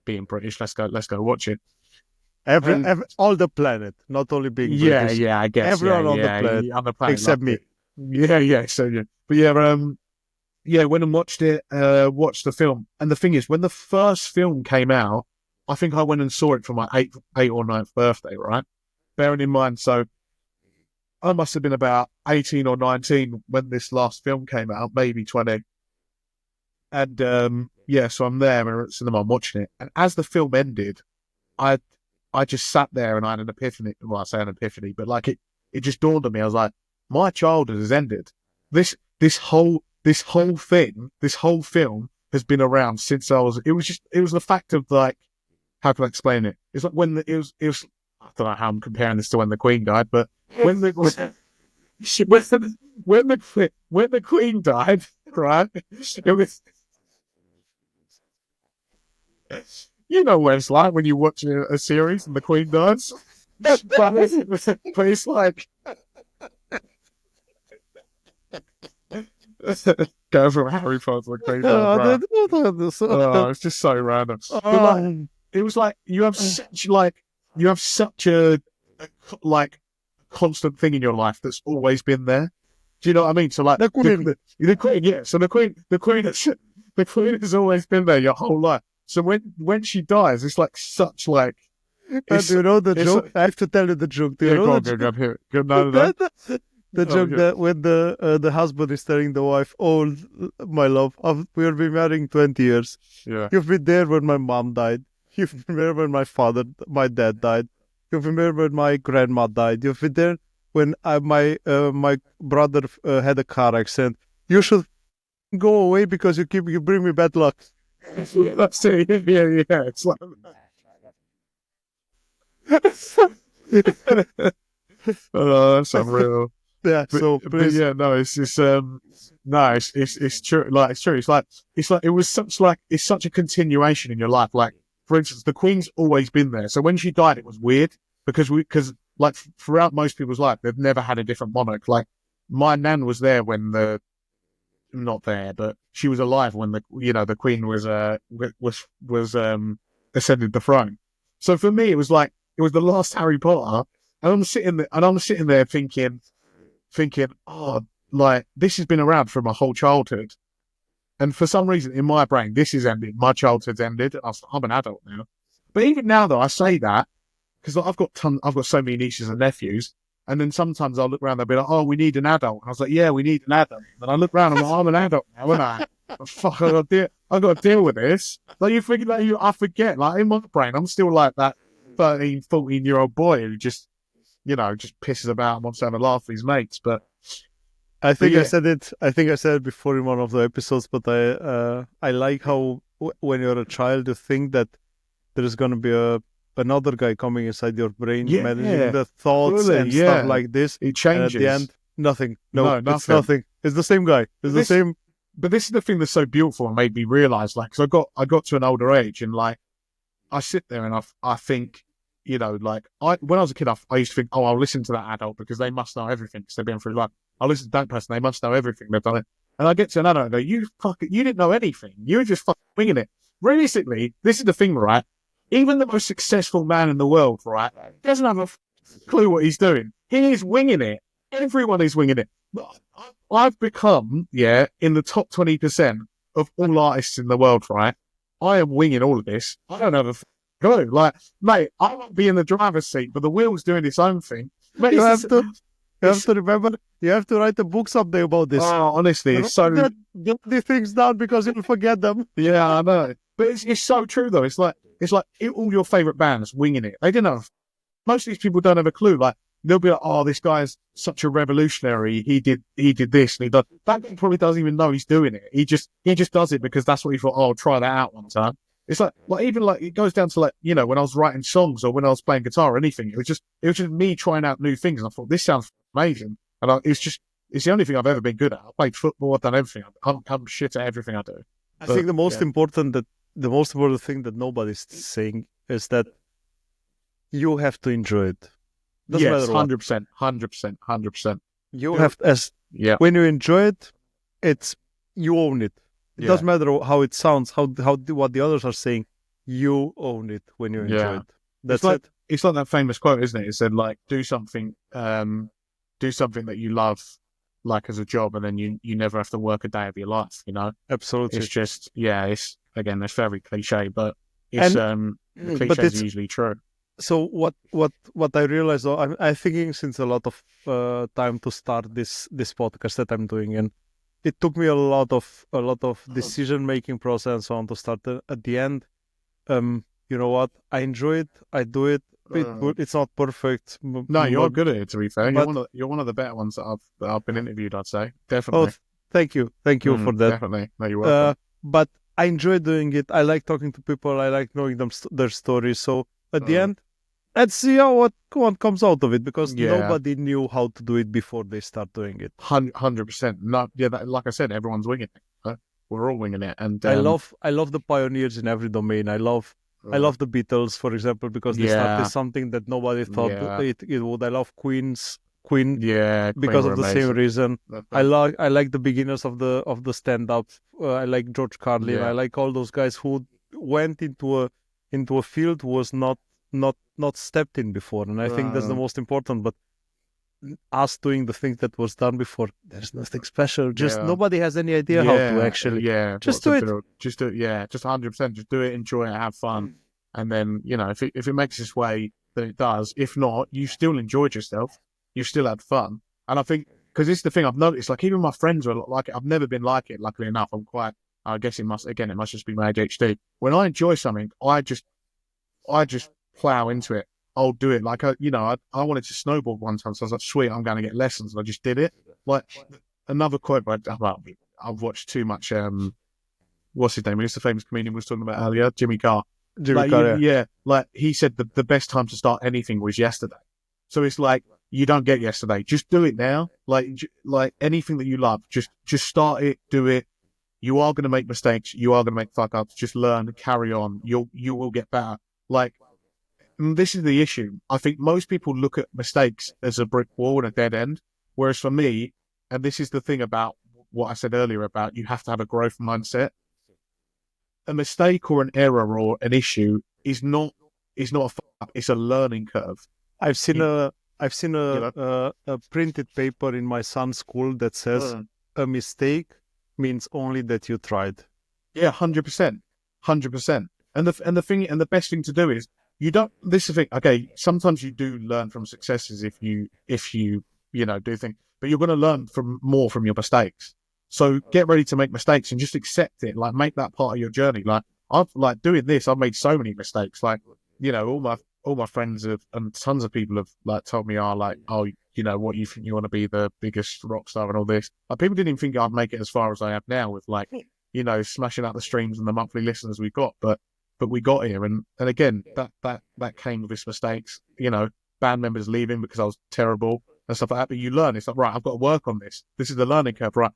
Being British, let's go watch it. All the planet, not only being British. Yeah, I guess everyone on the planet except me. Yeah. So yeah, but yeah, went and watched it. Watched the film, and the thing is, when the first film came out, I think I went and saw it for my 8th or 9th birthday, right? Bearing in mind, so I must have been about 18 or 19 when this last film came out, maybe 20. And yeah, so I'm there at the cinema, I'm watching it. And as the film ended, I just sat there and I had an epiphany. Well, I say an epiphany, but like it just dawned on me. I was like, my childhood has ended. This whole film has been around since I was. It was the fact of like, how can I explain it? It's like when it was. I don't know how I'm comparing this to when the Queen died, but when the Queen died, right? It was. You know what it's like when you watch a series and the Queen dies. But it's like go from Harry Potter to the Queen dies, right? Oh, it's just so random. But like, it was like you have such a like constant thing in your life that's always been there. Do you know what I mean? So like The Queen. the Queen, yeah. So the Queen has always been there your whole life. So when she dies, it's like such like. Do you know the joke? Like, I have to tell you the joke. Do you know go the on, joke? here. Go, no. The joke yeah. that when the husband is telling the wife, "Oh, my love, we've been marrying 20 years. Yeah. You've been there when my mom died. You've been there when my dad died. You've been there when my grandma died. You've been there when my brother had a car accident. You should go away because you bring me bad luck." That's it. Yeah. It's like. Oh, that's unreal. Yeah. So But please. yeah, no, it's true. Like it's true. It's like it was it's such a continuation in your life. Like for instance, the Queen's always been there. So when she died, it was weird because like throughout most people's life, they've never had a different monarch. Like my nan was there when not there, but she was alive when the Queen was ascended the throne. So for me, it was the last Harry Potter, and I'm sitting there thinking, oh, like this has been around for my whole childhood, and for some reason in my brain, this is ended. My childhood's ended. I'm an adult now, but even now though, I say that because I've got so many nieces and nephews. And then sometimes I'll look around, they'll be like, oh, we need an adult. And I was like, yeah, we need an adult. And I look around, I'm an adult now, and I fuck, I've got to deal with this. Like, you think that I forget, like, in my brain, I'm still like that 13, 14-year-old boy who just pisses about and wants to have a laugh with his mates. But I think yeah. I said it before in one of the episodes, but I like how when you're a child, you think that there's going to be another guy coming inside your brain, managing the thoughts and stuff like this. It changes. And at the end, nothing. No, nothing. It's nothing. It's the same guy. It's the same. But this is the thing that's so beautiful and made me realise, like, because I got to an older age and like, I sit there and I think, when I was a kid, I used to think, oh, I'll listen to that adult because they must know everything because they've been through life. I'll listen to that person, they must know everything, they've done it. And I get to an adult and go, you didn't know anything. You were just fucking winging it. Realistically, this is the thing, right? Even the most successful man in the world, right, doesn't have a clue what he's doing. He is winging it. Everyone is winging it. I've become, in the top 20% of all artists in the world, right? I am winging all of this. I don't have a clue. Like, mate, I won't be in the driver's seat, but the wheel's doing its own thing. Mate, you have to remember, you have to write a book someday about this. Oh, honestly, it's so... Get these things down because you'll forget them. Yeah, I know. But it's so true, though. It's like all your favourite bands winging it. They didn't have... Most of these people don't have a clue. Like, they'll be like, oh, this guy's such a revolutionary. He did this and he does... That guy probably doesn't even know he's doing it. He just does it because that's what he thought, oh, I'll try that out one time. It's like even it goes down to when I was writing songs or when I was playing guitar or anything, it was just me trying out new things. And I thought, this sounds amazing. And it's the only thing I've ever been good at. I played football, I've done everything. I'm shit at everything I do. I think the most important thing that nobody's saying is that you have to enjoy it. Doesn't matter what. 100%. You have when you enjoy it, it's you own it. It doesn't matter how it sounds, how what the others are saying. You own it when you enjoy it. That's it. It's like that famous quote, isn't it? It said like, do something that you love, like as a job, and then you never have to work a day of your life. Absolutely. It's just it's very cliche, but cliches are usually true. So what I realized, though, I'm thinking since a lot of time to start this podcast that I'm doing, and it took me a lot of decision making process and so on to start. At the end, you know what? I enjoy it. I do it. It's not perfect. No, you're good at it. To be fair, you're one of the better ones that I've been interviewed. I'd say definitely. Oh, thank you for that. Definitely. No, you're welcome. But I enjoy doing it. I like talking to people. I like knowing their stories. So at the end, let's see what comes out of it, because nobody knew how to do it before they start doing it. 100%. No, like I said, everyone's winging it. We're all winging it, and I love the pioneers in every domain. I love I love the Beatles, for example, because they started Yeah. something that nobody thought Yeah. it would. I love Queen Yeah, because Queen of were the same amazing. reason. I like the beginners of the stand-up. I like George Carlin. Yeah. I like all those guys who went into a field was not stepped in before, and I think that's the most important. But us doing the things that was done before, there's nothing special. Just Yeah. nobody has any idea how to actually. Yeah, Just do it. Just do it. Yeah, just 100%. Just do it, enjoy it, have fun, and then if it makes its way, then it does. If not, you still enjoyed yourself. You still had fun, and I think because it's the thing I've noticed. Like even my friends are like it. I've never been like it. Luckily enough, I'm quite. I guess it must just be my ADHD. When I enjoy something, I just plow into it. I'll do it. Like I wanted to snowboard one time, so I was like, sweet, I'm going to get lessons, and I just did it. Like another quote, I've watched too much. What's his name? He's the famous comedian we was talking about earlier, Jimmy Carr. Jimmy Carr, yeah. Like he said, the best time to start anything was yesterday. So it's like you don't get yesterday. Just do it now. Like anything that you love, just start it, do it. You are going to make mistakes. You are going to make fuck ups. Just learn, carry on. You will get better. Like. And this is the issue. I think most people look at mistakes as a brick wall and a dead end. Whereas for me, and this is the thing about what I said earlier about you have to have a growth mindset. A mistake or an error or an issue is not a fuck up. It's a learning curve. I've seen a printed paper in my son's school that says a mistake means only that you tried. Yeah, 100%. And the best thing to do is this is the thing. Okay, sometimes you do learn from successes if you do things, but you're going to learn more from your mistakes. So get ready to make mistakes and just accept it. Like make that part of your journey. Like I've doing this, I've made so many mistakes. Like, all my friends and tons of people have told me what you think you want to be the biggest rock star and all this. Like people didn't even think I'd make it as far as I have now with smashing out the streams and the monthly listeners we got, but we got here, and again, that came with its mistakes. Band members leaving because I was terrible and stuff like that. But you learn. It's like, right, I've got to work on this. This is the learning curve, right?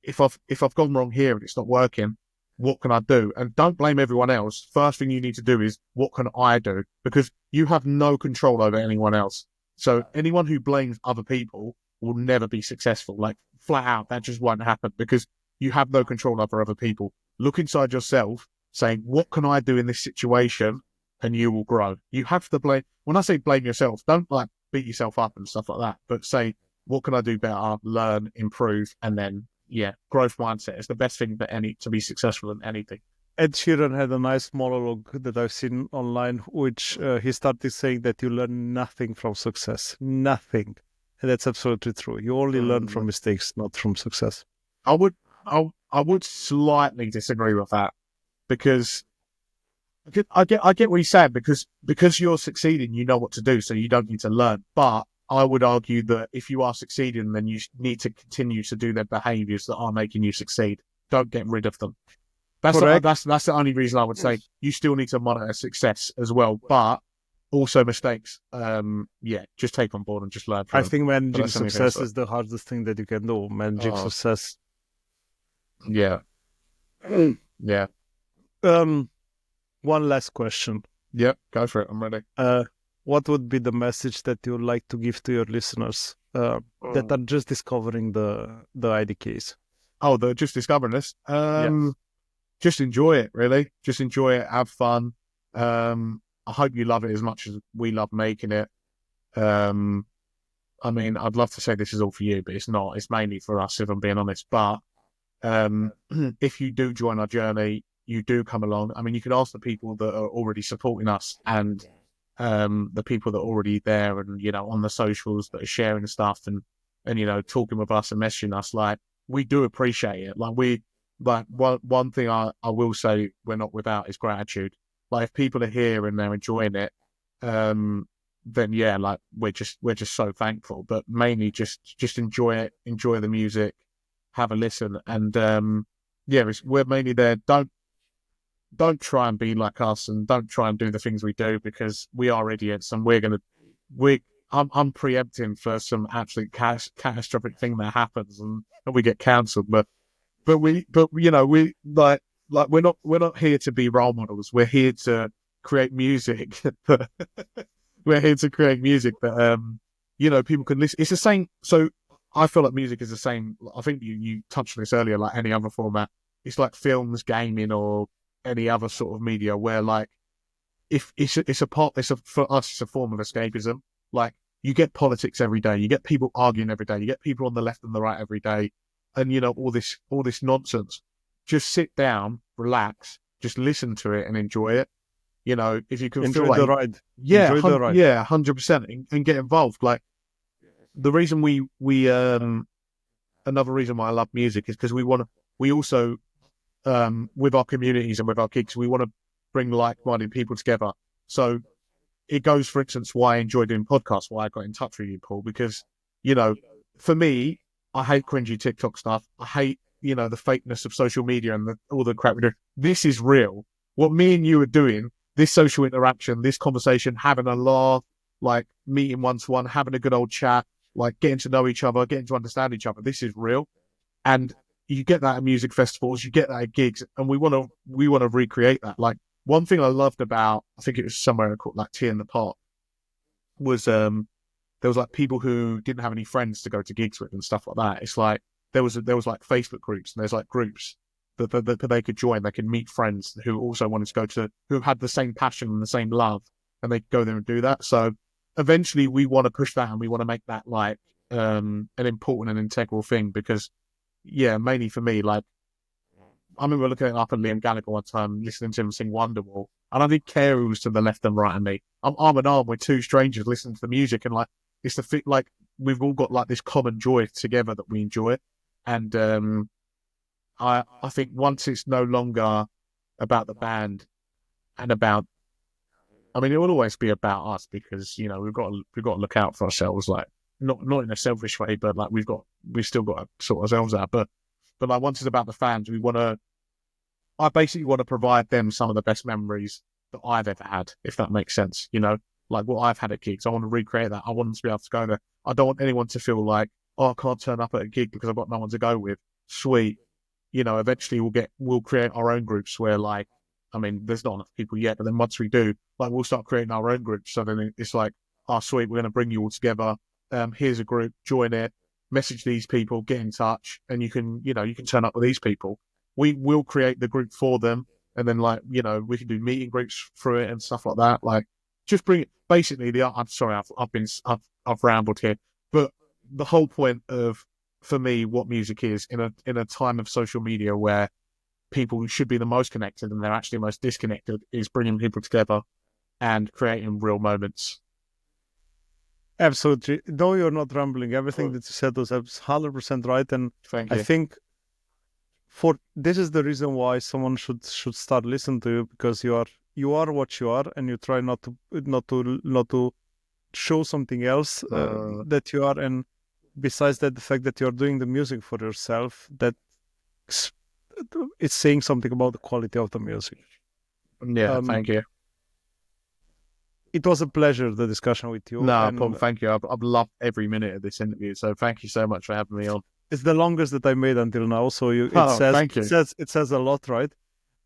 If I've gone wrong here and it's not working, what can I do? And don't blame everyone else. First thing you need to do is, what can I do? Because you have no control over anyone else. So anyone who blames other people will never be successful. Like flat out, that just won't happen because you have no control over other people. Look inside yourself. Saying, what can I do in this situation? And you will grow. You have to blame. When I say blame yourself, don't beat yourself up and stuff like that, but say, what can I do better? Learn, improve, and then, growth mindset is the best thing to be successful in anything. Ed Sheeran had a nice monologue that I've seen online, which he started saying that you learn nothing from success. Nothing. And that's absolutely true. You only learn from mistakes, not from success. I would slightly disagree with that. Because I get what you said, because you're succeeding, you know what to do, so you don't need to learn. But I would argue that if you are succeeding, then you need to continue to do the behaviours that are making you succeed. Don't get rid of them. That's the only reason I would say you still need to monitor success as well, but also mistakes. Just take on board and just learn from them. I think managing success is the hardest thing that you can do. Managing success. Yeah. Yeah. One last question. Yeah, go for it. I'm ready. What would be the message that you would like to give to your listeners that are just discovering the IDKs? Oh, they're just discovering this. Just enjoy it, really. Just enjoy it. Have fun. I hope you love it as much as we love making it. I mean, I'd love to say this is all for you, but it's not. It's mainly for us, if I'm being honest. But if you do join our journey, you do come along. I mean, you could ask the people that are already supporting us and the people that are already there and, on the socials that are sharing stuff and talking with us and messaging us. Like, we do appreciate it. One thing I will say we're not without is gratitude. Like, if people are here and they're enjoying it, then we're just so thankful. But mainly just enjoy it, enjoy the music, have a listen, and we're mainly there. Don't try and be like us, and don't try and do the things we do, because we are idiots, and I'm preempting for some absolute catastrophic thing that happens, and we get cancelled. But we like we're not here to be role models. We're here to create music. We're here to create music that you know, people can listen. It's the same. So I feel like music is the same. I think you touched on this earlier, like any other format. It's like films, gaming, or any other sort of media where, like, if for us, it's a form of escapism. Like, you get politics every day, you get people arguing every day, you get people on the left and the right every day, and you know, all this nonsense. Just sit down, relax, just listen to it and enjoy it. You know, if you can Enjoy feel like, the ride. yeah, Enjoy the ride. yeah, 100%, and get involved. Like, the reason we another reason why I love music is because we also with our communities and with our gigs, we want to bring like-minded people together. So it goes, for instance, why I enjoy doing podcasts, why I got in touch with you, Paul, because, you know, for me, I hate cringy TikTok stuff. I hate, you know, the fakeness of social media and all the crap we do. This is real. What me and you are doing, this social interaction, this conversation, having a laugh, like meeting one-to-one, having a good old chat, like getting to know each other, getting to understand each other. This is real. And you get that at music festivals, you get that at gigs, and we want to recreate that. Like, one thing I loved about, I think it was somewhere called like Tea in the Pot, was there was like people who didn't have any friends to go to gigs with and stuff like that. It's like there was like Facebook groups, and there's like groups that they could join. They could meet friends who also wanted to go to, who had the same passion and the same love, and they could go there and do that. So eventually we want to push that, and we want to make that like an important and integral thing, because, yeah, mainly for me, like, I remember looking up at Liam Gallagher one time, listening to him sing Wonderwall, and I didn't care who was to the left and right of me. I'm arm in arm with two strangers listening to the music, and like, it's the fit, like, we've all got like this common joy together that we enjoy. And I think once it's no longer about the band and about, I mean, it will always be about us, because, you know, we've got to look out for ourselves, like, not in a selfish way, but like we've still got to sort ourselves out. But like, once it's about the fans, I basically want to provide them some of the best memories that I've ever had, if that makes sense. You know, like what I've had at gigs, I want to recreate that. I want them to be able to go there. I don't want anyone to feel like, oh, I can't turn up at a gig because I've got no one to go with. Sweet. You know, eventually we'll create our own groups where, like, I mean, there's not enough people yet, but then once we do, like, we'll start creating our own groups. So then it's like, oh, sweet, we're going to bring you all together. Here's a group, join it, message these people, get in touch, and you can turn up with these people. We will create the group for them, and then, like, you know, we can do meeting groups through it and stuff like that. Like, just bring it. Basically, I'm sorry, I've rambled here, but the whole point of, for me, what music is in a time of social media where people should be the most connected and they're actually most disconnected, is bringing people together and creating real moments. Absolutely. No, you're not rambling. Everything that you said was 100% right. And Thank you. I think this is the reason why someone should start listening to you, because you are what you are, and you try not to show something else that you are. And besides that, the fact that you're doing the music for yourself, that it's saying something about the quality of the music. Yeah, thank you. It was a pleasure, the discussion with you. No, Paul, thank you. I've loved every minute of this interview, so thank you so much for having me on. It's the longest that I made until now, so thank you. It says a lot, right?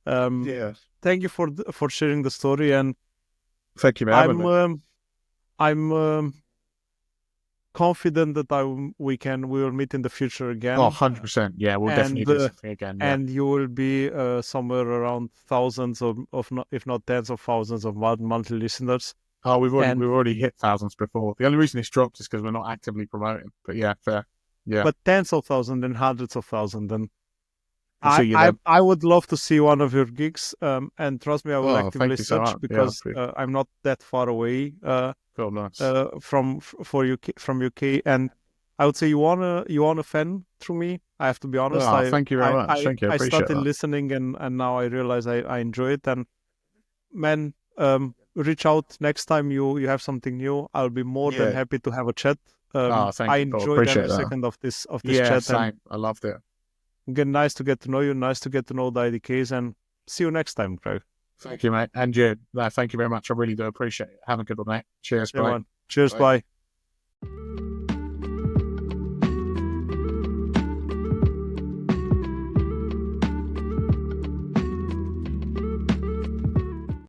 Yeah. Thank you for sharing the story, and thank you, man. I'm confident that we will meet in the future again. Oh, 100%. Yeah, we'll definitely do something again. Yeah. And you will be somewhere around thousands of if not tens of thousands of monthly listeners. Oh, we've already hit thousands before. The only reason it's dropped is because we're not actively promoting. But yeah, fair. Yeah. But tens of thousands and hundreds of thousands. And I would love to see one of your gigs. And trust me, I will actively search, because I'm not that far away. Nice. From UK, and I would say you want a fan through me. I have to be honest. Thank you very much. Thank you. I appreciate started that. listening, and now I realize I enjoy it. And man, reach out next time you have something new. I'll be more than happy to have a chat. Thank you, I enjoyed every second of this chat. Same. I loved it. Again, nice to get to know you. Nice to get to know the IDKs, and see you next time, Craig. Thank you, mate. And you. Thank you very much. I really do appreciate it. Have a good one, mate. Cheers, bye. Cheers, bye.